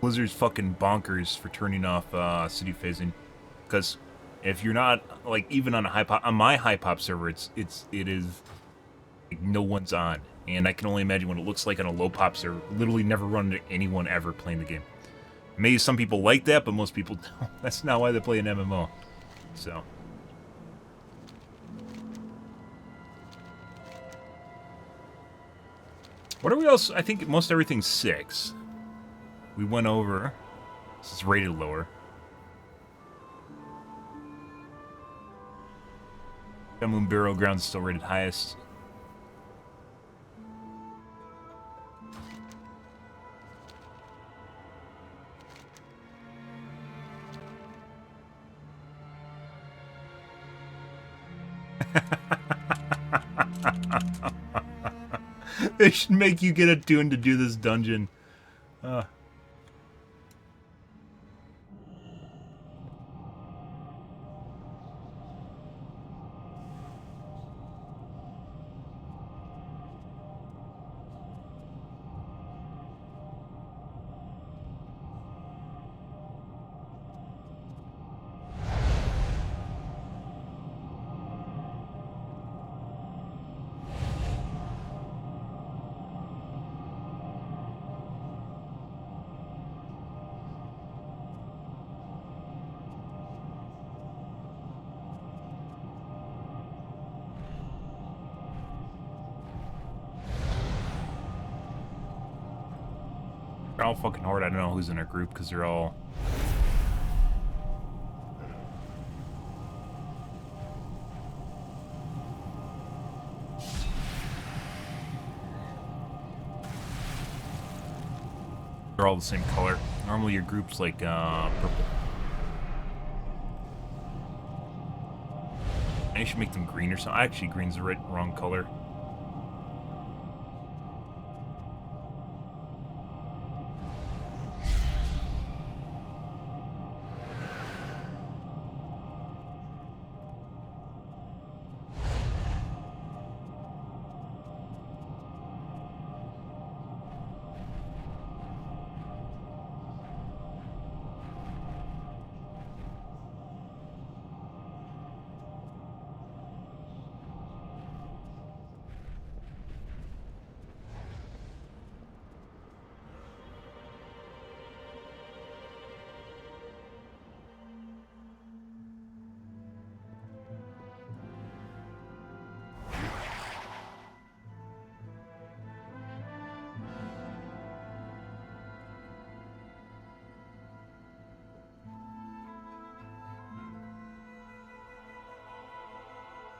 Blizzard's fucking bonkers for turning off city phasing, because if you're not like even on a high pop, on my high pop server, it is like no one's on, and I can only imagine what it looks like on a low pop server. Literally never run into anyone ever playing the game. Maybe some people like that, but most people don't. That's not why they play an MMO. So. What are we else? I think most everything's 6. We went over. This is rated lower. Moon Burial Ground is still rated highest. They should make you get attuned to do this dungeon. Prowl fucking horde. I don't know who's in our group because they're all. They're all the same color. Normally your group's like purple. I should make them green or something. Actually, green's the wrong color.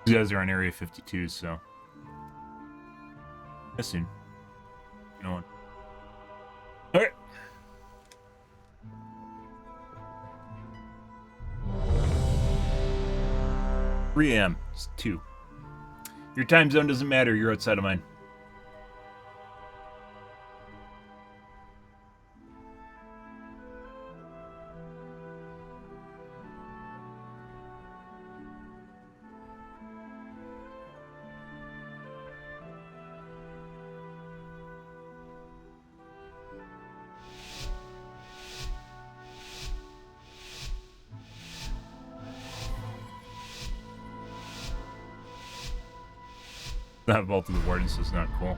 You guys are on Area 52, so. Missing. You know what? Alright. Three AM. It's 2. Your time zone doesn't matter, you're outside of mine. Not Vault of the Wardens is not cool.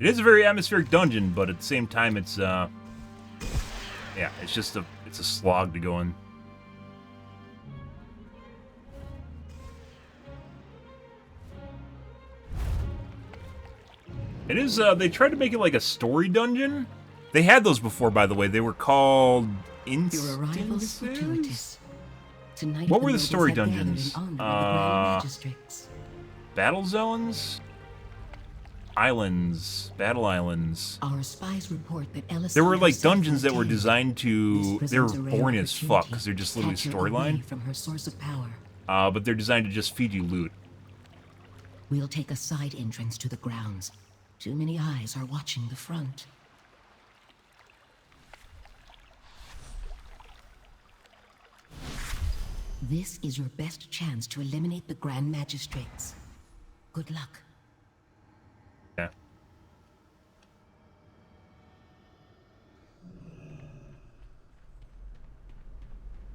It is a very atmospheric dungeon, but at the same time it's yeah, it's just it's a slog to go in. It is, they tried to make it like a story dungeon. They had those before, by the way. They were called Instances? What were the story dungeons? Battle zones? Islands. Battle islands. Our spies report that there were like dungeons that were designed to... They were boring as fuck, because they're just literally storyline. From her source of power. But they're designed to just feed you loot. We'll take a side entrance to the grounds. Too many eyes are watching the front. This is your best chance to eliminate the Grand Magistrates. Good luck. Yeah.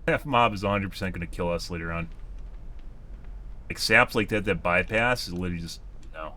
Half mob is 100% going to kill us later on. Like saps like that bypass is literally just no.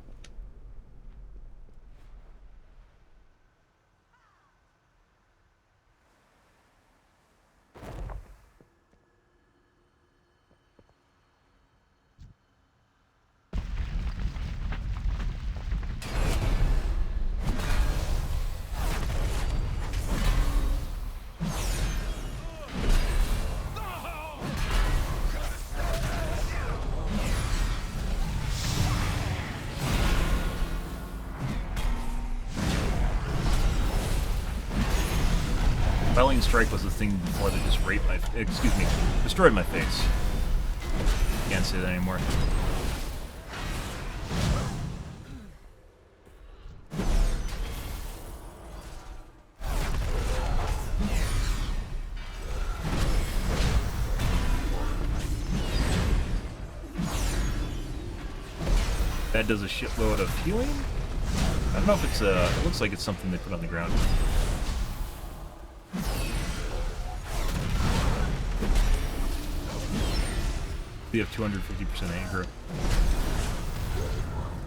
Felling strike was the thing before that just raped my... Excuse me. Destroyed my face. Can't say that anymore. That does a shitload of healing? I don't know if it's it looks like it's something they put on the ground. We have 250% anger.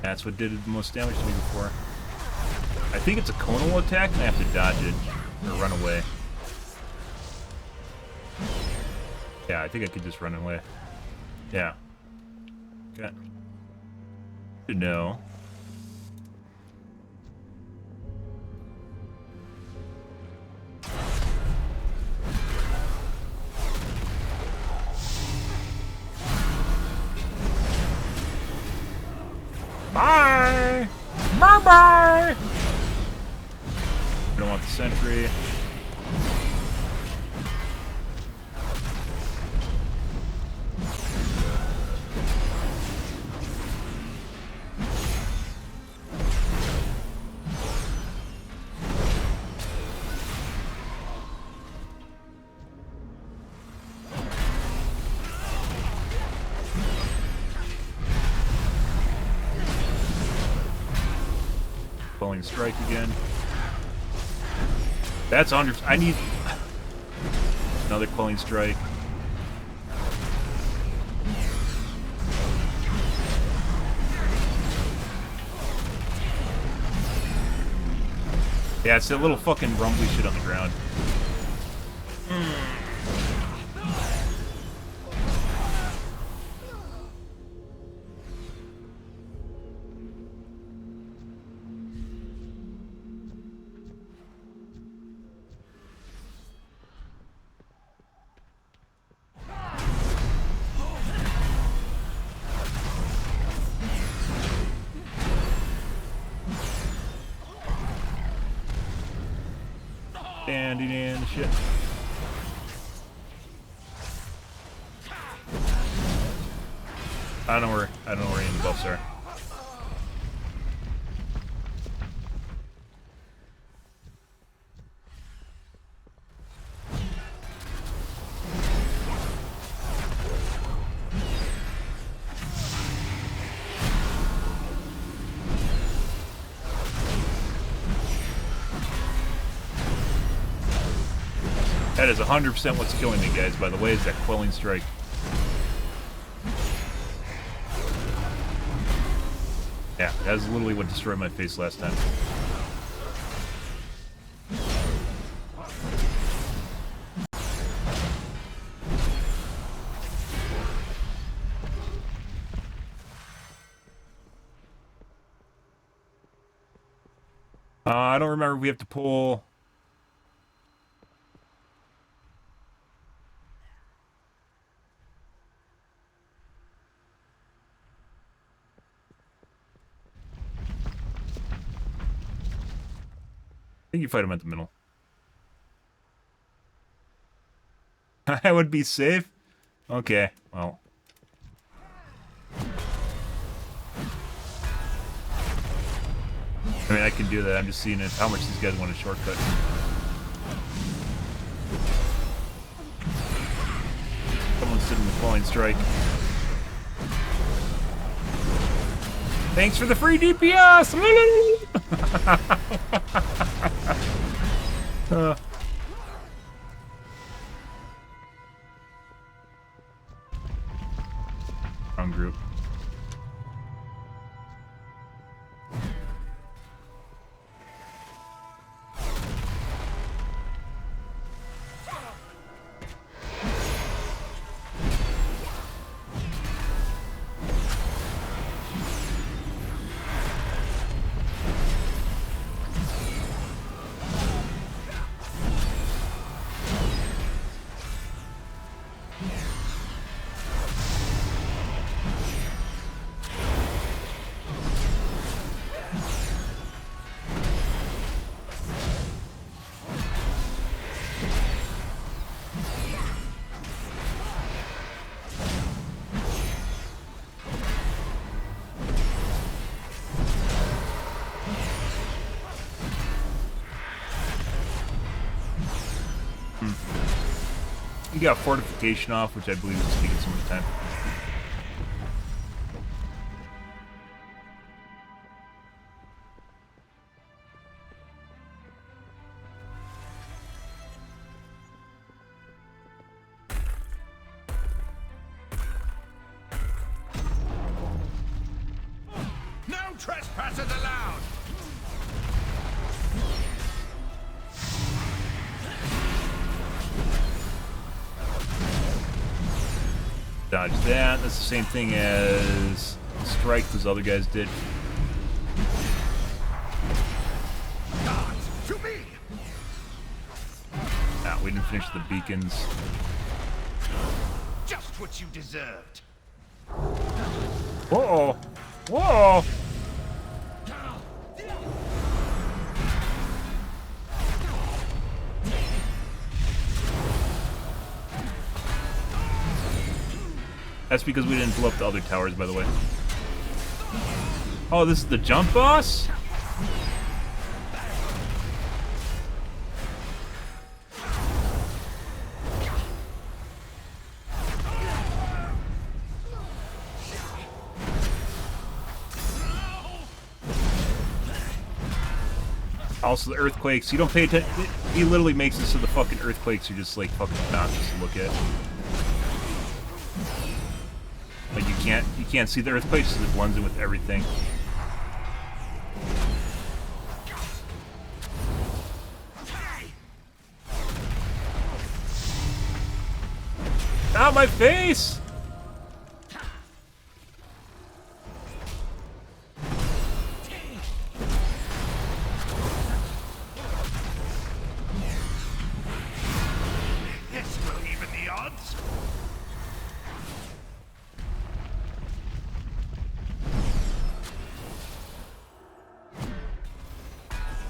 That's what did the most damage to me before. I think it's a conal attack and I have to dodge it or run away. Yeah, I think I could just run away. Yeah. Okay. Good to know. Bye! Bye-bye! I don't want the sentry. Quelling strike again. That's under. I need another quelling strike. Yeah, it's that little fucking rumbly shit on the ground. Standing in the shit. I don't know where any of the buffs are. That is 100% what's killing me, guys, by the way, is that quelling strike. Yeah, that is literally what destroyed my face last time. I don't remember if we have to pull... I think you fight him at the middle. I would be safe? Okay, well. I mean, I can do that. I'm just seeing if how much these guys want a shortcut. Someone's sitting in the falling strike. Thanks for the free DPS! Wrong group. You got fortification off, which I believe is taking so much time. No trespassers allowed! dodge that. That's the same thing as strike those other guys did. To me! Ah, we didn't finish the beacons. Just what you deserved. Whoa! Whoa! That's because we didn't blow up the other towers, by the way. Oh, this is the jump boss? Also, the earthquakes. You don't pay attention. He literally makes it so the fucking earthquakes are just like fucking obnoxious to look at. Like you can't see the earthquakes because it blends in with everything. Ow, my face! This will even the odds.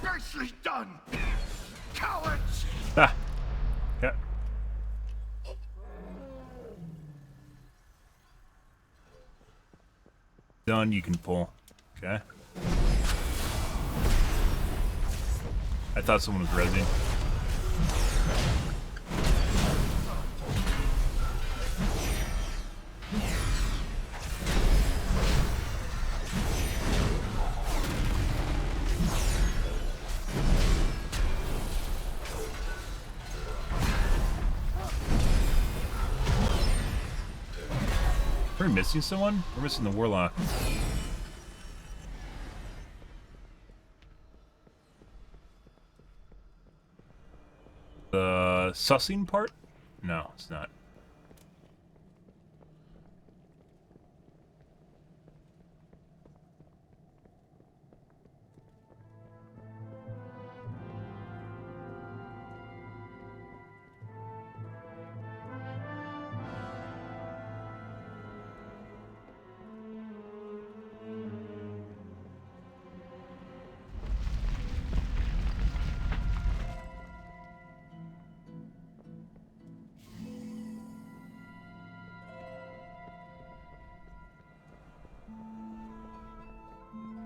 Nicely done, cowards! Ah. Yeah. Done, you can pull. Okay. I thought someone was rezzing. We're missing someone? We're missing the warlock. The sussing part? No, it's not.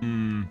Hmm.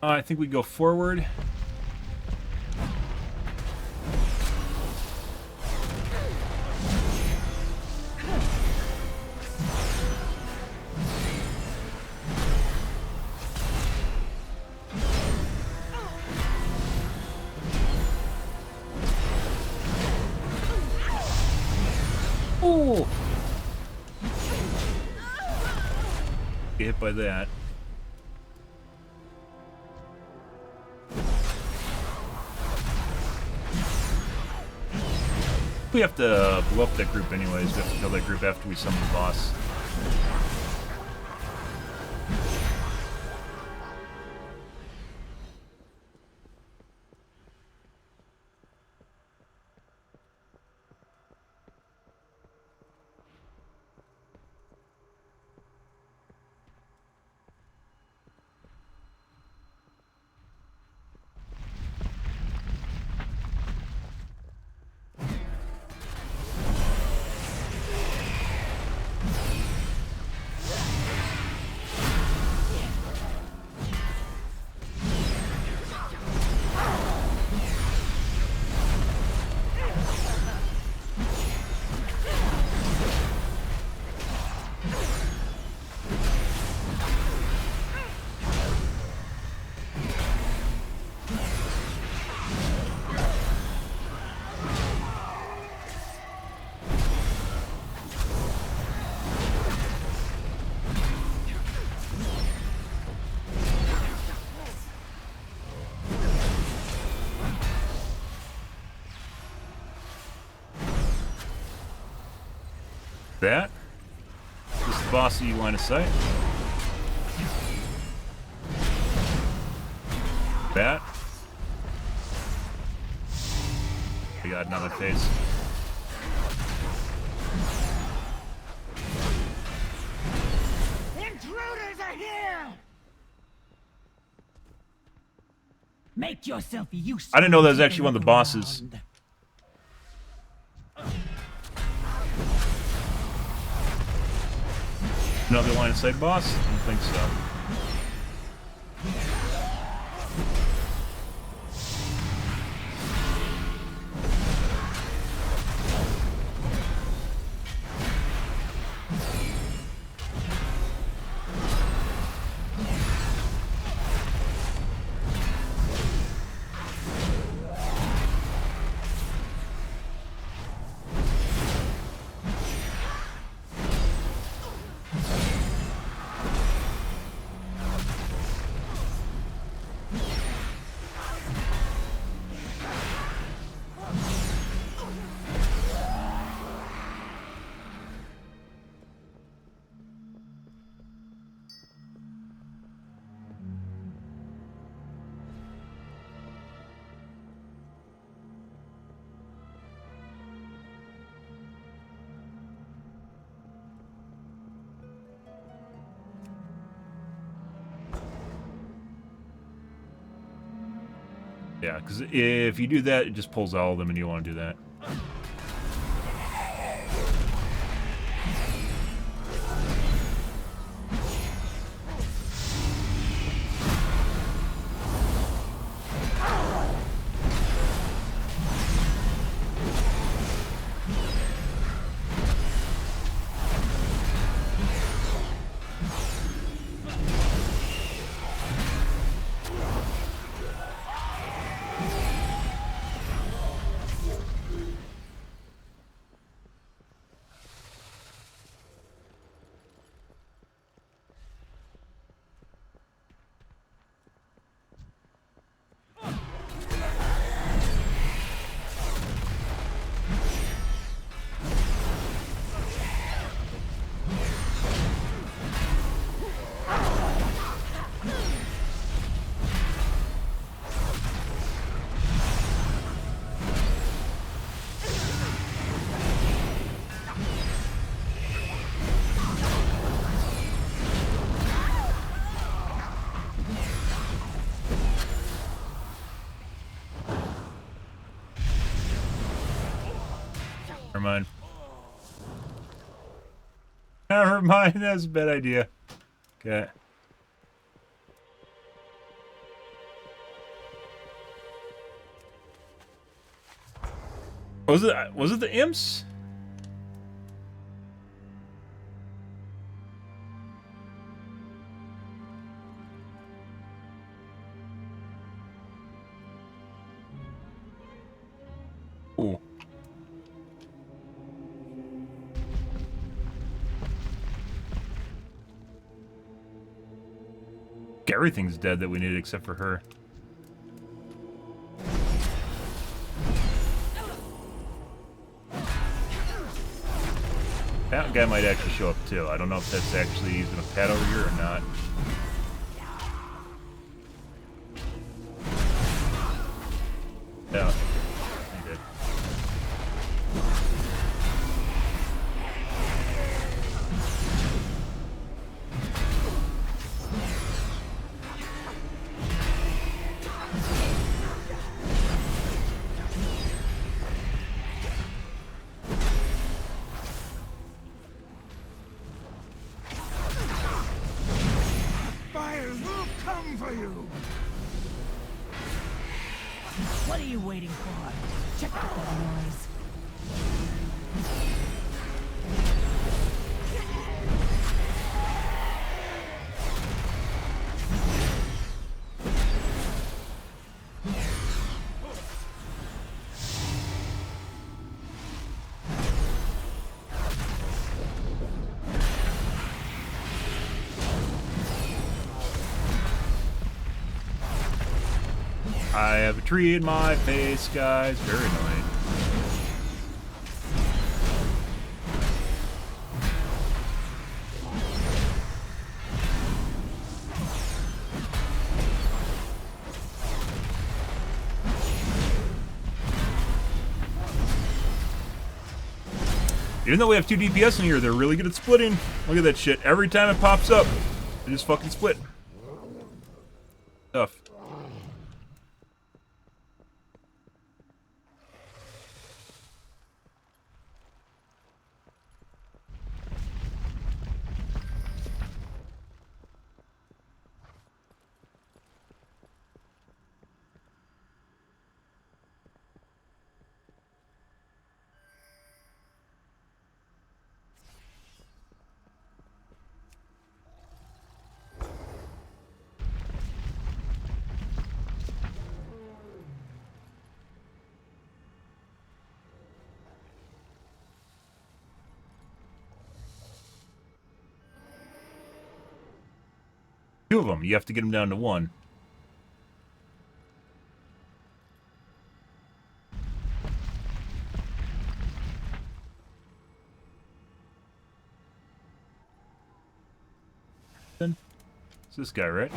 I think we go forward. Ooh! Get hit by that. We have to blow up that group anyways. We have to kill that group after we summon the boss. That. This is the bossy line of sight. That. Oh god, not my face. Intruders are here! Make yourself useful. I didn't know that was actually one of the bosses. Another line of sight boss? I don't think so. Yeah, because if you do that, it just pulls all of them, and you want to do that. Never mind. Never mind, that's a bad idea. Okay. Was it the imps? Ooh. Everything's dead that we need except for her. That guy might actually show up too. I don't know if that's actually he's gonna pad over here or not. Yeah, he did. For you. What are you waiting for? Check out that noise. I have a tree in my face, guys. Very annoying. Even though we have 2 DPS in here, they're really good at splitting. Look at that shit. Every time it pops up, they just fucking split. Stuff. Two of them. You have to get them down to 1. It's this guy, right?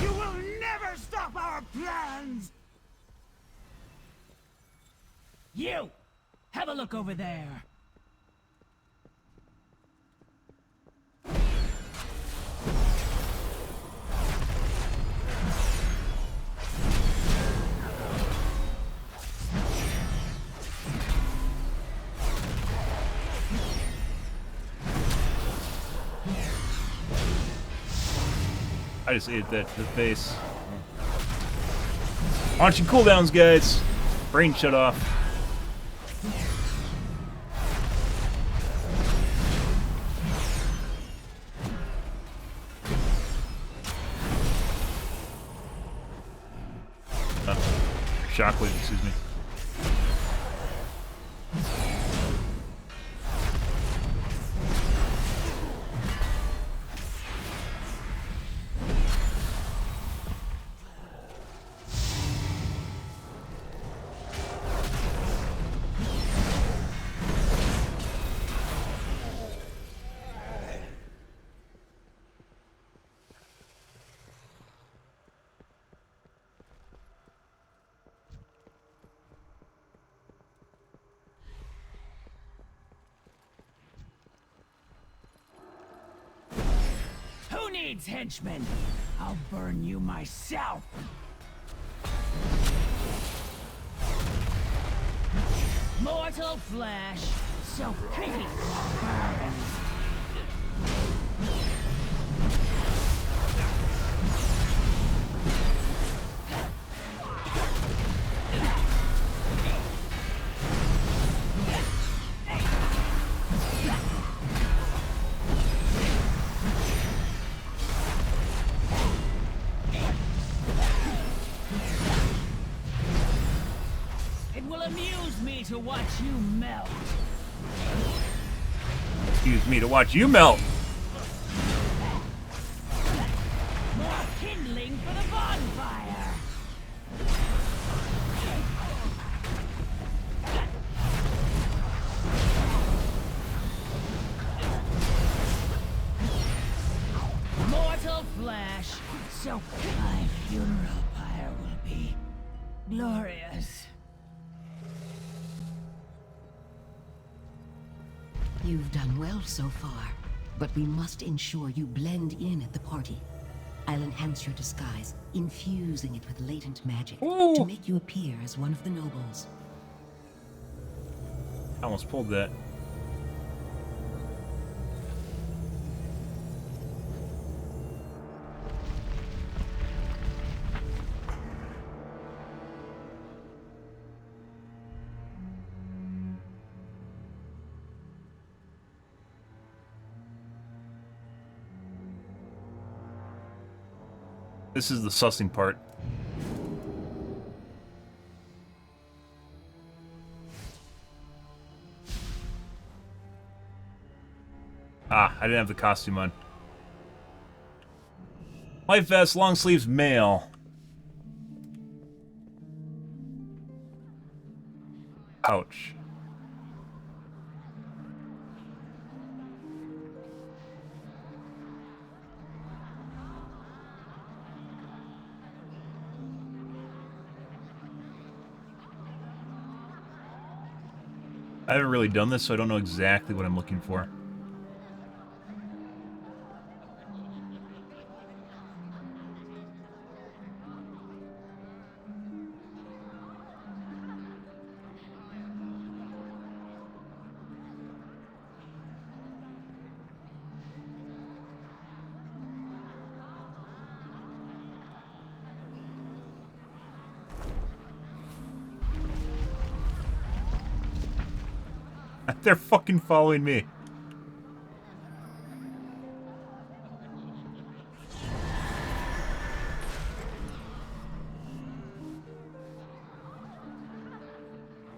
You will never stop our plans! You! Have a look over there. I just ate that to the face. Launching cooldowns, guys. Brain shut off. Shockwave, excuse me. Who needs henchmen? I'll burn you myself. Mortal flesh, so pretty. Burn. It will amuse me to watch you melt. Excuse me to watch you melt. More kindling for the bonfire. Mortal flesh, so my funeral pyre will be glorious. You've done well so far, but we must ensure you blend in at the party. I'll enhance your disguise, infusing it with latent magic to make you appear as one of the nobles. I almost pulled that. This is the sussing part. I didn't have the costume on. Life vest, long sleeves, male. Ouch. I haven't really done this, so I don't know exactly what I'm looking for. They're fucking following me.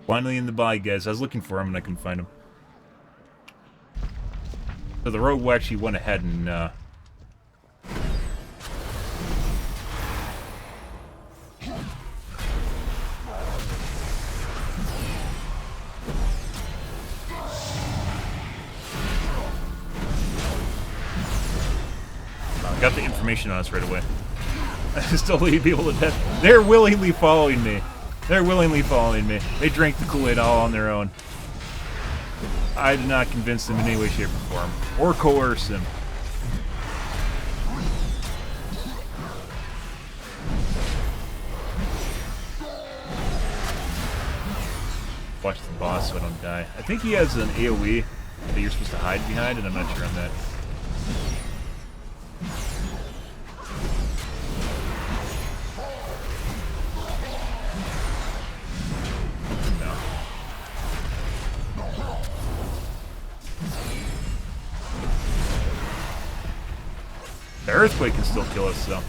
Finally in the bag, guys. I was looking for him and I couldn't find him. So the rogue actually went ahead and got the information on us right away. I still leave people to death. They're willingly following me. They're willingly following me. They drank the Kool-Aid all on their own. I did not convince them in any way, shape, or form. Or coerce them. Watch the boss so I don't die. I think he has an AoE that you're supposed to hide behind, and I'm not sure on that. The earthquake can still kill us, though.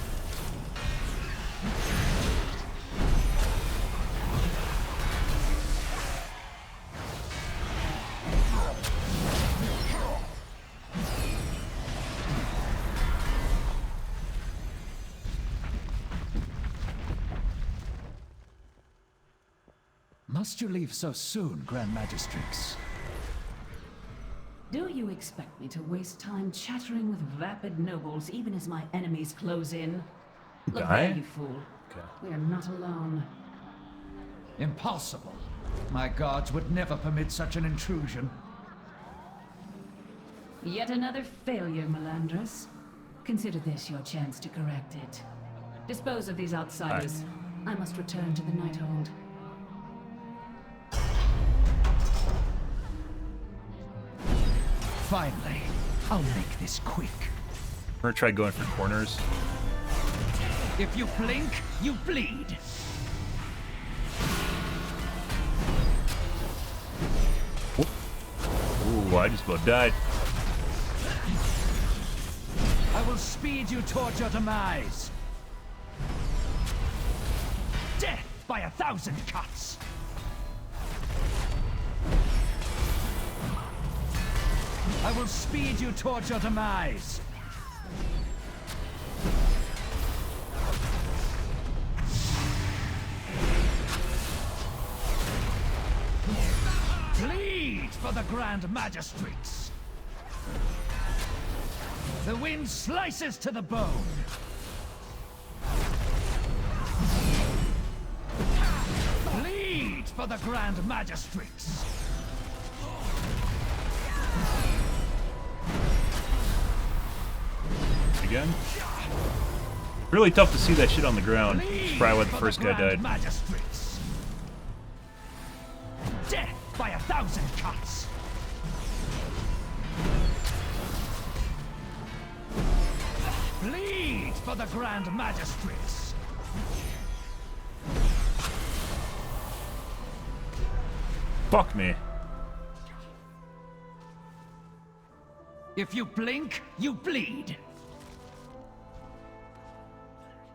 Must you leave so soon, Grand Magistrix? Do you expect me to waste time chattering with vapid nobles even as my enemies close in? Look there, you fool. Okay. We are not alone. Impossible. My guards would never permit such an intrusion. Yet another failure, Melandrus. Consider this your chance to correct it. Dispose of these outsiders. I must return to the Nighthold. Finally, I'll make this quick. We're gonna try going for corners. If you blink, you bleed. Ooh, I just about died. I will speed you towards your demise. Death by 1,000 cuts. I will speed you towards your demise. Bleed for the Grand Magistrates. The wind slices to the bone. Bleed for the Grand Magistrates. Again. Really tough to see that shit on the ground. That's probably why the first guy died. Magistrates. Death by 1,000 cuts. Bleed for the Grand Magistrates. Fuck me. If you blink, you bleed.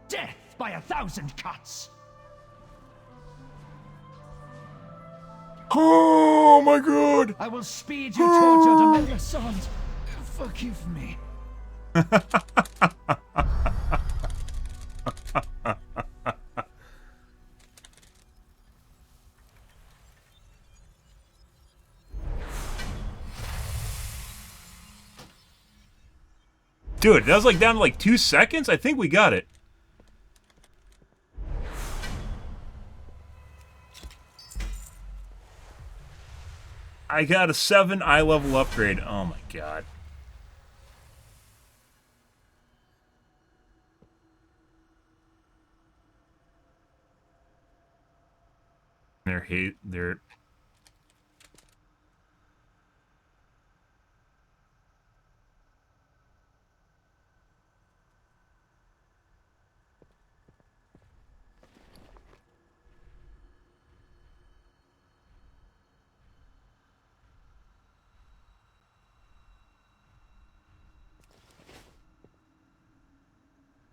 Death by 1,000 cuts. Oh my god! I will speed you towards your Oh, demise. Forgive me. Dude, that was like down to like 2 seconds? I think we got it. I got a 7 eye level upgrade. Oh my god. They're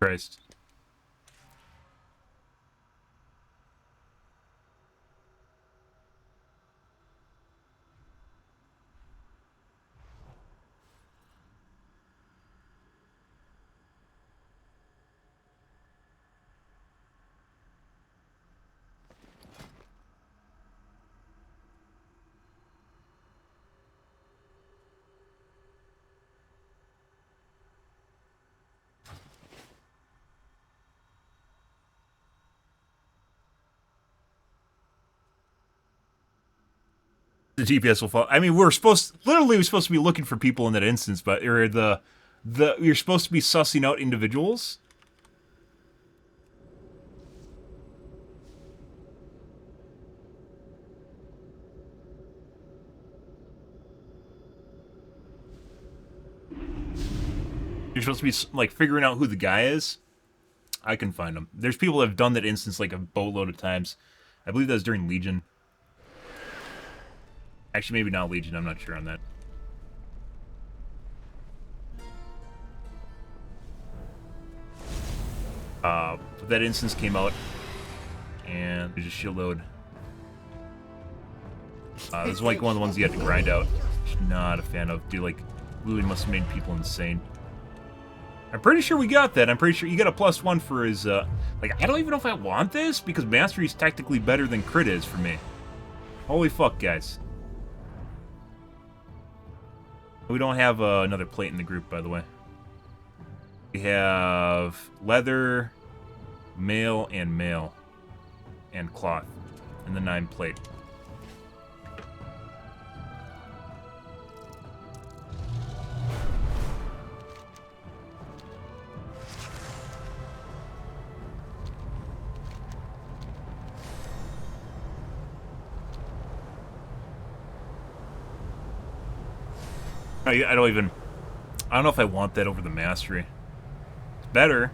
Christ. The GPS will fall. I mean, we're supposed to be looking for people in that instance, but you're supposed to be sussing out individuals. You're supposed to be like figuring out who the guy is. I can find them. There's people that have done that instance like a boatload of times. I believe that was during Legion. Actually, maybe not Legion. I'm not sure on that. But that instance came out, and there's a shield load. This is like one of the ones you had to grind out. Not a fan of. Dude, like, really must have made people insane. I'm pretty sure we got that. I'm pretty sure you got a +1 for his, like, I don't even know if I want this, because Mastery is technically better than Crit is for me. Holy fuck, guys. We don't have another plate in the group, by the way. We have leather, mail, and cloth, and the 9 plate. I don't know if I want that over the Mastery. It's better.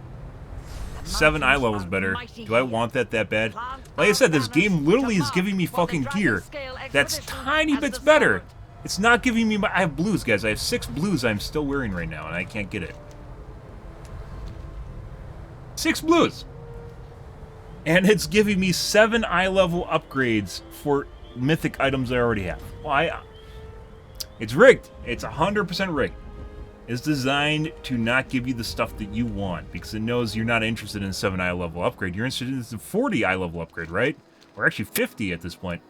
7 eye levels better. Do I want that bad? Like I said, this game literally is giving me fucking gear that's tiny bits better. It's not giving me I have blues, guys. I have 6 blues I'm still wearing right now, and I can't get it. 6 blues! And it's giving me 7 eye level upgrades for mythic items I already have. Well, it's rigged. It's 100% rigged. It's designed to not give you the stuff that you want, because it knows you're not interested in a 7 eye level upgrade. You're interested in the 40 eye level upgrade, right? Or actually 50 at this point.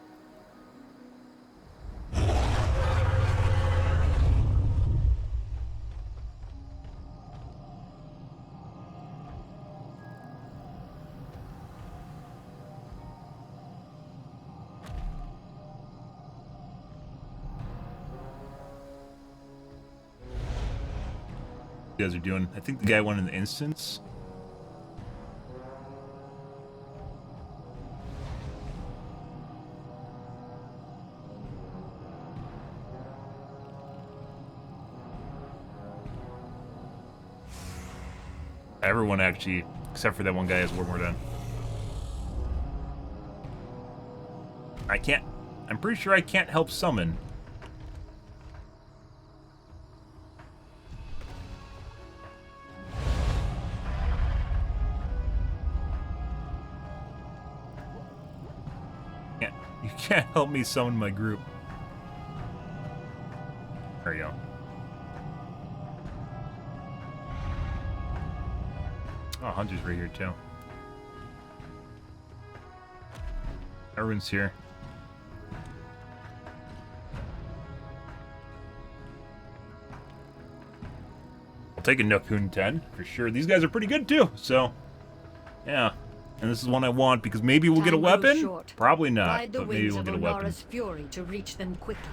You guys are doing. I think the guy won in the instance. Everyone actually, except for that one guy, has one more done. I can't. I'm pretty sure I can't help summon. You can't help me summon my group. There you go. Oh, Hunter's right here, too. Everyone's here. I'll take a Nookun 10, for sure. These guys are pretty good, too, so... Yeah. And this is one I want, because maybe we'll get a weapon? Probably not, but maybe we'll get a weapon. Fury to reach them quickly.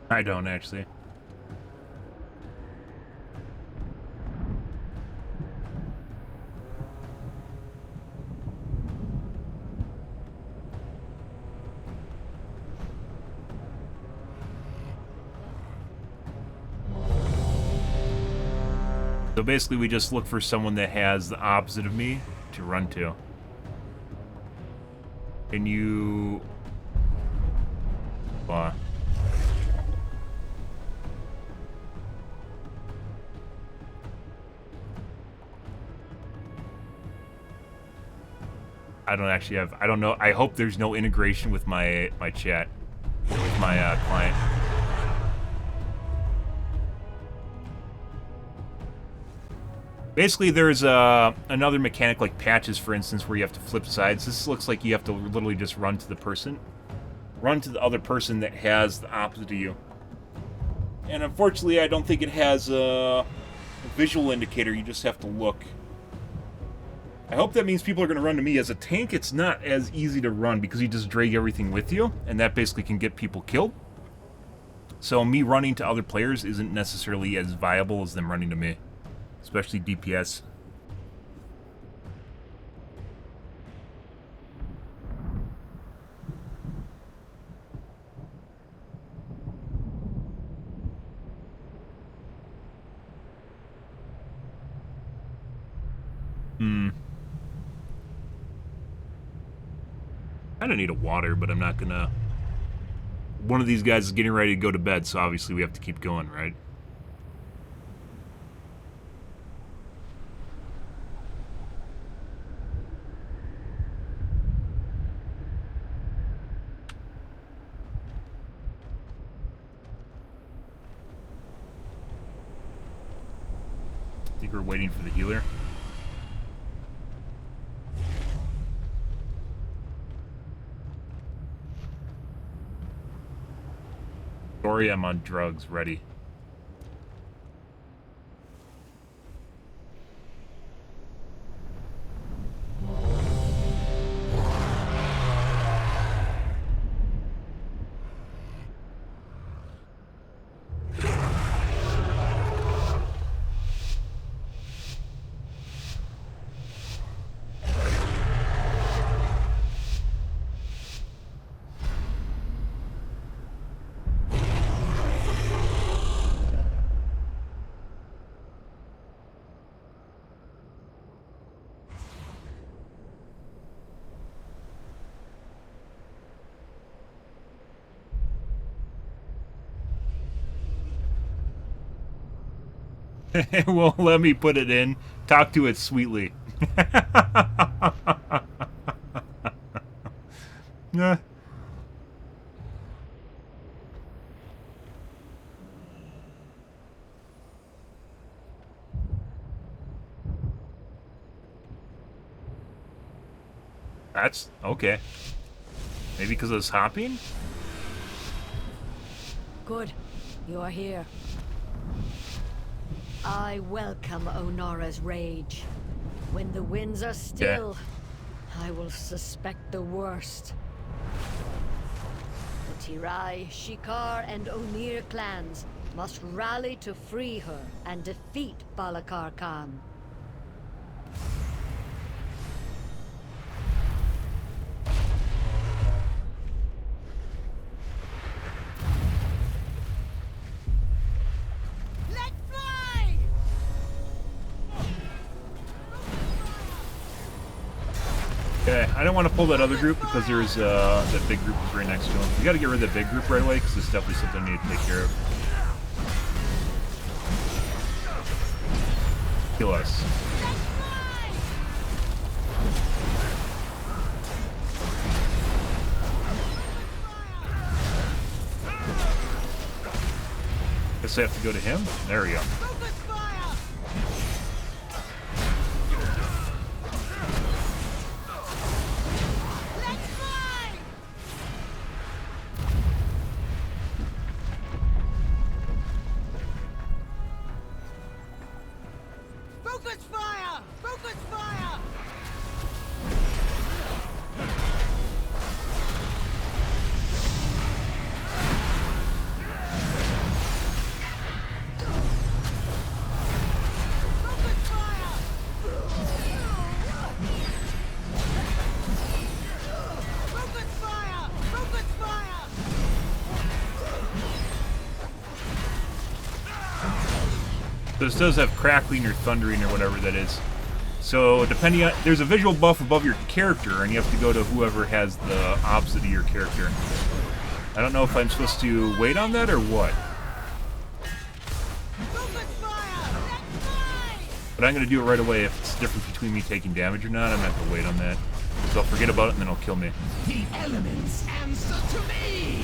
I don't, actually. So basically we just look for someone that has the opposite of me to run to. Can you... I don't actually have... I don't know. I hope there's no integration with my chat. With my client. Basically, there's another mechanic like patches, for instance, where you have to flip sides. This looks like you have to literally just run to the person. Run to the other person that has the opposite of you. And unfortunately, I don't think it has a visual indicator. You just have to look. I hope that means people are going to run to me. As a tank, it's not as easy to run because you just drag everything with you, and that basically can get people killed. So me running to other players isn't necessarily as viable as them running to me, especially DPS. I don't need a water, but I'm not gonna... One of these guys is getting ready to go to bed, so obviously we have to keep going, right? I think we're waiting for the healer. Sorry, I'm on drugs, ready. It won't let me put it in. Talk to it sweetly. Yeah. That's okay. Maybe because I was hopping? Good. You are here. I welcome Onara's rage. When the winds are still, I will suspect the worst The Tirai, Shikar, and Onir clans must rally to free her and defeat Balakar Khan. Okay, I don't want to pull that other group because there's that big group is right next to him. We got to get rid of that big group right away because it's definitely something I need to take care of. Kill us. Guess I have to go to him? There we go. This does have crackling or thundering or whatever that is. So depending on, there's a visual buff above your character, and you have to go to whoever has the opposite of your character. I don't know if I'm supposed to wait on that or what. But I'm going to do it right away. If it's the difference between me taking damage or not, I'm going to have to wait on that. So I'll forget about it and then it'll kill me. The elements answer to me!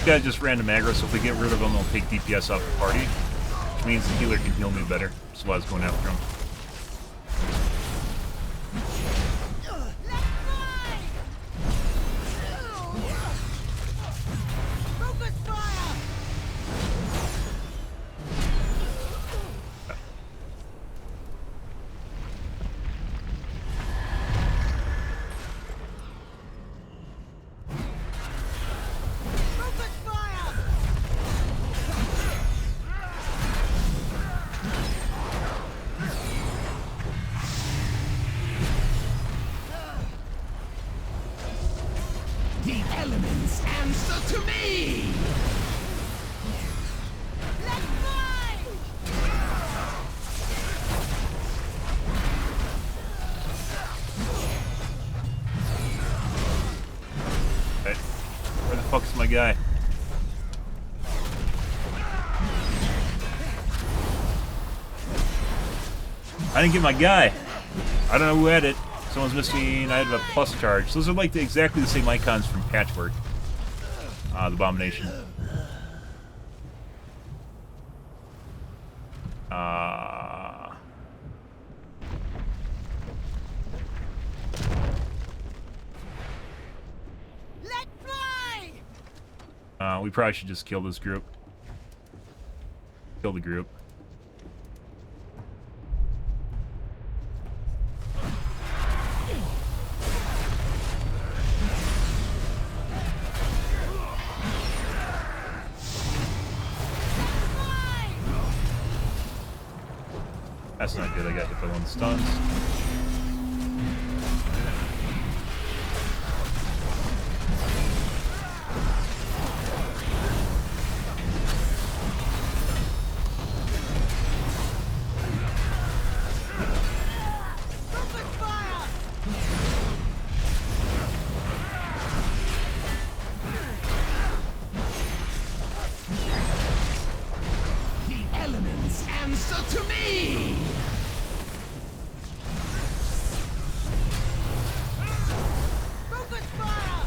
Guys just random aggro, so if we get rid of them, they'll take DPS off the party, which means the healer can heal me better. That's why I was going after him. The elements answer to me! Let's fly! Right. Where the fuck's my guy? I didn't get my guy. I don't know who had it. Someone's missing. I have a plus charge. So those are like exactly the same icons from Patchwork. The Abomination. Let's fly! We probably should just kill this group. Kill the group. That's not good, I got hit by one of the stuns. answer to me! Focus fire!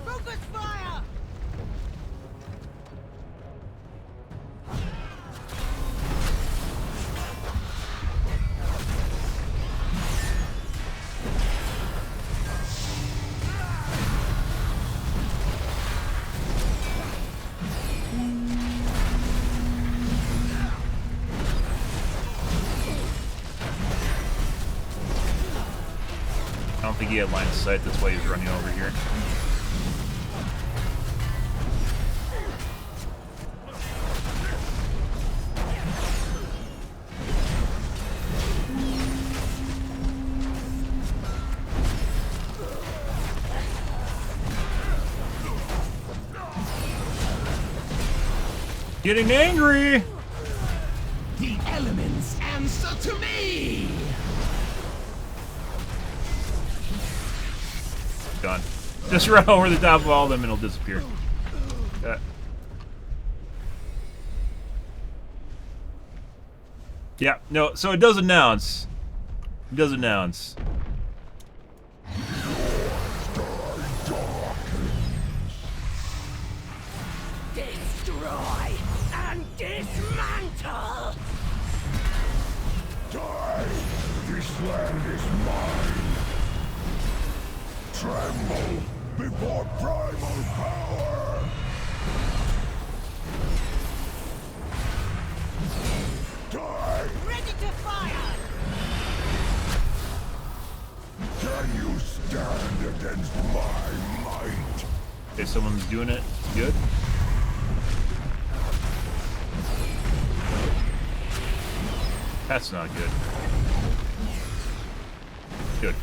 Focus fire! I don't think he had line of sight, that's why he's running over here. Getting angry! The elements answer to me! Done. Just run over the top of all of them and it'll disappear. Yeah, no, so it does announce. It does announce. Destroy and dismantle! Die! This land is mine! Tremble before primal power! Die! Ready to fire! Can you stand against my might? Okay, someone's doing it. Good. That's not good. Good.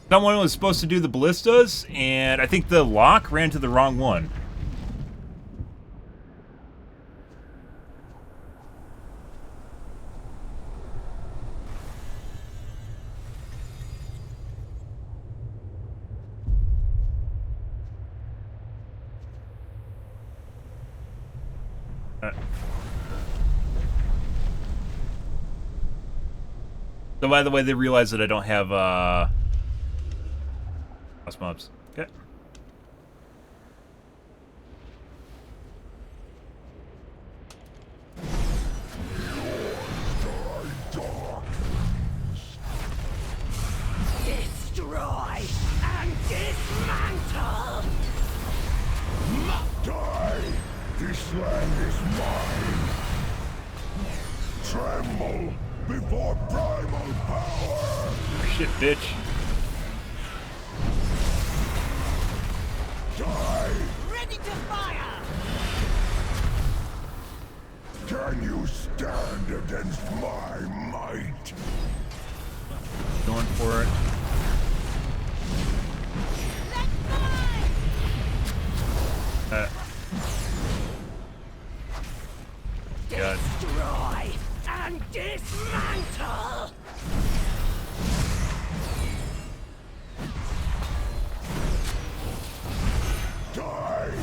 Someone was supposed to do the ballistas, and I think the lock ran to the wrong one. So by the way, they realize that I don't have house mobs. Okay. Destroy and dismantle! Die! This land is mine! Tremble before primal power! Shit, bitch. Die! Ready to fire! Can you stand against my might? Going for it. God. Destroy and dismantle! Die!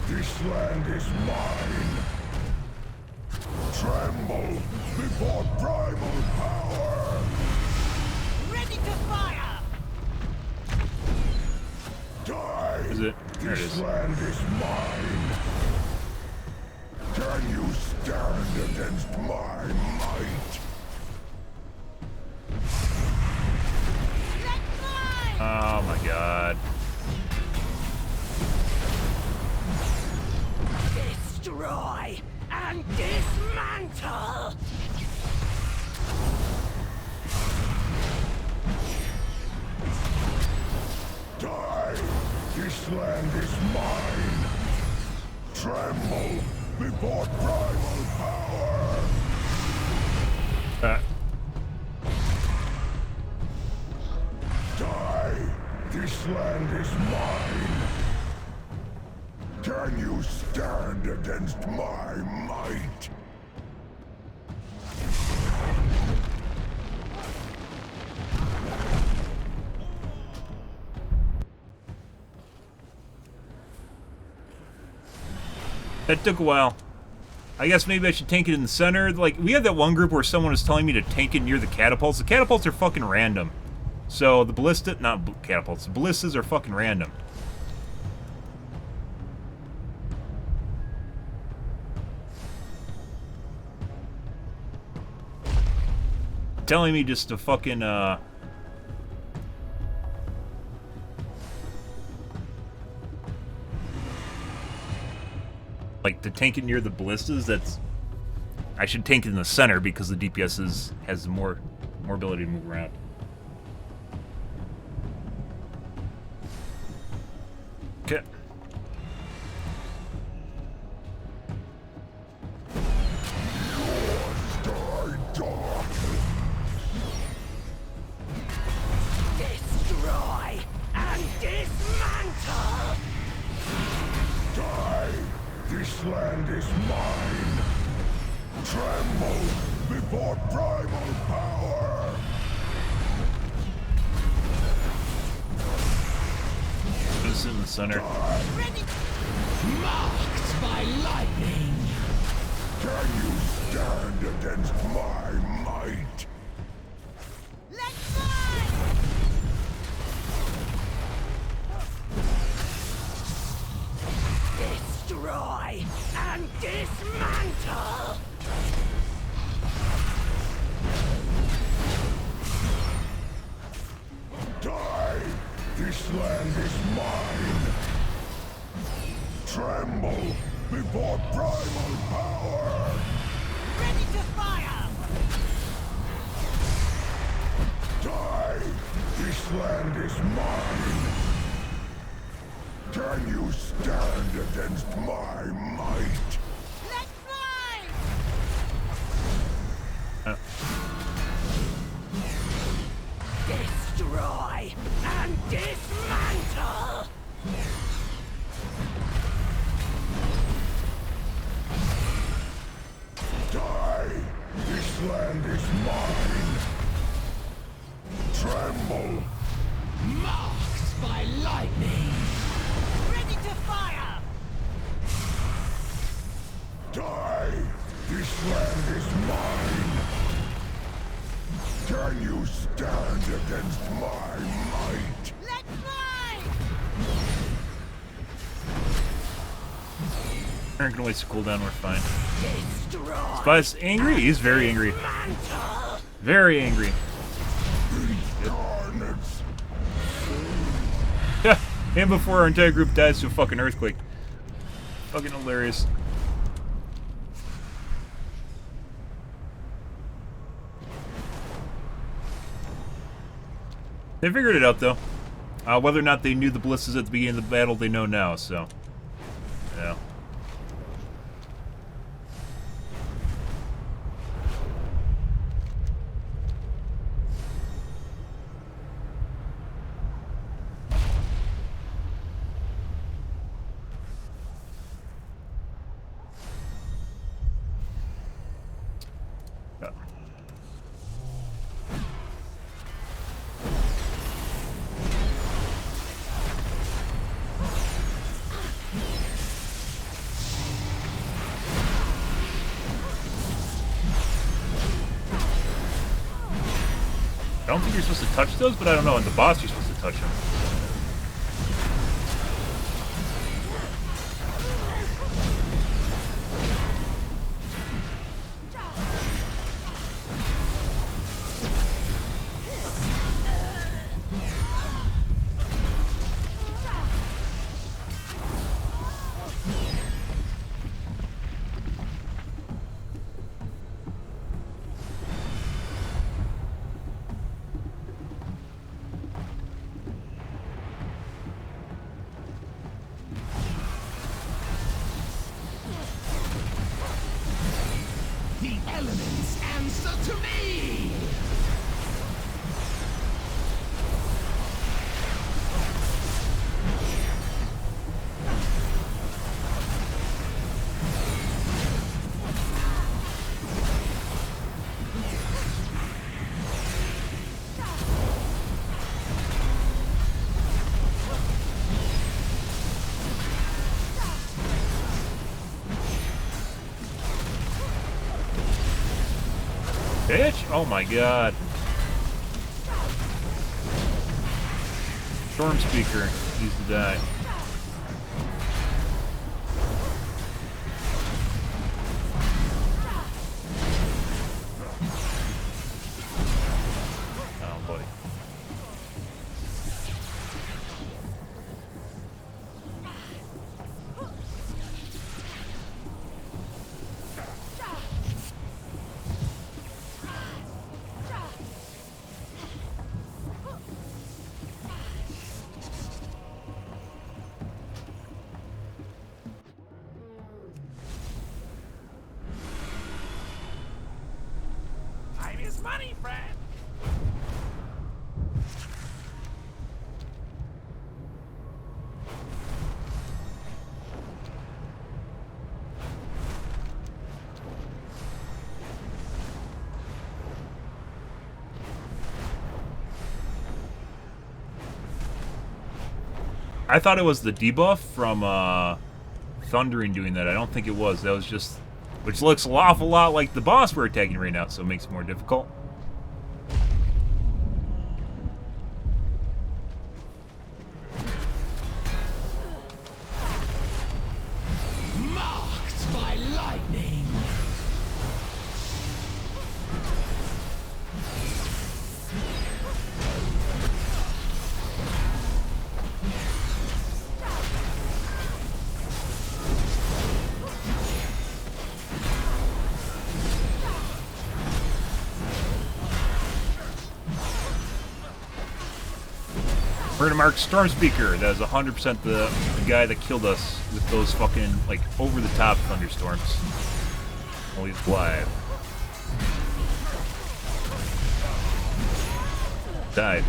This land is mine! Tremble before primal power! Ready to fire! Die! Is it? There it This is. land is mine! Can you stand against my might? Oh my god. Destroy and dismantle! Die! This This land is mine. Tremble before primal power. Die. This land is mine. Can you stand against my might? That took a while. I guess maybe I should tank it in the center. Like, we had that one group where someone was telling me to tank it near the catapults. The catapults are fucking random. So, the ballista... Not catapults. The ballistas are fucking random. Telling me just to fucking, like, to tank it near the ballistas, that's... I should tank it in the center because the DPS has more ability to move around. Okay. Destroy and dismantle! Die! This land is mine! Tremble before primal power! This is in the center. Marked by lightning! Can you stand against my might? Let's fly! Destroy and dismantle! Die! This land is mine! Tremble before primal power! Ready to fire! Die! This land is mine! Can you stand against my might? Let's fly! Destroy and dismantle! Die! This land is mine! Tremble! Marked by lightning! Ready to fire! Die! This land is mine! Can you stand against my might? Let's fly! Aaron can waste a cooldown, we're fine. Destroy. Spy's angry? He's very angry. Very angry. Yeah, and before our entire group dies to a fucking earthquake. Fucking hilarious. They figured it out, though. Whether or not they knew the ballistas at the beginning of the battle, they know now, so... Yeah. I don't think you're supposed to touch those, but I don't know. In the boss, you're supposed to touch them. answer to me! Bitch! Oh my god. Storm Speaker needs to die. Oh boy. Time is money, friend! I thought it was the debuff from Thundering doing that. I don't think it was. That was just... Which looks an awful lot like the boss we're attacking right now, so it makes it more difficult. Marked by lightning! We're gonna mark Storm Speaker. That is 100% the guy that killed us with those fucking, like, over-the-top thunderstorms. While he's alive. Died.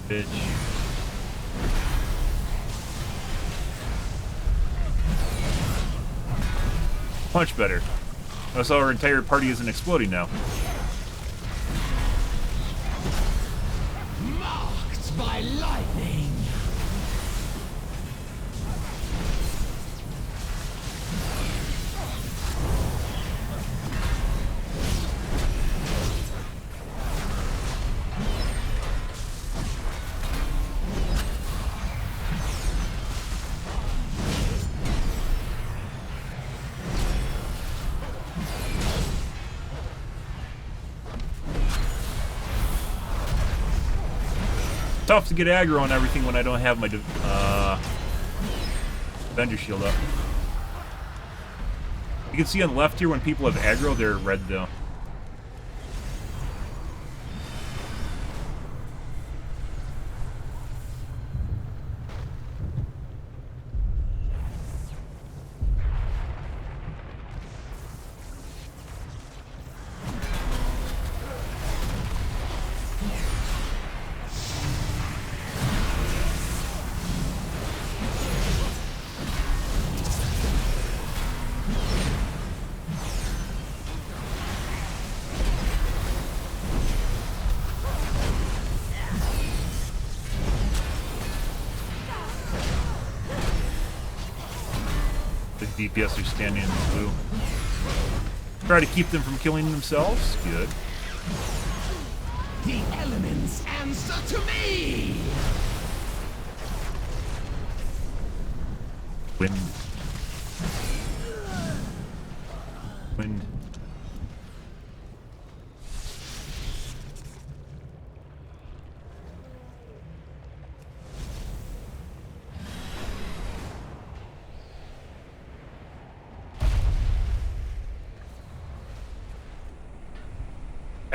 Bitch. Much better. Notice how our entire party isn't exploding now. Marked by lightning! Tough to get aggro on everything when I don't have my Avenger Shield up. You can see on the left here when people have aggro, they're red though. DPS are standing in the blue. Try to keep them from killing themselves. Good. The elements answer to me! Wind.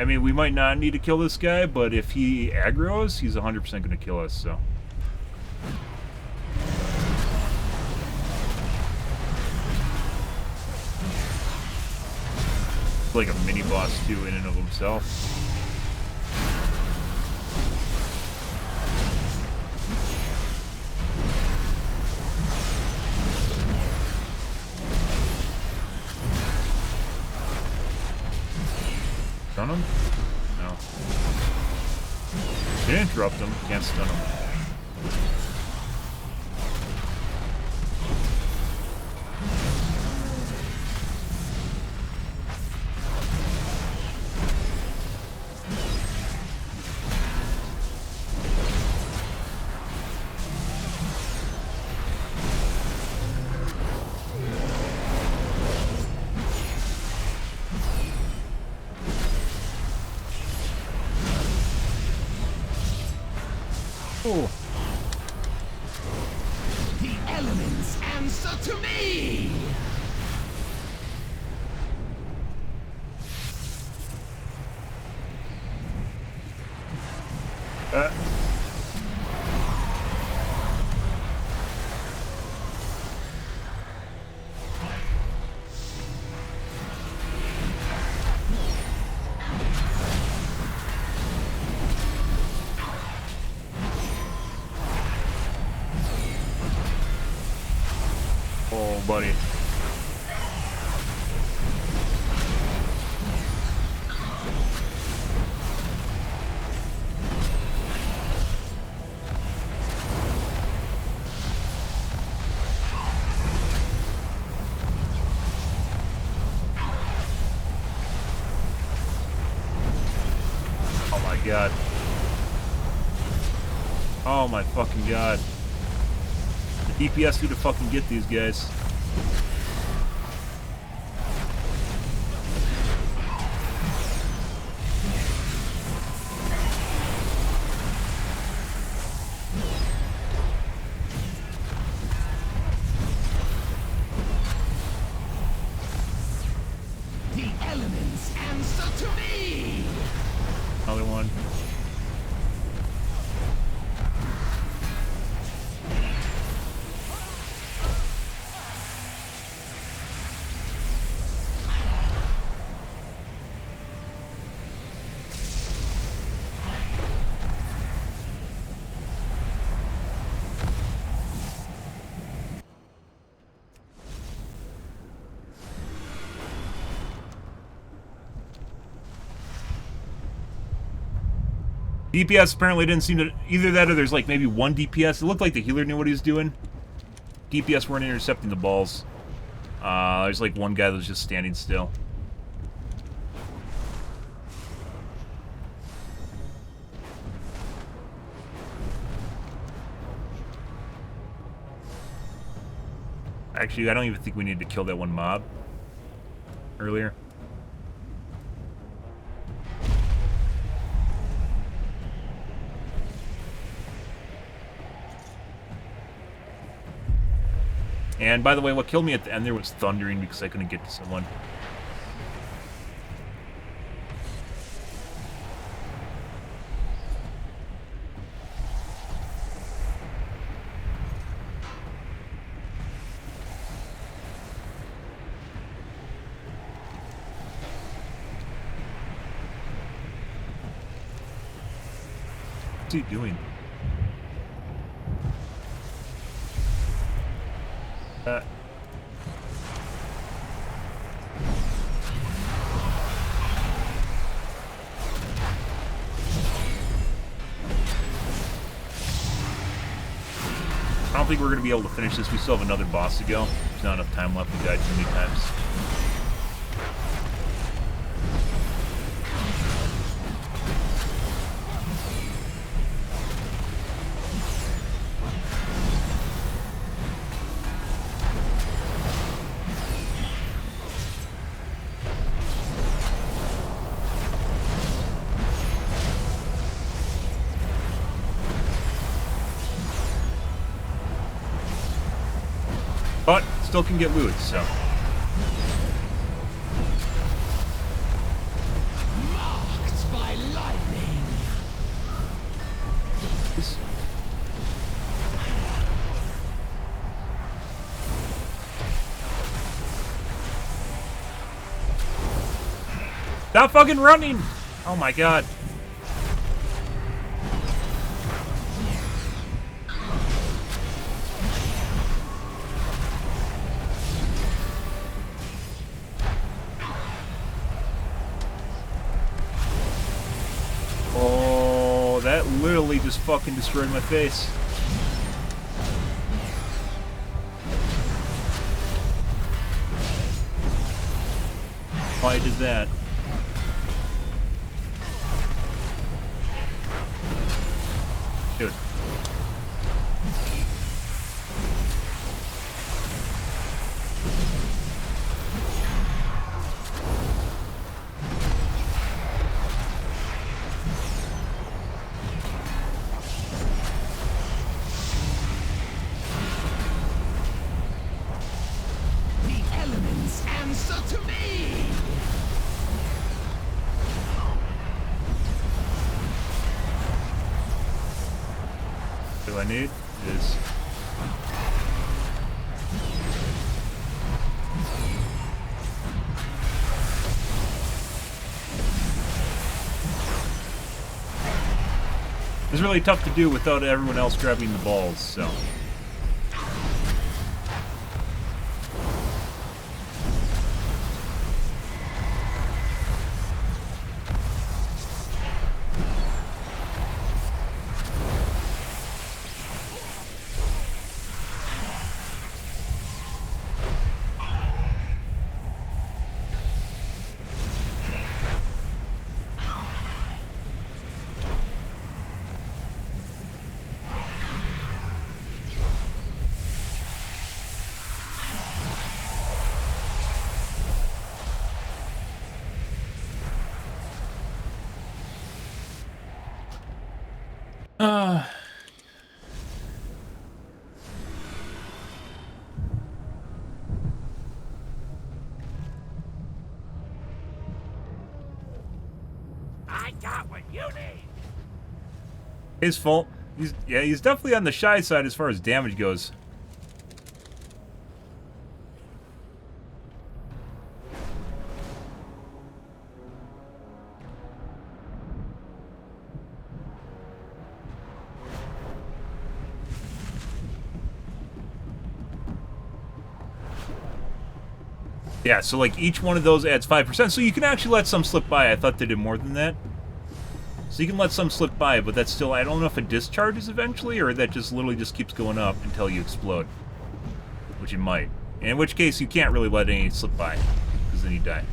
I mean, we might not need to kill this guy, but if he aggroes, he's 100% going to kill us, so. Like a mini boss too in and of himself. Stun him? No. Can interrupt him, can't stun him. Oh. The elements answer to me! Oh, buddy. Oh my god. Oh my fucking god. The DPS need to fucking get these guys. The elements answer to me! Another one. DPS apparently didn't seem to... Either that or there's like maybe one DPS. It looked like the healer knew what he was doing. DPS weren't intercepting the balls. There's like one guy that was just standing still. Actually, I don't even think we needed to kill that one mob earlier. And by the way, what killed me at the end there was thundering because I couldn't get to someone. What's he doing? I don't think we're going to be able to finish this. We still have another boss to go. There's not enough time left. We died too many times. But still can get loot, so. Marked! Stop fucking running! Oh my god. Oh, that literally just fucking destroyed my face. Why did that? Dude. The elements answer to me! What I need is... It's really tough to do without everyone else grabbing the balls, so... I got what you need! His fault. He's definitely on the shy side as far as damage goes. Yeah, so like each one of those adds 5%, so you can actually let some slip by. I thought they did more than that. So you can let some slip by, but that's still, I don't know if it discharges eventually, or that just literally just keeps going up until you explode. Which it might. In which case, you can't really let any slip by, because then you die.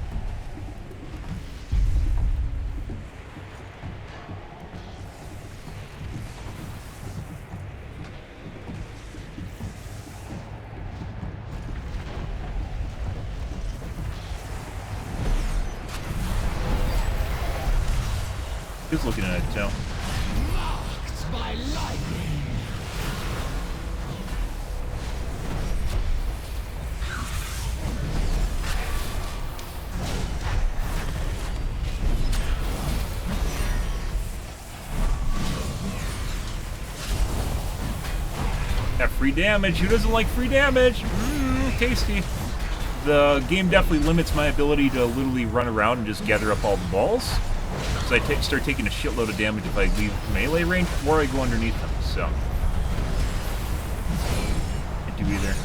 He's looking at it, too. Marked by lightning! Got free damage. Who doesn't like free damage? Mmm, tasty. The game definitely limits my ability to literally run around and just gather up all the balls. So I start taking a shitload of damage if I leave melee range or I go underneath them, so. Can't do either.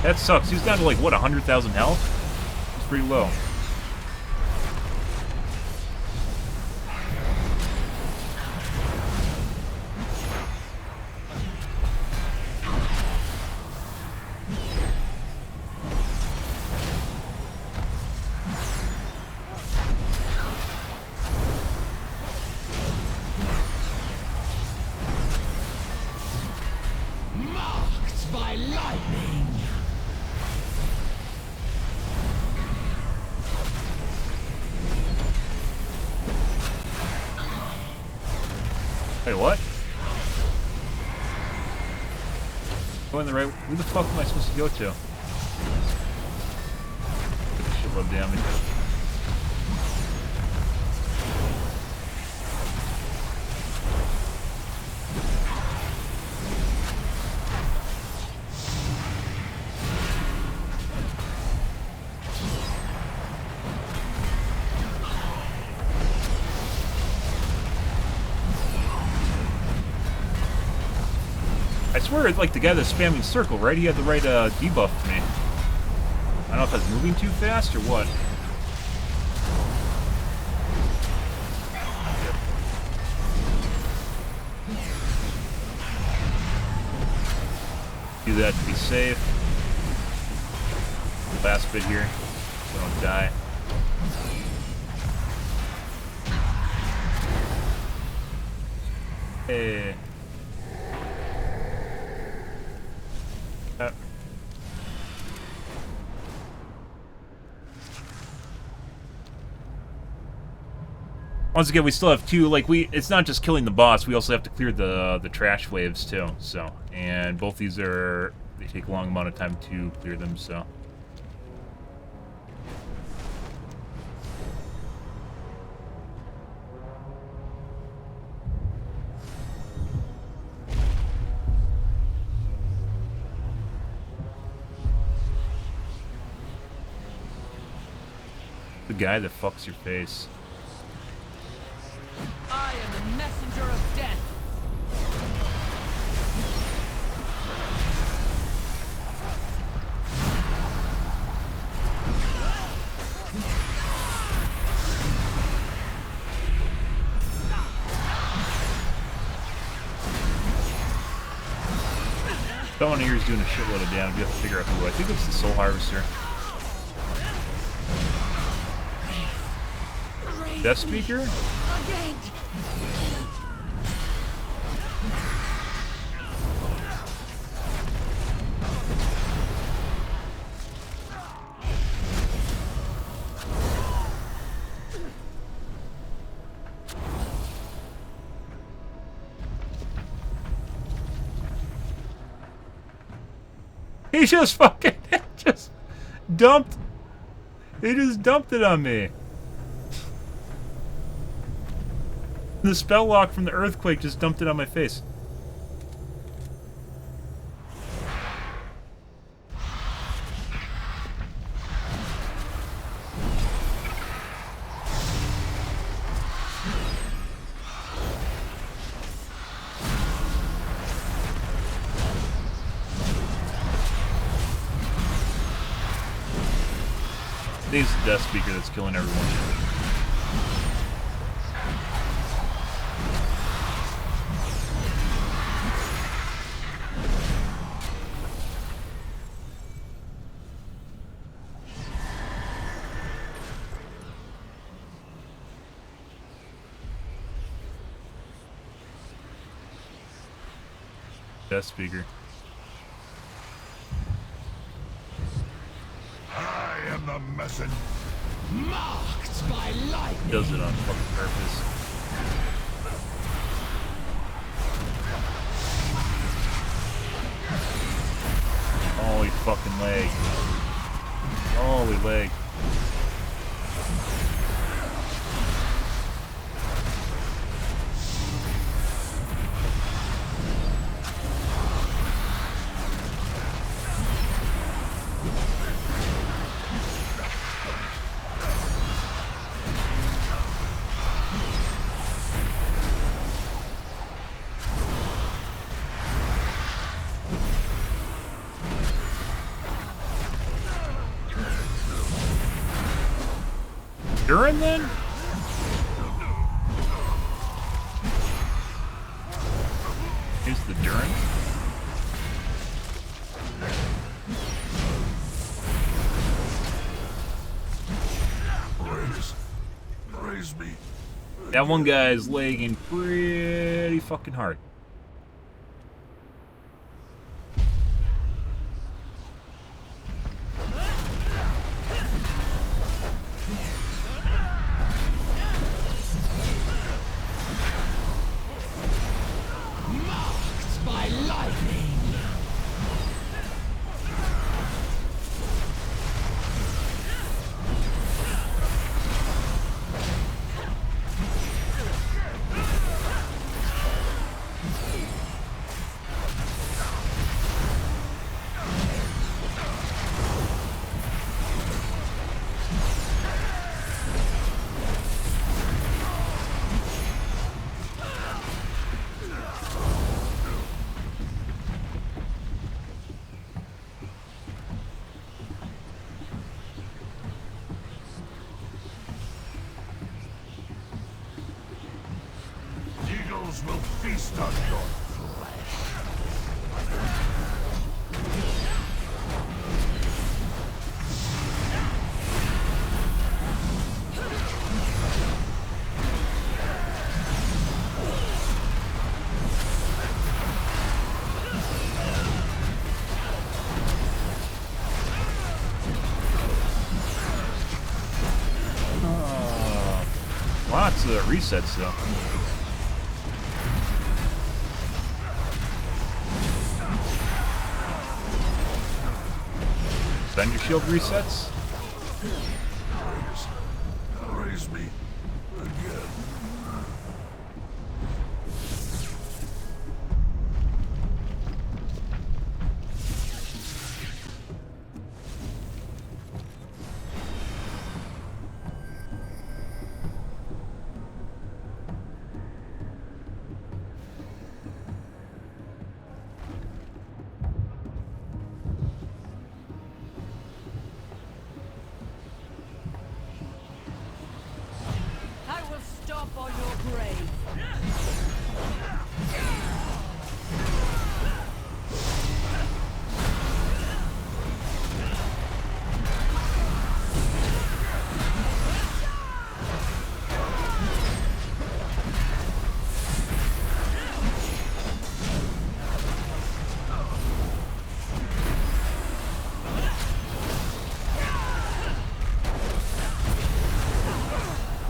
That sucks. He's down to like, what, 100,000 health? It's pretty low. Marked by lightning! Wait, what? Going the right... Who the fuck am I supposed to go to? Shitload of damage. I swear, like the guy that's spamming circle, right? He had the right debuff to me. I don't know if I was moving too fast or what. Do that to be safe. Last bit here, so I don't die. Hey. Once again, we still have two, like, it's not just killing the boss, we also have to clear the trash waves, too, so. And both these they take a long amount of time to clear them, so. The guy that fucks your face. I am the messenger of death. Someone here is doing a shitload of damage. You have to figure out who. I think it's the Soul Harvester. Death Speaker? He just fucking just dumped. He just dumped it on me. The spell lock from the earthquake just dumped it on my face. I think it's the Death Speaker that's killing everyone. Death Speaker. I am the messenger. Marked by lightning. Does it on fucking purpose. Holy fucking leg. Holy leg. Durin then? Here's the Durin. Praise me. That one guy is lagging pretty fucking hard. feast on your flesh. Lots of resets though. Then your shield resets. Raise me again. I will stomp on your grave.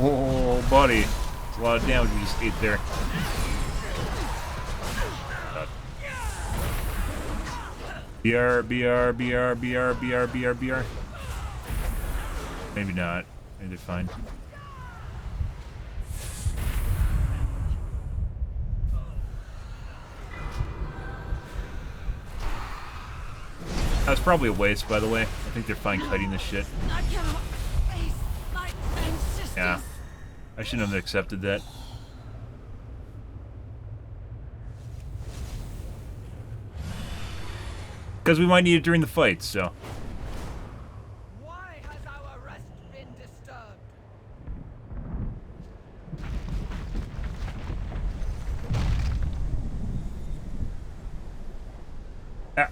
Oh, buddy. That's a lot of damage we just ate there. BR. Maybe not. Maybe they're fine. That's probably a waste, by the way. I think they're fine cutting this shit. I cannot face my ancestors. Yeah. I shouldn't have accepted that. Because we might need it during the fight, so. Why has our rest been disturbed? Ah.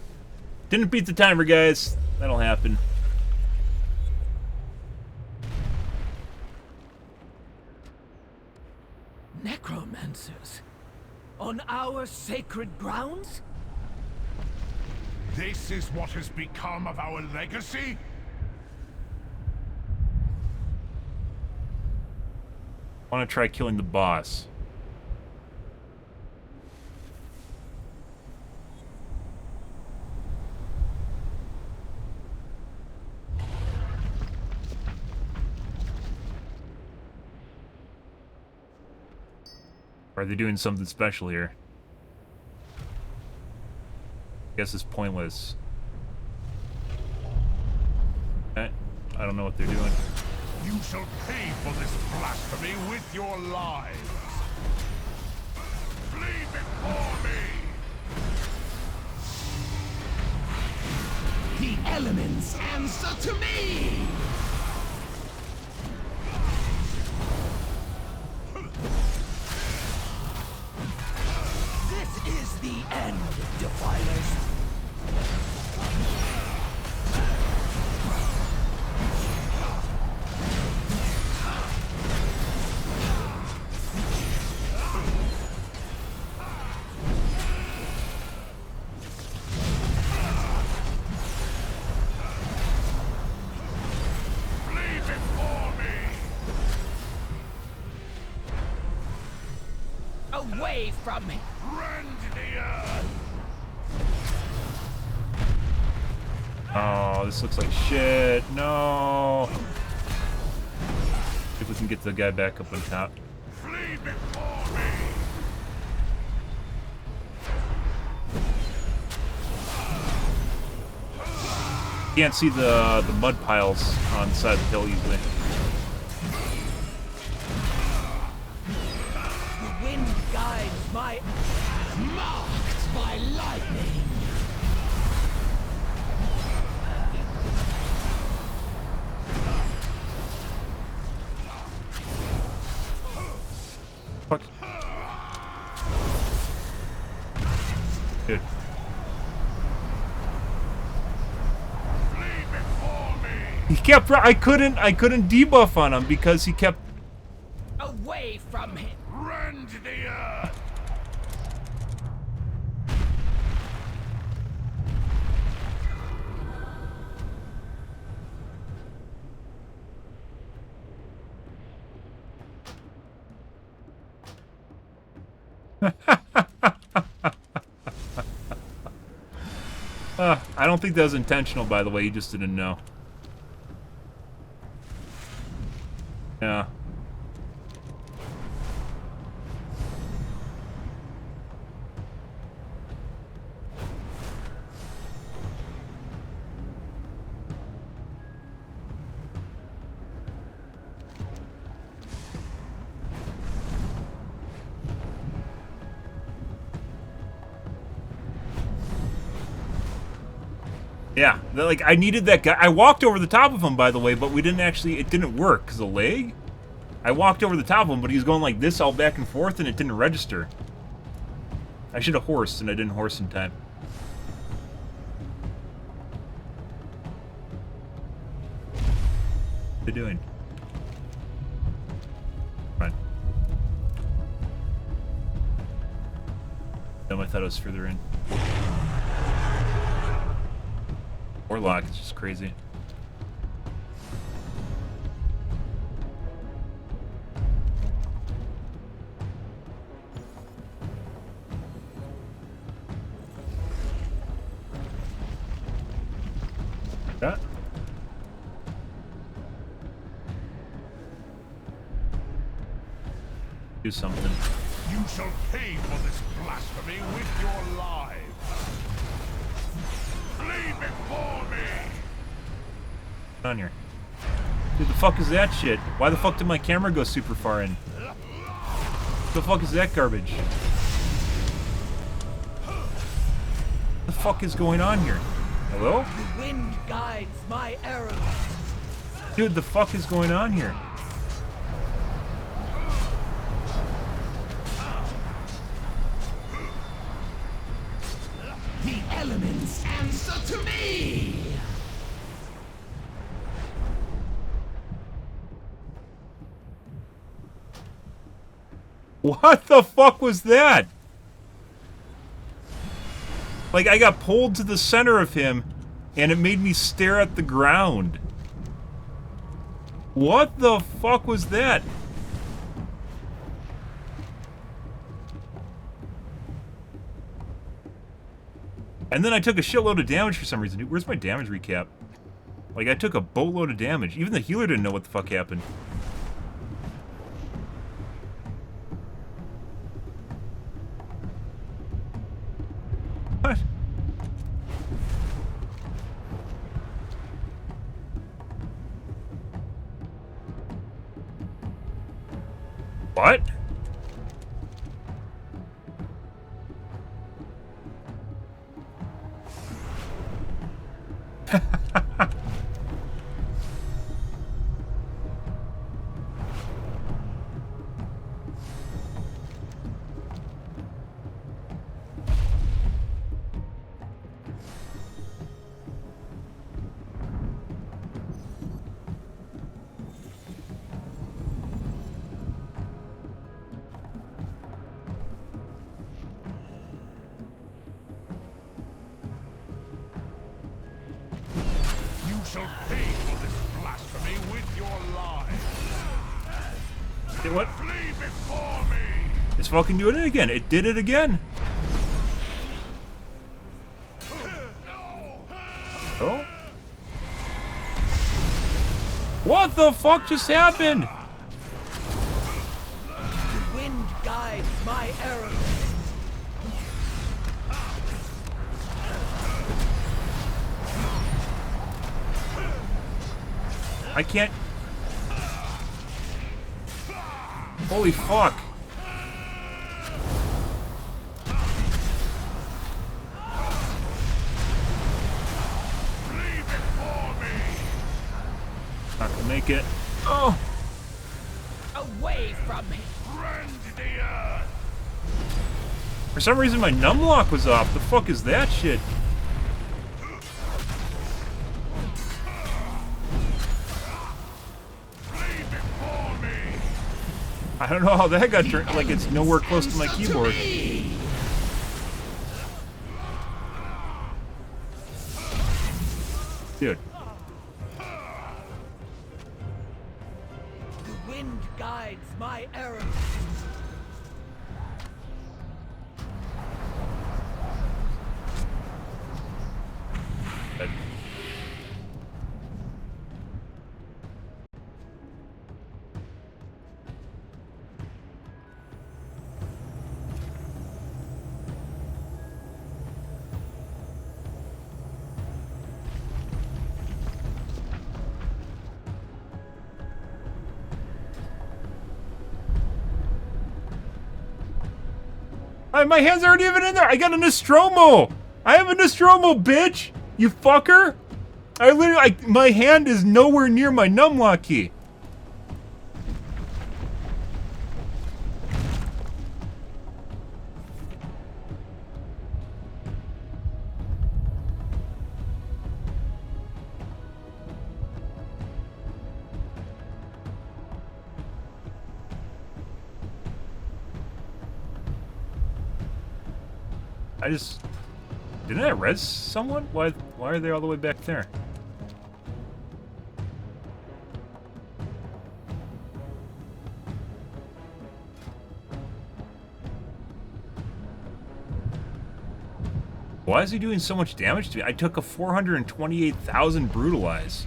Didn't beat the timer, guys. That'll happen. Necromancers? On our sacred grounds? This is what has become of our legacy? I want to try killing the boss. Or are they doing something special here? I guess it's pointless. I don't know what they're doing. You shall pay for this blasphemy with your lives. Flee before me! The elements answer to me! This is the end, Defilers. Away from me! Rend the earth! Oh, this looks like shit. No. If we can get the guy back up on top. Flee before me! Can't see the mud piles on the side of the hill easily. The wind guides my... marked by lightning! Fuck. Dude. He kept. I couldn't debuff on him because he kept. Away from him. Rend the earth. I don't think that was intentional, by the way. He just didn't know. Yeah. Yeah, like, I needed that guy. I walked over the top of him, by the way, but we didn't actually, it didn't work, because of the lag. I walked over the top of him, but he was going like this all back and forth, and it didn't register. I should have horsed, and I didn't horse in time. What are you doing? Fine. No, I thought it was further in. Warlock is just crazy. Yeah. Do something. You shall pay for this blasphemy with your lives. Flee before me! On here. Dude, the fuck is that shit? Why the fuck did my camera go super far in? What the fuck is that garbage? What the fuck is going on here? Hello? The wind guides my arrows. Dude, the fuck is going on here? The elements answer to me! What the fuck was that? Like, I got pulled to the center of him, and it made me stare at the ground. What the fuck was that? And then I took a shitload of damage for some reason. Dude, where's my damage recap? Like, I took a boatload of damage. Even the healer didn't know what the fuck happened. What? What? Shall pay for this blasphemy with your lives. What? Flee before me. It's fucking doing it again. It did it again. Oh? What the fuck just happened? The wind guides my arrows. I can't. Holy fuck. Not gonna make it. Oh! Away from me. Rend the earth. For some reason, my numlock was off. The fuck is that shit? I don't know how that got turned. Like, it's nowhere close to my keyboard. Dude. The wind guides my arrows. My hands aren't even in there. I got a Nostromo. I have a Nostromo, bitch. You fucker. I literally, my hand is nowhere near my numlock key. Didn't I res someone? Why are they all the way back there? Why is he doing so much damage to me? I took a 428,000 brutalize.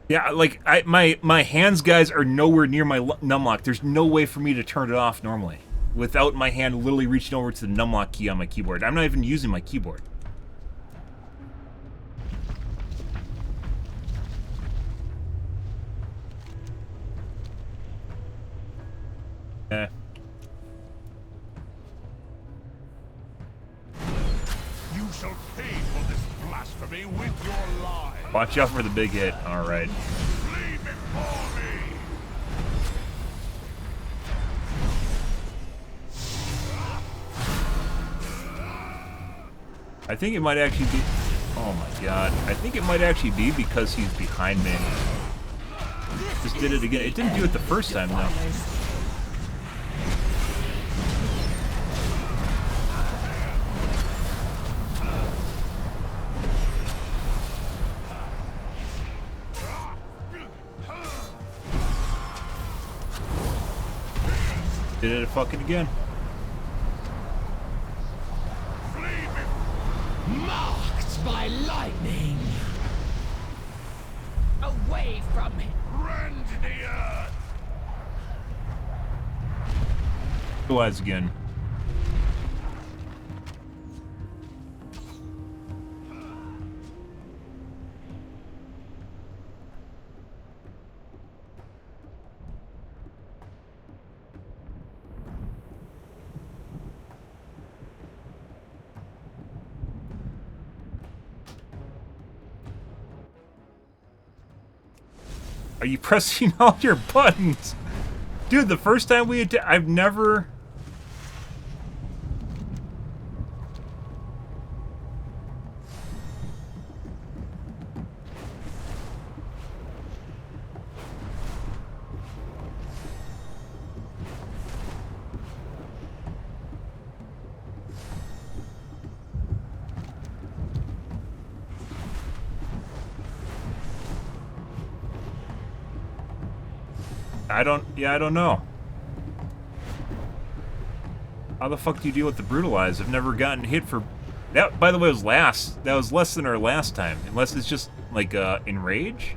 Yeah, like, my hands, guys, are nowhere near my numlock. There's no way for me to turn it off normally without my hand literally reaching over to the numlock key on my keyboard. I'm not even using my keyboard. Eh. You shall pay for this blasphemy with your life. Watch out for the big hit. All right. Flee before me. I think it might actually be... Oh my god. I think it might actually be because he's behind me. Just did it again. It didn't do it the first time, though. Did it fucking again. Marked by lightning. Away from me. Rend the earth. Go eyes again. Are you pressing all your buttons? Dude, the first time we I've never... I don't know. How the fuck do you deal with the brutalize? I've never gotten hit for... That, by the way, was last. That was less than our last time. Unless it's just, like, enrage?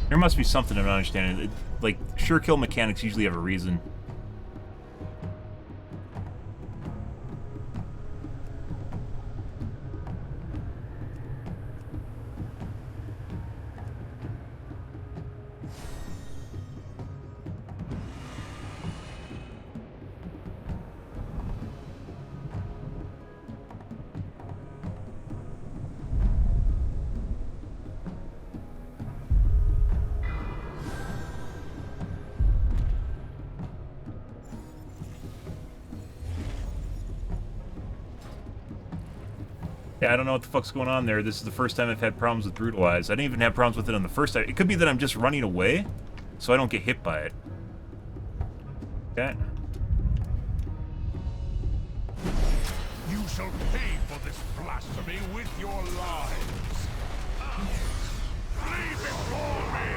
There must be something I'm not understanding. Like, sure kill mechanics usually have a reason. Yeah, I don't know what the fuck's going on there. This is the first time I've had problems with Brutalize. I didn't even have problems with it on the first time. It could be that I'm just running away, so I don't get hit by it. Okay. You shall pay for this blasphemy with your lives. Flee before me!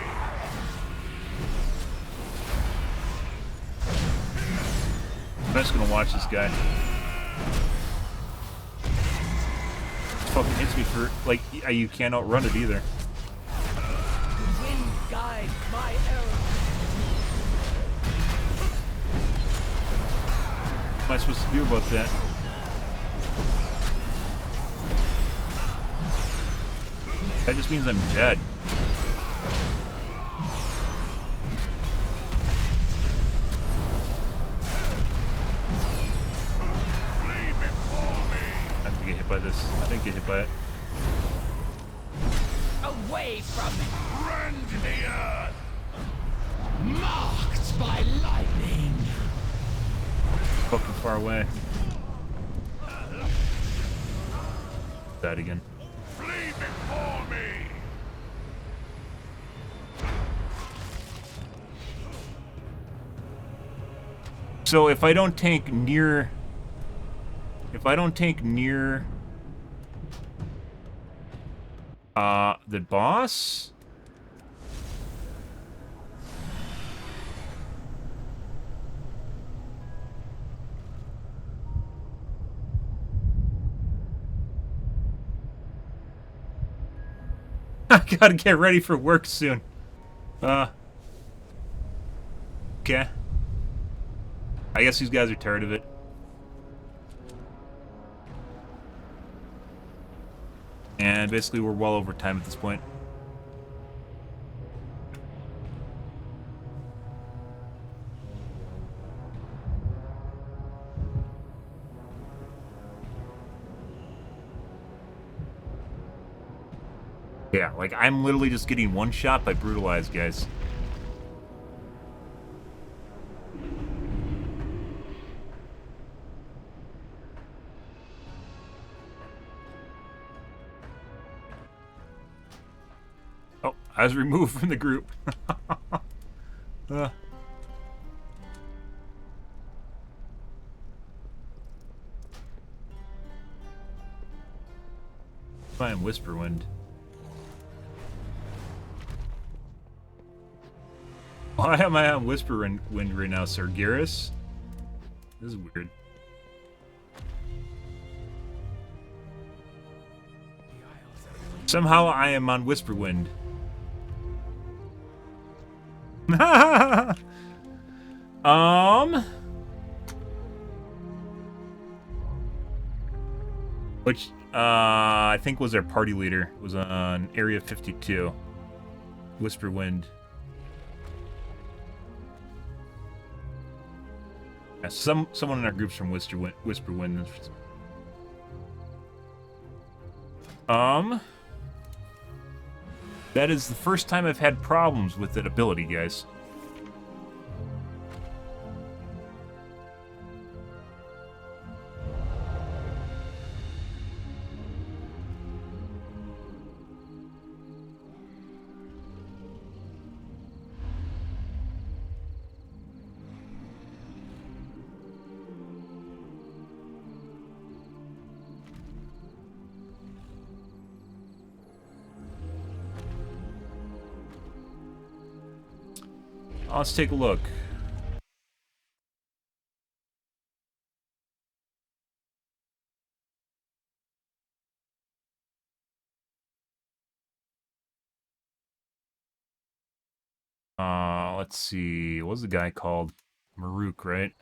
I'm just gonna watch this guy. Fucking hits me for, like, you can't outrun it either. The wind guides my arrows. What am I supposed to do about that? That just means I'm dead. I didn't get hit by this. I didn't get hit by it. Away from me! Rend the earth! Marked by lightning! Fucking far away. That again. Flee before me! So if I don't tank near... the boss? I gotta get ready for work soon. Okay. I guess these guys are tired of it. And basically we're well over time at this point. Yeah, like I'm literally just getting one shot by Brutalized, guys. Oh, I was removed from the group. Fine, Whisperwind. Why am I on Whisperwind right now, Sir Garrus? This is weird. Somehow I am on Whisperwind. Which, I think was our party leader. Was on Area 52. Whisperwind. Yeah, someone in our group's from Whisperwind. That is the first time I've had problems with that ability, guys. Let's take a look. Let's see. What was the guy called? Maruk, right?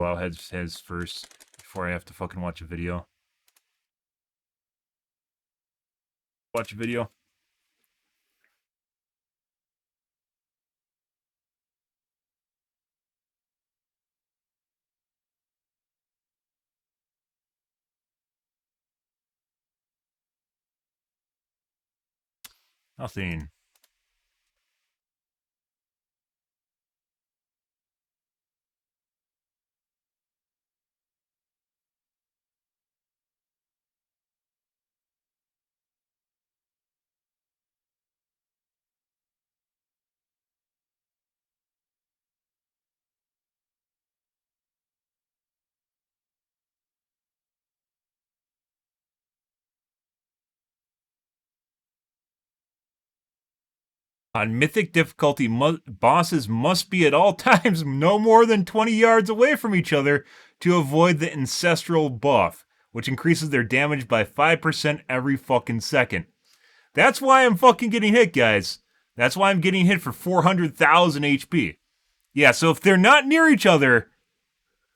Well, heads first before I have to fucking watch a video. Watch a video. Nothing. On mythic difficulty, bosses must be at all times no more than 20 yards away from each other to avoid the ancestral buff, which increases their damage by 5% every fucking second. That's why I'm fucking getting hit, guys. That's why I'm getting hit for 400,000 HP. Yeah, so if they're not near each other,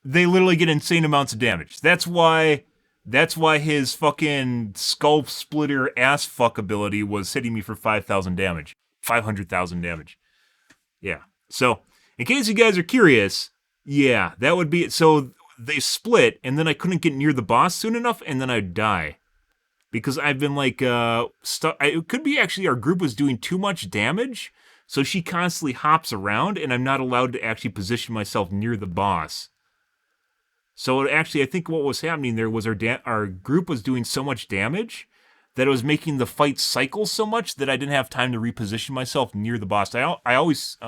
they literally get insane amounts of damage. That's why his fucking skull splitter ass fuck ability was hitting me for 5,000 damage. 500,000 damage. Yeah. So, in case you guys are curious, yeah, that would be it. So, they split, and then I couldn't get near the boss soon enough, and then I'd die. Because I've been like, it could be actually our group was doing too much damage, so she constantly hops around, and I'm not allowed to actually position myself near the boss. So actually, I think what was happening there was our group was doing so much damage that it was making the fight cycle so much that I didn't have time to reposition myself near the boss. I always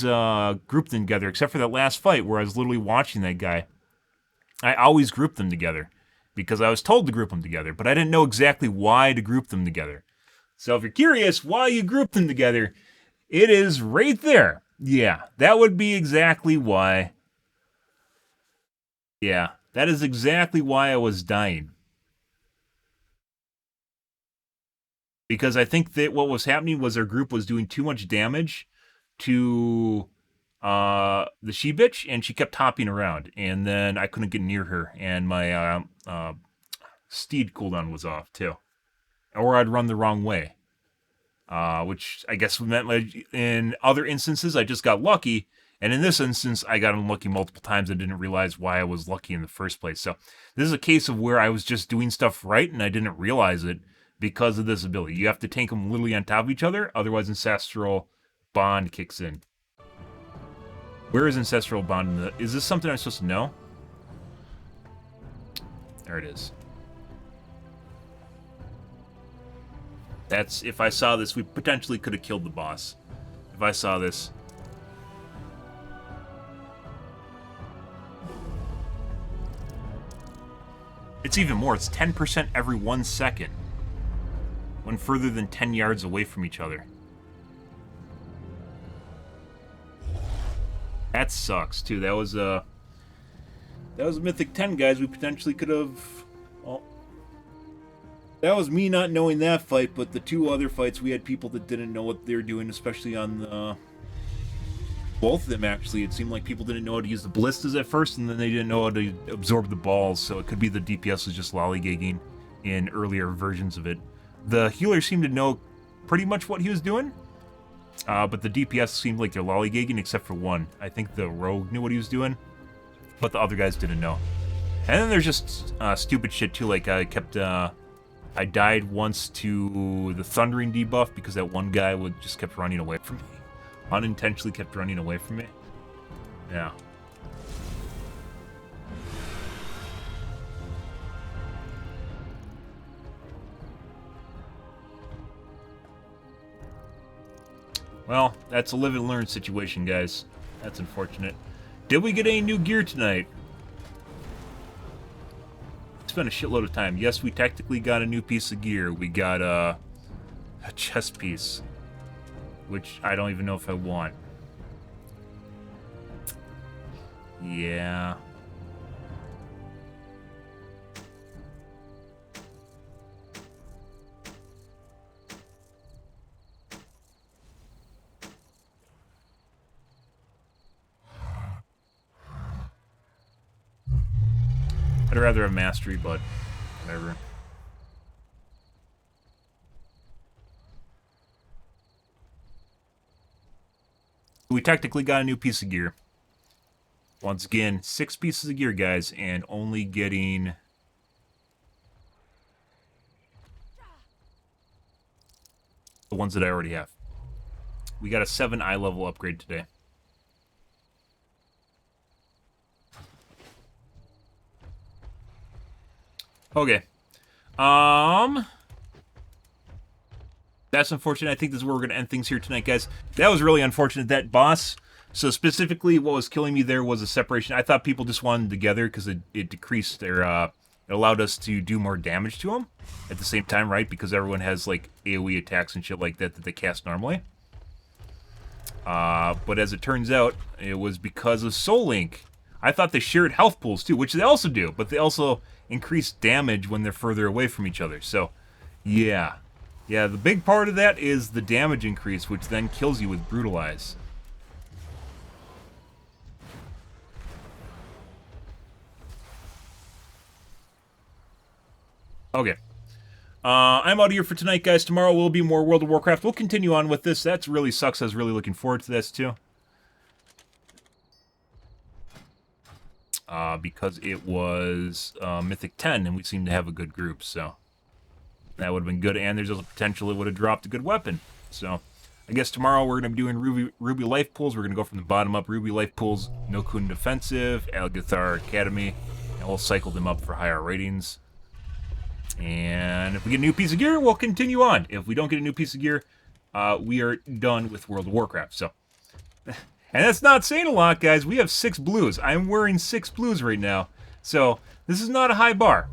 grouped them together, except for that last fight where I was literally watching that guy. I always grouped them together because I was told to group them together, but I didn't know exactly why to group them together. So if you're curious why you group them together, it is right there. Yeah, that would be exactly why. Yeah, that is exactly why I was dying. Because I think that what was happening was our group was doing too much damage to the she-bitch, and she kept hopping around. And then I couldn't get near her, and my steed cooldown was off, too. Or I'd run the wrong way. Which I guess meant like in other instances I just got lucky, and in this instance I got unlucky multiple times and didn't realize why I was lucky in the first place. So this is a case of where I was just doing stuff right and I didn't realize it because of this ability. You have to tank them literally on top of each other, otherwise Ancestral Bond kicks in. Where is Ancestral Bond? Is this something I'm supposed to know? There it is. That's, if I saw this, we potentially could have killed the boss. If I saw this. It's even more, it's 10% every 1 second. When further than 10 yards away from each other. That sucks, too. That was Mythic 10, guys. We potentially could have... Well, that was me not knowing that fight, but the two other fights, we had people that didn't know what they were doing, especially on the... Both of them, actually. It seemed like people didn't know how to use the ballistas at first, and then they didn't know how to absorb the balls, so it could be the DPS was just lollygagging in earlier versions of it. The healer seemed to know pretty much what he was doing, but the DPS seemed like they're lollygagging except for one. I think the rogue knew what he was doing, but the other guys didn't know. And then there's just stupid shit too, like I died once to the thundering debuff because that one guy just kept running away from me. Unintentionally kept running away from me. Yeah. Well, that's a live and learn situation, guys. That's unfortunate. Did we get any new gear tonight? Spent a shitload of time. Yes, we technically got a new piece of gear. We got a chest piece, which I don't even know if I want. Yeah. I'd rather have mastery, but whatever. We technically got a new piece of gear. Once again, 6 pieces of gear, guys, and only getting... the ones that I already have. We got a 7 eye level upgrade today. Okay. That's unfortunate. I think this is where we're going to end things here tonight, guys. That was really unfortunate. That boss, so specifically what was killing me there was a separation. I thought people just wanted them together because it decreased their It allowed us to do more damage to them at the same time, right? Because everyone has like AoE attacks and shit like that that they cast normally. But as it turns out, it was because of Soul Link. I thought they shared health pools too, which they also do, but they also increase damage when they're further away from each other. So, yeah. Yeah, the big part of that is the damage increase, which then kills you with Brutalize. Okay. I'm out of here for tonight, guys. Tomorrow will be more World of Warcraft. We'll continue on with this. That really sucks. I was really looking forward to this, too. Because it was Mythic 10, and we seem to have a good group, so that would have been good. And there's also potential it would have dropped a good weapon. So I guess tomorrow we're going to be doing Ruby Life Pools. We're going to go from the bottom up. Ruby Life Pools, No Kun Defensive, Algathar Academy, and we'll cycle them up for higher ratings. And if we get a new piece of gear, we'll continue on. If we don't get a new piece of gear, we are done with World of Warcraft. So, and that's not saying a lot, guys. We have 6 blues. I'm wearing 6 blues right now. So, this is not a high bar.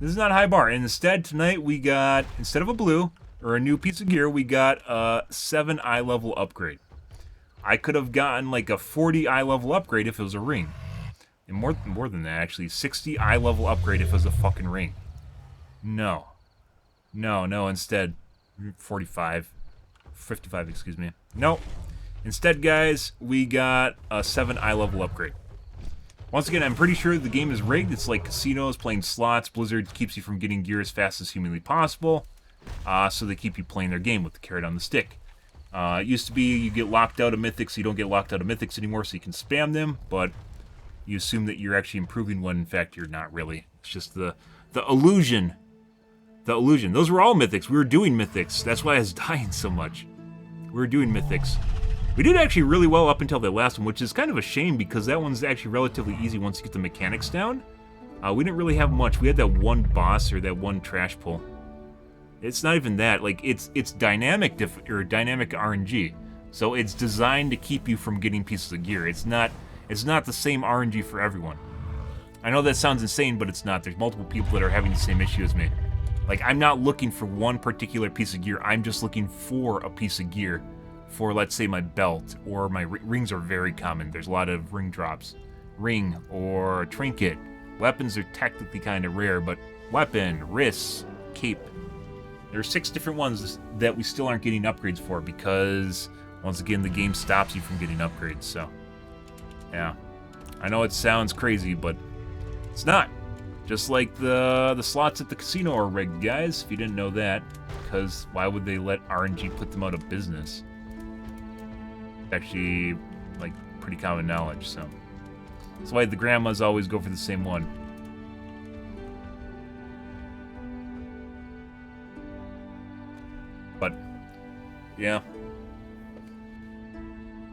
This is not a high bar. And instead, tonight we got, instead of a blue, or a new piece of gear, we got a 7 eye level upgrade. I could have gotten like a 40 eye level upgrade if it was a ring. And more than that, actually. 60 eye level upgrade if it was a fucking ring. No. No, instead, 55, excuse me. Nope. Instead, guys, we got a 7 eye level upgrade. Once again, I'm pretty sure the game is rigged. It's like casinos, playing slots. Blizzard keeps you from getting gear as fast as humanly possible. So they keep you playing their game with the carrot on the stick. It used to be you get locked out of mythics. You don't get locked out of mythics anymore, so you can spam them, but you assume that you're actually improving when, in fact, you're not really. It's just the illusion. The illusion. Those were all mythics. We were doing mythics. That's why I was dying so much. We were doing mythics. We did actually really well up until that last one, which is kind of a shame because that one's actually relatively easy once you get the mechanics down. We didn't really have much. We had that one boss or that one trash pull. It's not even that. Like it's dynamic dynamic RNG. So it's designed to keep you from getting pieces of gear. It's not the same RNG for everyone. I know that sounds insane, but it's not. There's multiple people that are having the same issue as me. Like, I'm not looking for one particular piece of gear. I'm just looking for a piece of gear for, let's say, my belt, or my rings are very common. There's a lot of ring drops. Ring or trinket. Weapons are technically kind of rare, but weapon, wrists, cape. There are 6 different ones that we still aren't getting upgrades for because, once again, the game stops you from getting upgrades, so. Yeah. I know it sounds crazy, but it's not. Just like the slots at the casino are rigged, guys, if you didn't know that. Because why would they let RNG put them out of business? It's actually, like, pretty common knowledge, so. That's why the grandmas always go for the same one. But, yeah.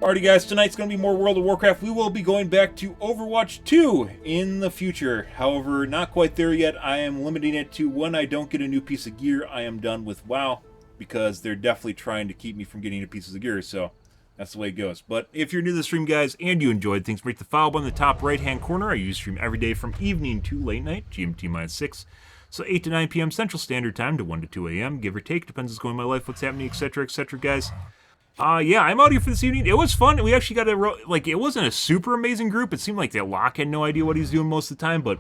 Alrighty, guys, tonight's going to be more World of Warcraft. We will be going back to Overwatch 2 in the future. However, not quite there yet. I am limiting it to when I don't get a new piece of gear, I am done with WoW, because they're definitely trying to keep me from getting new pieces of gear, so that's the way it goes. But if you're new to the stream, guys, and you enjoyed things, break the follow button in the top right-hand corner. I use stream every day from evening to late night, GMT-6. So 8 to 9 p.m. Central Standard Time to 1 to 2 a.m., give or take. Depends what's going on in my life, what's happening, etc., guys. Yeah, I'm out here for this evening. It was fun. We actually got it wasn't a super amazing group. It seemed like that Locke had no idea what he was doing most of the time, but,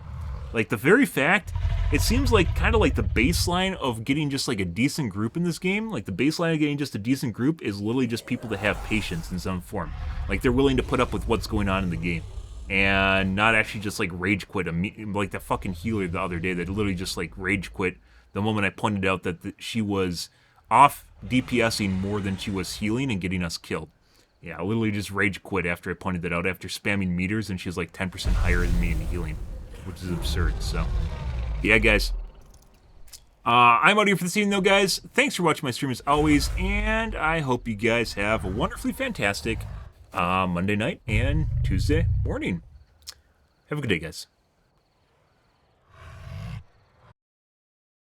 like, the very fact, it seems like kind of like the baseline of getting just, like, a decent group in this game, like, the baseline of getting just a decent group is literally just people that have patience in some form. Like, they're willing to put up with what's going on in the game. And not actually just, like, rage quit, like that fucking healer the other day that literally just, like, rage quit the moment I pointed out that she was off DPSing more than she was healing and getting us killed. Yeah, I literally just rage quit after I pointed that out, after spamming meters, and she's like 10% higher than me in healing, which is absurd, so. Yeah, guys. I'm out here for this evening, though, guys. Thanks for watching my stream as always, and I hope you guys have a wonderfully fantastic Monday night and Tuesday morning. Have a good day, guys.